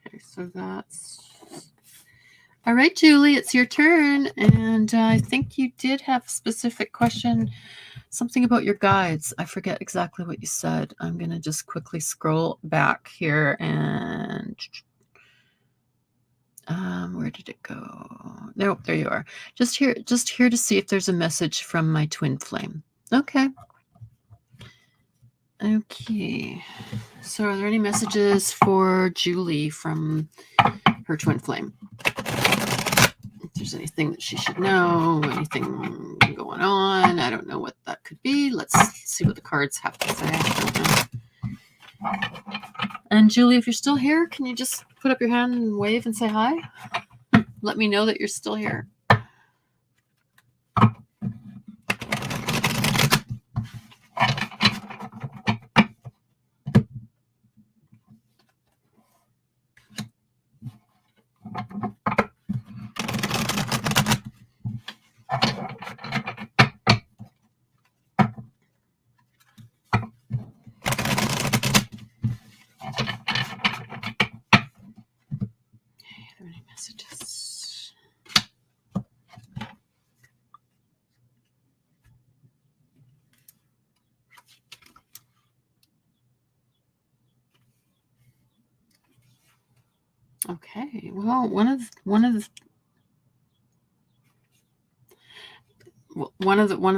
Okay, so that's... All right, Julie, it's your turn. And I think you did have a specific question, something about your guides. I forget exactly what you said. I'm going to just quickly scroll back here and... where did it go? Nope, there you are. Just here to see if there's a message from my twin flame. Okay. Okay. So are there any messages for Julie from her twin flame? If there's anything that she should know, anything going on, I don't know what that could be. Let's see what the cards have to say. I don't know. And Julie, if you're still here, can you just put up your hand and wave and say hi? Let me know that you're still here. Messages. Okay. Well, one of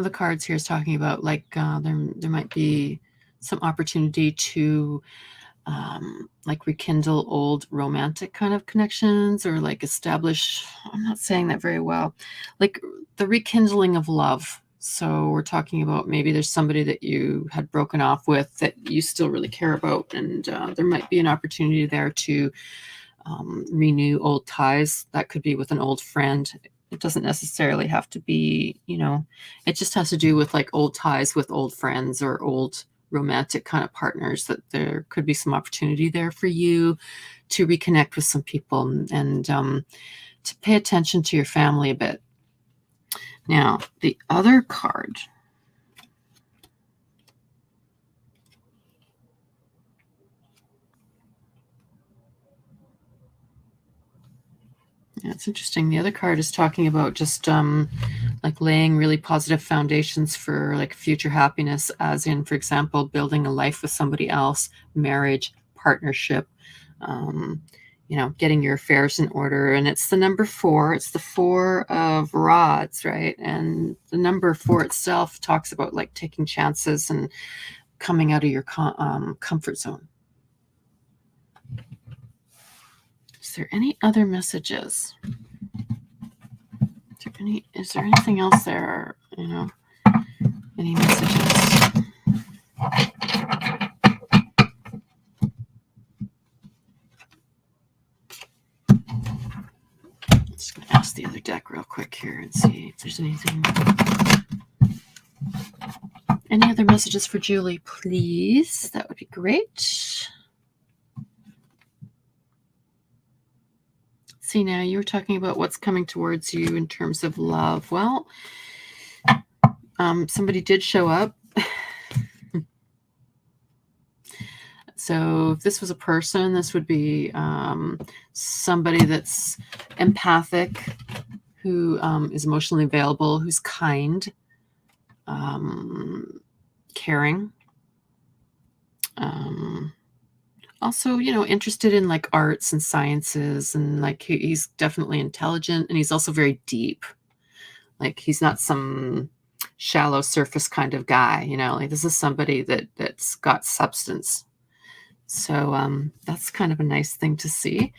the cards here is talking about like there might be some opportunity to like rekindle old romantic kind of connections, or like establish, I'm not saying that very well, like the rekindling of love. So we're talking about maybe there's somebody that you had broken off with that you still really care about, and there might be an opportunity there to renew old ties. That could be with an old friend. It doesn't necessarily have to be, it just has to do with like old ties with old friends or old romantic kind of partners, that there could be some opportunity there for you to reconnect with some people and to pay attention to your family a bit. Now, the other card. Yeah, it's interesting. The other card is talking about just like laying really positive foundations for like future happiness, as in, for example, building a life with somebody else, marriage, partnership, getting your affairs in order. And it's the number 4. It's the 4 of rods, right? And the number 4 itself talks about like taking chances and coming out of your comfort zone. Is there any other messages? Is there anything else there? Any messages? I'm just going to ask the other deck real quick here and see if there's anything. Any other messages for Julie, please? That would be great. See, now you were talking about what's coming towards you in terms of love. Well, somebody did show up. So if this was a person, this would be somebody that's empathic, who is emotionally available, who's kind, caring. Also, interested in like arts and sciences, and like he's definitely intelligent, and he's also very deep. Like he's not some shallow surface kind of guy, like this is somebody that's got substance. So that's kind of a nice thing to see.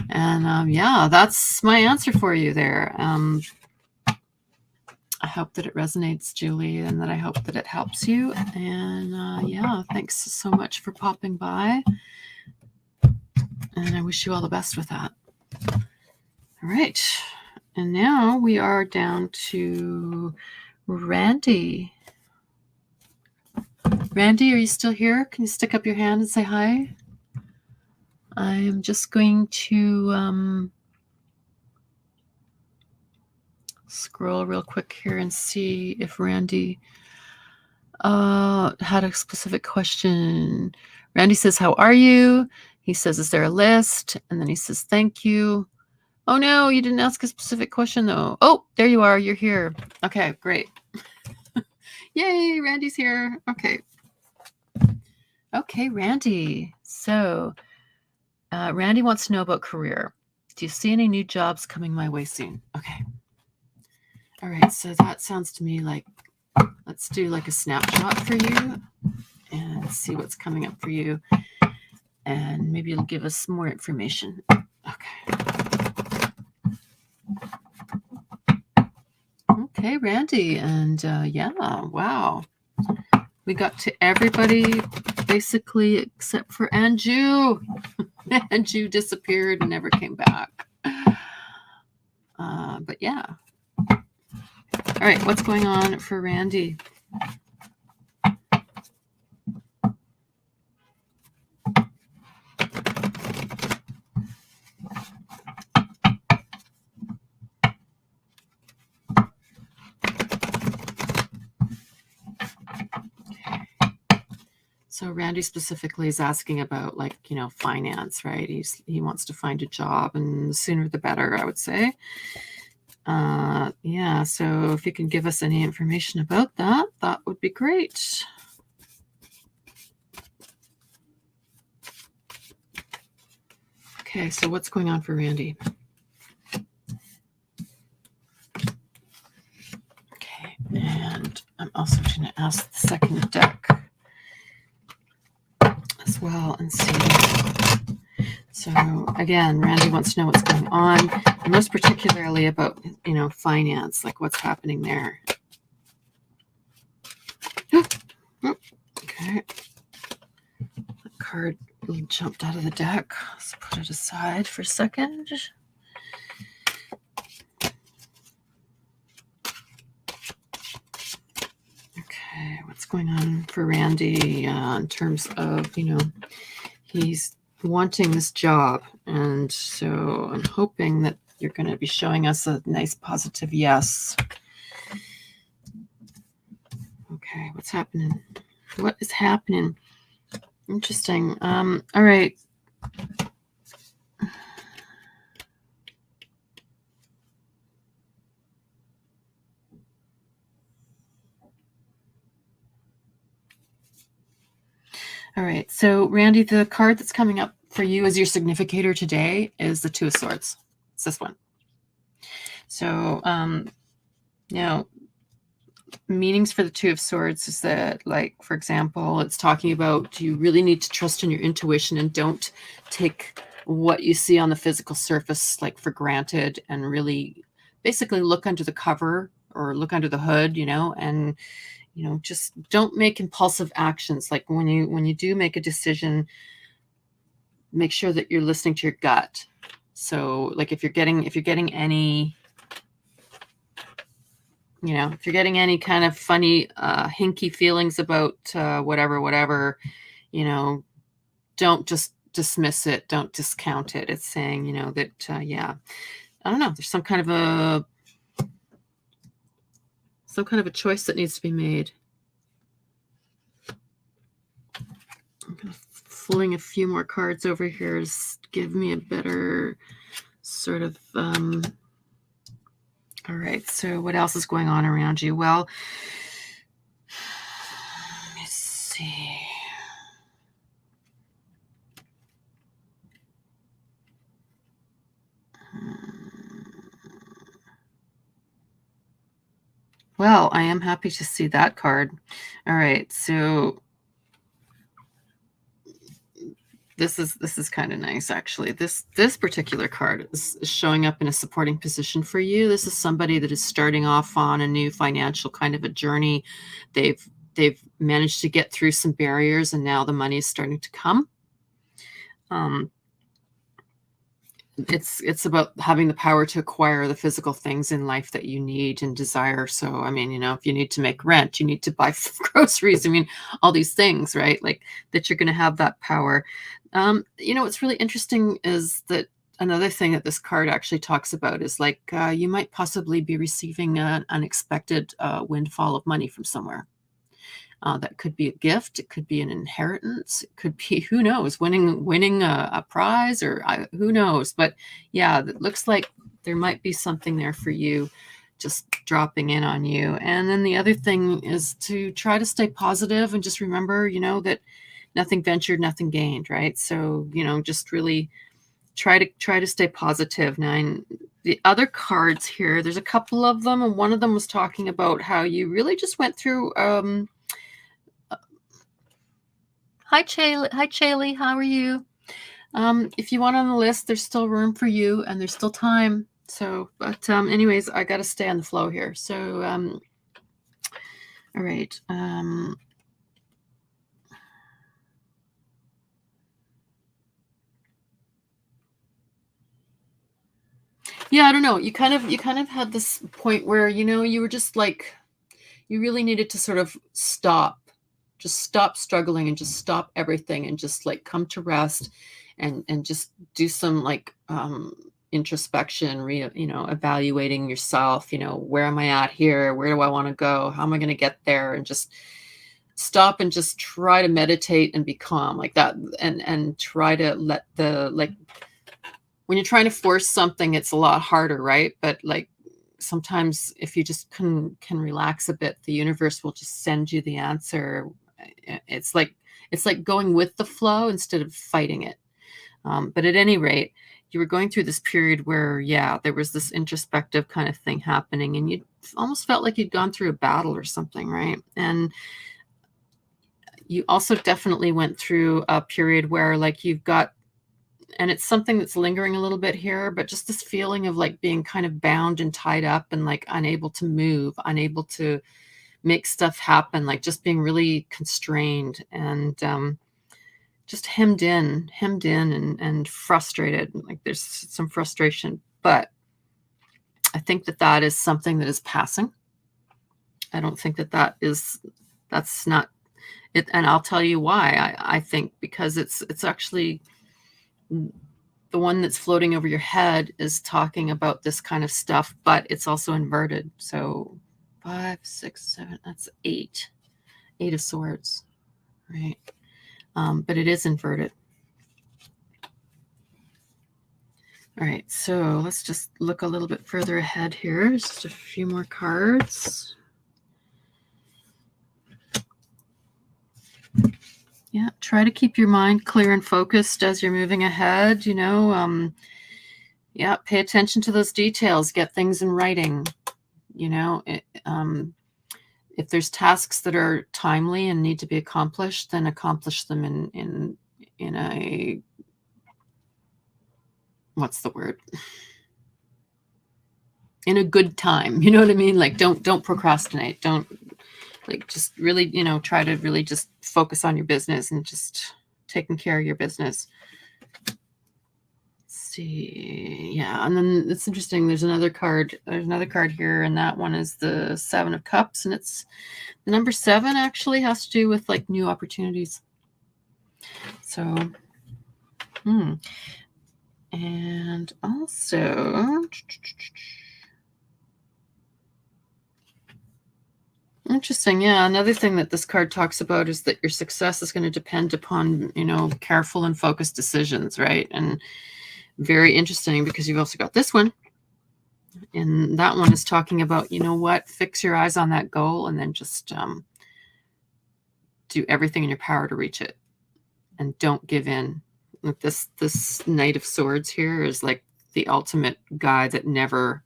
And yeah, that's my answer for you there. I hope that it resonates, Julie, and that I hope that it helps you. And yeah, thanks so much for popping by. And I wish you all the best with that. All right. And now we are down to Randy. Randy, are you still here? Can you stick up your hand and say hi? I'm just going to scroll real quick here and see if Randy had a specific question. Randy says, how are you? He says, is there a list? And then he says, thank you. Oh no, you didn't ask a specific question though. Oh, there you are. You're here. Okay, great. Yay, Randy's here. Okay. Okay, Randy. So Randy wants to know about career. Do you see any new jobs coming my way soon? Okay. All right, so that sounds to me like, let's do like a snapshot for you and see what's coming up for you. And maybe it'll give us more information. Okay. Okay, Randy. And yeah, wow. We got to everybody basically except for Anju. Anju disappeared and never came back. But yeah. All right, what's going on for Randy? So Randy specifically is asking about, like, you know, finance, right? He wants to find a job, and the sooner the better, I would say. Yeah, so if you can give us any information about that, that would be great. Okay, so what's going on for Randy? Okay, and I'm also going to ask the second deck as well and see. So again, Randy wants to know what's going on, and most particularly about, you know, finance, like what's happening there. Okay. That card jumped out of the deck. Let's put it aside for a second. Okay, what's going on for Randy in terms of, you know, he's wanting this job, and so I'm hoping that you're going to be showing us a nice positive yes. Okay, what's happening? What is happening? Interesting. All right. All right. So Randy, the card that's coming up for you as your significator today is the Two of Swords. It's this one. So, you know, meanings for the Two of Swords is that, like, for example, it's talking about you really need to trust in your intuition and don't take what you see on the physical surface like for granted, and really basically look under the cover or look under the hood, you know, and, you know, just don't make impulsive actions. Like when you do make a decision, make sure that you're listening to your gut. So like if you're getting any, you know, if you're getting any kind of funny, hinky feelings about whatever, you know, don't just dismiss it. Don't discount it. It's saying, you know, that, yeah, I don't know, there's some kind of a choice that needs to be made. I'm going to fling a few more cards over here to give me a better sort of, all right, so what else is going on around you? Well, let me see. Well, I am happy to see that card. All right, so this is kind of nice, actually. This particular card is showing up in a supporting position for you. This is somebody that is starting off on a new financial kind of a journey. They've managed to get through some barriers, and now the money is starting to come. It's about having the power to acquire the physical things in life that you need and desire. So, I mean, you know, if you need to make rent, you need to buy groceries. I mean, all these things, right? Like that you're going to have that power. You know, what's really interesting is that another thing that this card actually talks about is like you might possibly be receiving an unexpected windfall of money from somewhere. That could be a gift. It could be an inheritance. It could be, who knows, winning a prize, or who knows. But yeah, it looks like there might be something there for you, just dropping in on you. And then the other thing is to try to stay positive and just remember, that nothing ventured, nothing gained, right? So, just really try to stay positive. Now, the other cards here, there's a couple of them, and one of them was talking about how you really just went through Hi, Chaley. How are you? If you want on the list, there's still room for you, and there's still time. So, but anyways, I got to stay on the flow here. So, all right. Yeah, I don't know. You kind of had this point where, you were just like, you really needed to sort of just stop struggling and just stop everything and just like come to rest and just do some like introspection, evaluating yourself, where am I at here? Where do I want to go? How am I going to get there? And just stop and just try to meditate and be calm like that. And try to let when you're trying to force something, it's a lot harder, right? But like sometimes if you just can relax a bit, the universe will just send you the answer. It's like going with the flow instead of fighting it. But at any rate, you were going through this period where, there was this introspective kind of thing happening, and you almost felt like you'd gone through a battle or something, right? And you also definitely went through a period where like you've got, and it's something that's lingering a little bit here, but just this feeling of like being kind of bound and tied up and like unable to move, unable to make stuff happen, like just being really constrained and just hemmed in and frustrated. Like there's some frustration, but I think that is something that is passing. I don't think that's not it. And I'll tell you why. I think because it's actually the one that's floating over your head is talking about this kind of stuff, but it's also inverted. So 5, 6, 7, that's 8 of swords, right? But it is inverted. All right, so let's just look a little bit further ahead here. Just a few more cards. Yeah, try to keep your mind clear and focused as you're moving ahead, pay attention to those details, get things in writing, if there's tasks that are timely and need to be accomplished, then accomplish them in a, what's the word? In a good time, you know what I mean? Like don't procrastinate. Don't like just really, try to really just focus on your business and just taking care of your business. Let's see. Yeah. And then it's interesting. There's another card here, and that one is the 7 of Cups, and it's the number 7 actually has to do with like new opportunities. So, and also interesting. Yeah. Another thing that this card talks about is that your success is going to depend upon, careful and focused decisions, right? And very interesting because you've also got this one. And that one is talking about, fix your eyes on that goal and then just do everything in your power to reach it. And don't give in. Like this Knight of Swords here is like the ultimate guy that never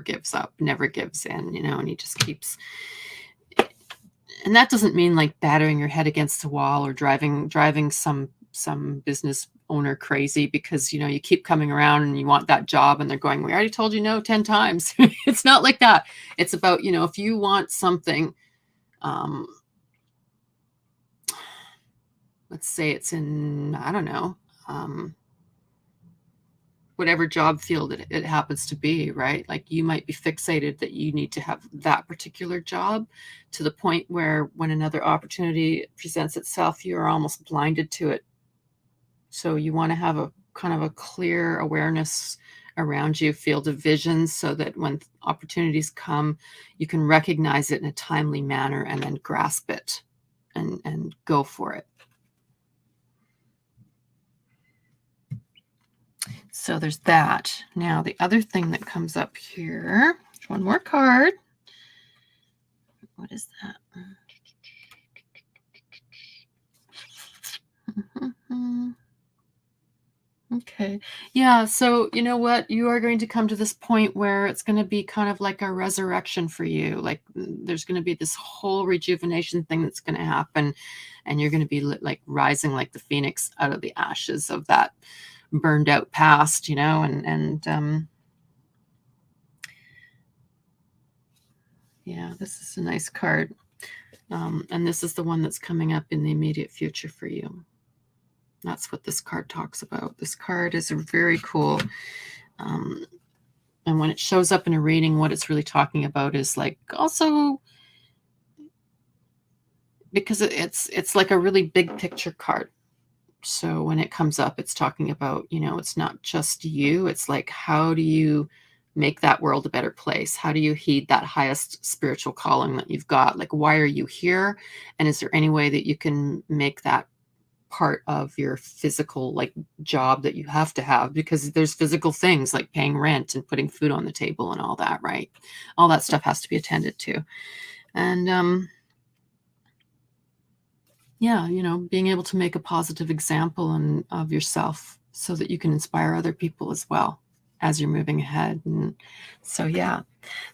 gives up, never gives in, and he just keeps. And that doesn't mean like battering your head against the wall or driving some business owner crazy because, you keep coming around and you want that job and they're going, we already told you no 10 times. It's not like that. It's about, if you want something, let's say it's in, I don't know, whatever job field it happens to be, right? Like you might be fixated that you need to have that particular job to the point where when another opportunity presents itself, you are almost blinded to it. So you want to have kind of a clear awareness around you, field of vision, so that when opportunities come, you can recognize it in a timely manner and then grasp it and go for it. So there's that. Now, the other thing that comes up here, one more card. What is that? Okay. Yeah. So you know what? You are going to come to this point where it's going to be kind of like a resurrection for you. Like there's going to be this whole rejuvenation thing that's going to happen. And you're going to be like rising like the phoenix out of the ashes of that burned out past, you know, and yeah, this is a nice card. And this is the one that's coming up in the immediate future for you. That's what this card talks about. This card is very cool. And when it shows up in a reading, what it's really talking about is like also, because it's like a really big picture card. So when it comes up, it's talking about, you know, it's not just you. It's like, how do you make that world a better place? How do you heed that highest spiritual calling that you've got? Like, why are you here? And is there any way that you can make that part of your physical like job that you have to have, because there's physical things like paying rent and putting food on the table and all that, right? All that stuff has to be attended to. And yeah, you know, being able to make a positive example and of yourself so that you can inspire other people as well as you're moving ahead. And so yeah,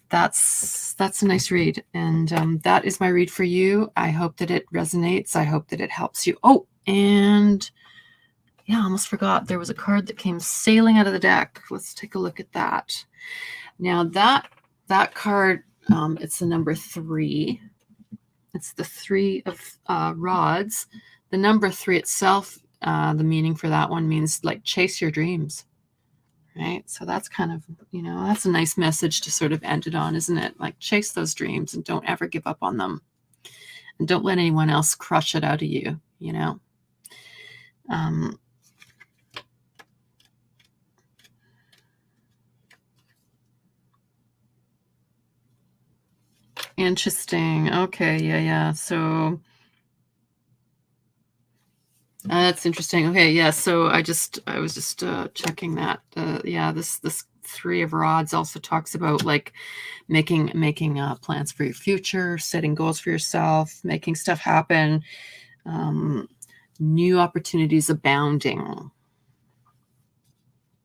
that's a nice read. And that is my read for you. I hope that it resonates. I hope that it helps you. Oh, and yeah, I almost forgot. There was a card that came sailing out of the deck. Let's take a look at that. Now that card, it's the number 3. It's the 3 of rods. The number 3 itself, the meaning for that one means like chase your dreams, right? So that's kind of, you know, that's a nice message to sort of end it on, isn't it? Like chase those dreams and don't ever give up on them. And don't let anyone else crush it out of you, you know? Interesting. Okay. Yeah. So that's interesting. Okay. Yeah. So I was just checking that. Yeah. This 3 of rods also talks about like making plans for your future, setting goals for yourself, making stuff happen, new opportunities abounding.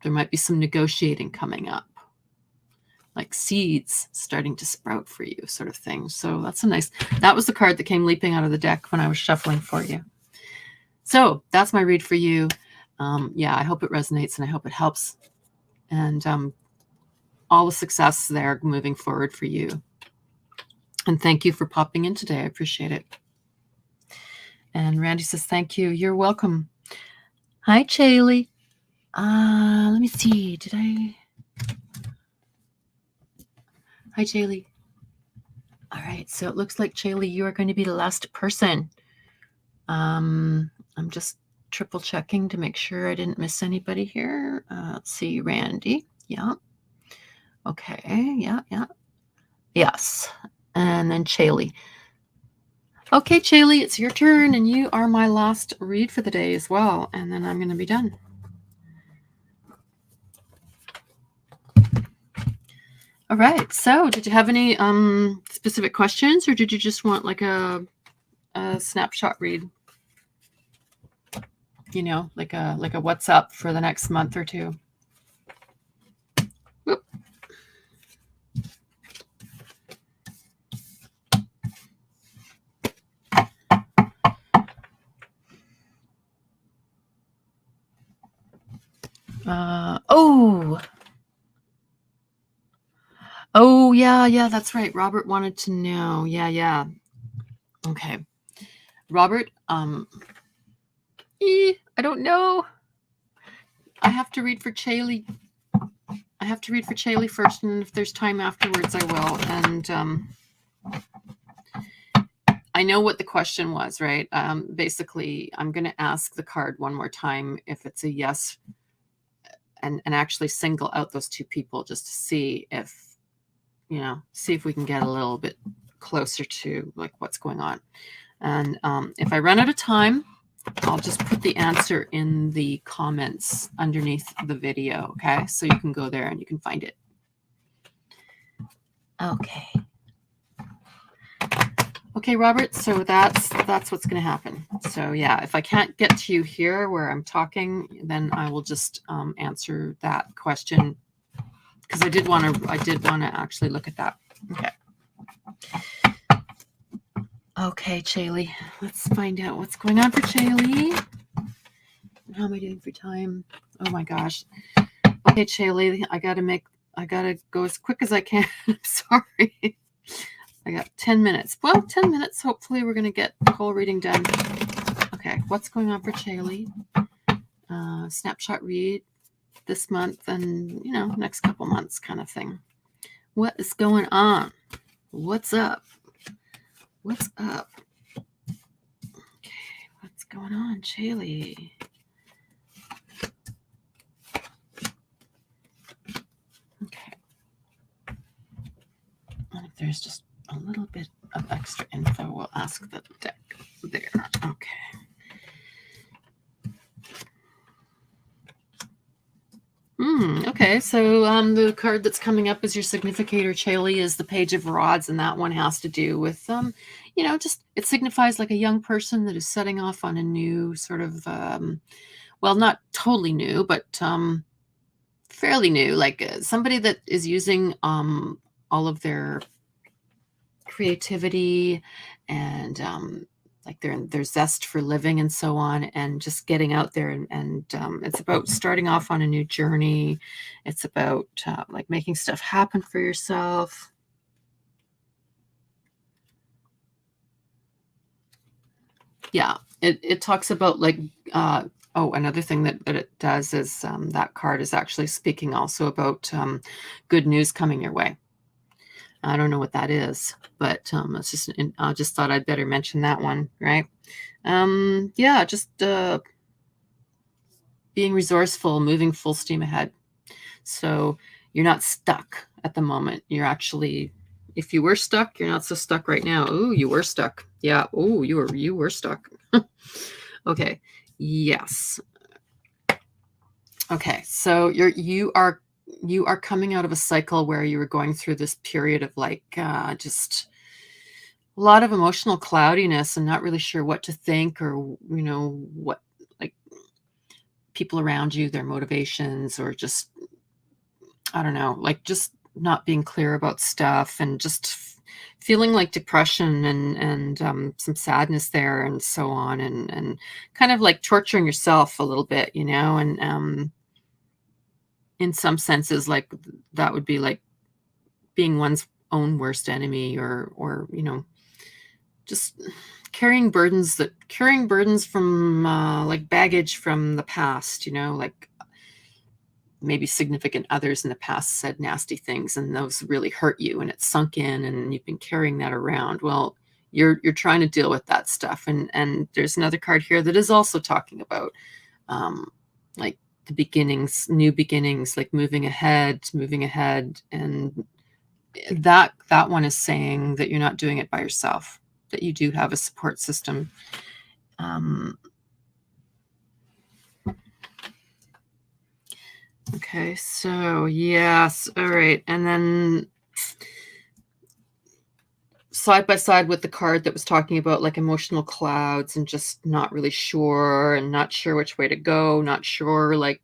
There might be some negotiating coming up, like seeds starting to sprout for you, sort of thing. So that's a nice, that was the card that came leaping out of the deck when I was shuffling for you. So that's my read for you. Yeah, I hope it resonates and I hope it helps. And all the success there moving forward for you. And thank you for popping in today. I appreciate it. And Randy says, thank you. You're welcome. Hi, Chaley. Let me see. Did I? Hi, Chaley. All right. So it looks like, Chaley, you are going to be the last person. I'm just triple checking to make sure I didn't miss anybody here. Let's see. Randy. Yeah. Okay. Yeah. Yes. And then Chaley. Okay, Chaley, it's your turn, and you are my last read for the day as well, and then I'm going to be done. All right. So, did you have any specific questions, or did you just want like a snapshot read? You know, like a what's up for the next month or two. Whoop. Oh, yeah, that's right. Robert wanted to know. Yeah. Okay. Robert, I don't know. I have to read for Chaley. I have to read for Chaley first, and if there's time afterwards, I will. And I know what the question was, right? Basically, I'm going to ask the card one more time if it's a yes and actually single out those two people just to see if, see if we can get a little bit closer to like what's going on. And if I run out of time, I'll just put the answer in the comments underneath the video, okay? So you can go there and you can find it. Okay. Okay, Robert, so that's what's going to happen. So yeah, if I can't get to you here where I'm talking, then I will just answer that question, because I did want to actually look at that. Okay. Okay, Chaylee, let's find out what's going on for Chaylee. How am I doing for time? Oh my gosh. Okay, Chaylee, I gotta go as quick as I can. I'm sorry. I got 10 minutes. Well, 10 minutes. Hopefully we're going to get the whole reading done. Okay, what's going on for Chaylee? Snapshot read this month and, next couple months kind of thing. What is going on? What's up? What's up? Okay, what's going on, Chaylee? Okay. And if there's just a little bit of extra info, we'll ask the deck there. Okay. Okay, so the card that's coming up as your significator, Chaylee, is the Page of Rods, and that one has to do with, just it signifies like a young person that is setting off on a new sort of, well, not totally new, but fairly new, like somebody that is using all of their creativity and like their zest for living and so on, and just getting out there, and it's about starting off on a new journey. It's about like making stuff happen for yourself. Yeah, it talks about like another thing that it does is that card is actually speaking also about good news coming your way. I don't know what that is, but it's just, I just thought I'd better mention that one, right? Yeah, just being resourceful, moving full steam ahead. So you're not stuck at the moment. You're actually, if you were stuck, you're not so stuck right now. Ooh, you were stuck. Yeah. Ooh, you were stuck. Okay. Yes. Okay. So you are coming out of a cycle where you were going through this period of like just a lot of emotional cloudiness and not really sure what to think, or what, like people around you, their motivations, or just I don't know, like just not being clear about stuff, and just feeling like depression and some sadness there and so on, and kind of like torturing yourself a little bit, and in some senses, like that would be like being one's own worst enemy, or just carrying burdens from like baggage from the past, like maybe significant others in the past said nasty things and those really hurt you, and it's sunk in and you've been carrying that around. Well, you're trying to deal with that stuff, and there's another card here that is also talking about like the beginnings, new beginnings, like moving ahead, and that one is saying that you're not doing it by yourself, that you do have a support system. Okay, so yes, all right, and then side by side with the card that was talking about like emotional clouds and just not really sure, and not sure which way to go, not sure like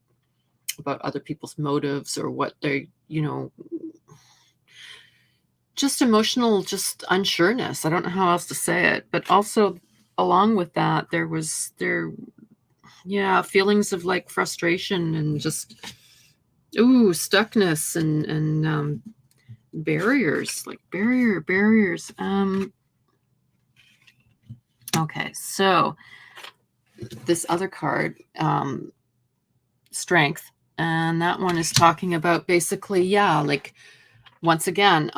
about other people's motives or what they're, just emotional, just unsureness. I don't know how else to say it, but also along with that, feelings of like frustration and just, stuckness and barriers, like barriers. Okay, so this other card, strength, and that one is talking about basically, like once again,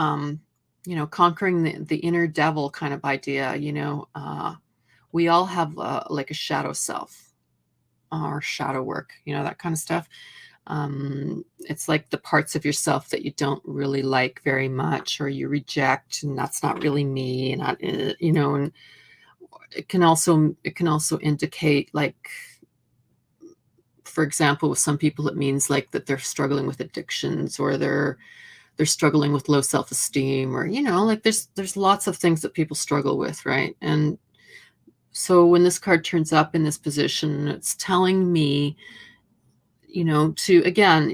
conquering the inner devil kind of idea. We all have like a shadow self or shadow work, that kind of stuff. It's like the parts of yourself that you don't really like very much, or you reject, and that's not really me, and and it can also indicate, like, for example, with some people, it means like that they're struggling with addictions, or they're struggling with low self-esteem, or like there's lots of things that people struggle with, right? And so when this card turns up in this position, it's telling me, to, again,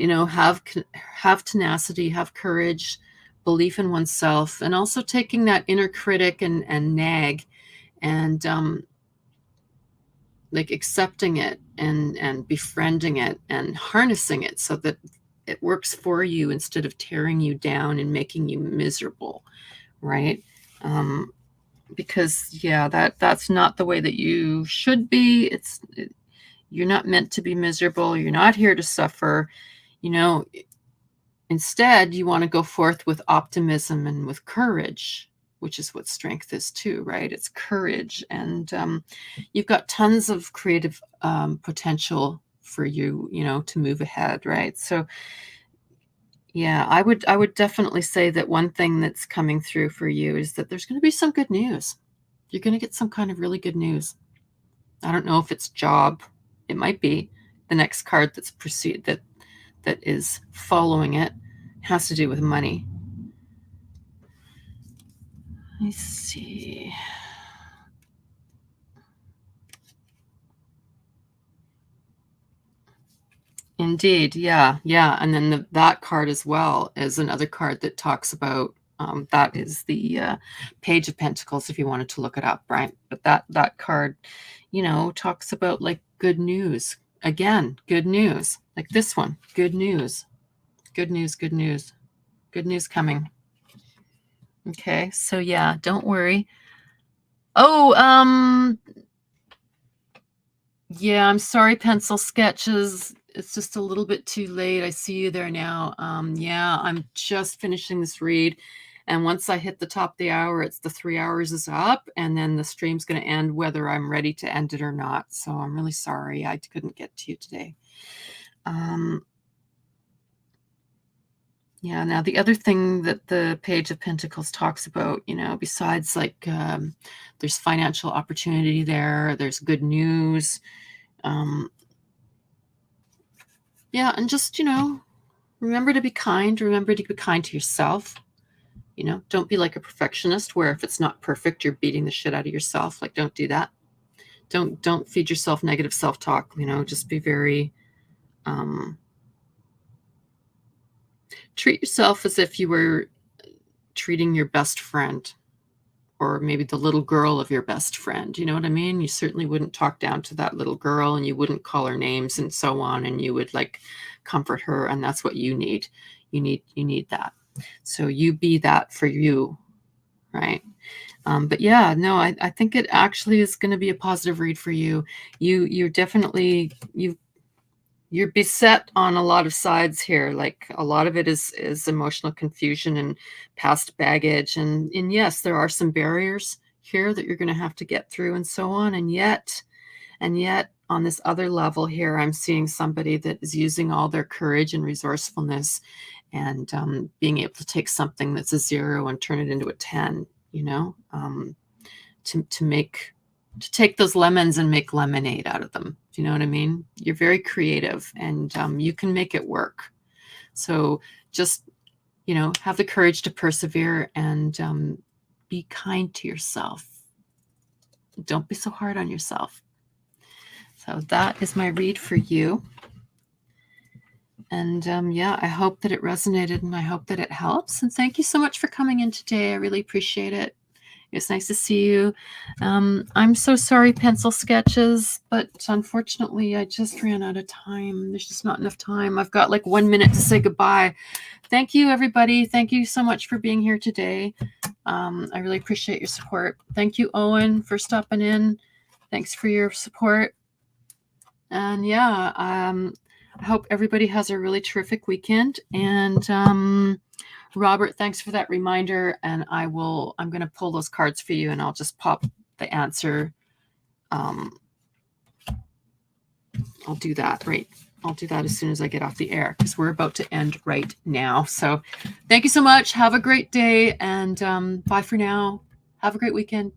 have tenacity, have courage, belief in oneself, and also taking that inner critic and nag, and like accepting it and befriending it and harnessing it so that it works for you instead of tearing you down and making you miserable, right? Because yeah, that's not the way that you should be. You're not meant to be miserable. You're not here to suffer. Instead, you want to go forth with optimism and with courage, which is what strength is too, right? It's courage. And you've got tons of creative potential for you, to move ahead, right? So yeah, I would definitely say that one thing that's coming through for you is that there's going to be some good news. You're going to get some kind of really good news. I don't know if it's job. It might be. The next card that is following it has to do with money. Let me see. Indeed, yeah. And then that card as well is another card that talks about, that is the Page of Pentacles, if you wanted to look it up, right? But that card, talks about like good news. Again, good news. Like this one, good news. Good news, good news. Good news coming. Okay, so yeah, don't worry. Oh, yeah, I'm sorry, Pencil Sketches. It's just a little bit too late. I see you there now. Yeah, I'm just finishing this read. And once I hit the top of the hour, it's the 3 hours is up, and then the stream's going to end whether I'm ready to end it or not. So I'm really sorry I couldn't get to you today. Yeah, now the other thing that the Page of Pentacles talks about, besides like there's financial opportunity there's good news. Yeah, and just, remember to be kind. Remember to be kind to yourself. Don't be like a perfectionist where if it's not perfect, you're beating the shit out of yourself. Like, don't do that. Don't feed yourself negative self-talk. Just be very, treat yourself as if you were treating your best friend, or maybe the little girl of your best friend. You know what I mean? You certainly wouldn't talk down to that little girl, and you wouldn't call her names and so on, and you would like comfort her, and that's what you need. You need that. So you be that for you, right? But yeah, no, I think it actually is going to be a positive read for you. You're definitely, you're beset on a lot of sides here. Like a lot of it is emotional confusion and past baggage. And yes, there are some barriers here that you're going to have to get through and so on. And yet on this other level here, I'm seeing somebody that is using all their courage and resourcefulness and being able to take something that's a 0 and turn it into a 10, to take those lemons and make lemonade out of them. Do you know what I mean? You're very creative, and you can make it work. So just, have the courage to persevere and be kind to yourself. Don't be so hard on yourself. So that is my read for you. And yeah, I hope that it resonated, and I hope that it helps. And thank you so much for coming in today. I really appreciate it. It's nice to see you. I'm so sorry, Pencil Sketches, but unfortunately, I just ran out of time. There's just not enough time. I've got like 1 minute to say goodbye. Thank you, everybody. Thank you so much for being here today. I really appreciate your support. Thank you, Owen, for stopping in. Thanks for your support. And yeah, I hope everybody has a really terrific weekend. And Robert, thanks for that reminder. And I'm going to pull those cards for you, and I'll just pop the answer I'll do that, right? I'll do that as soon as I get off the air, because we're about to end right now. So thank you so much. Have a great day, and bye for now. Have a great weekend.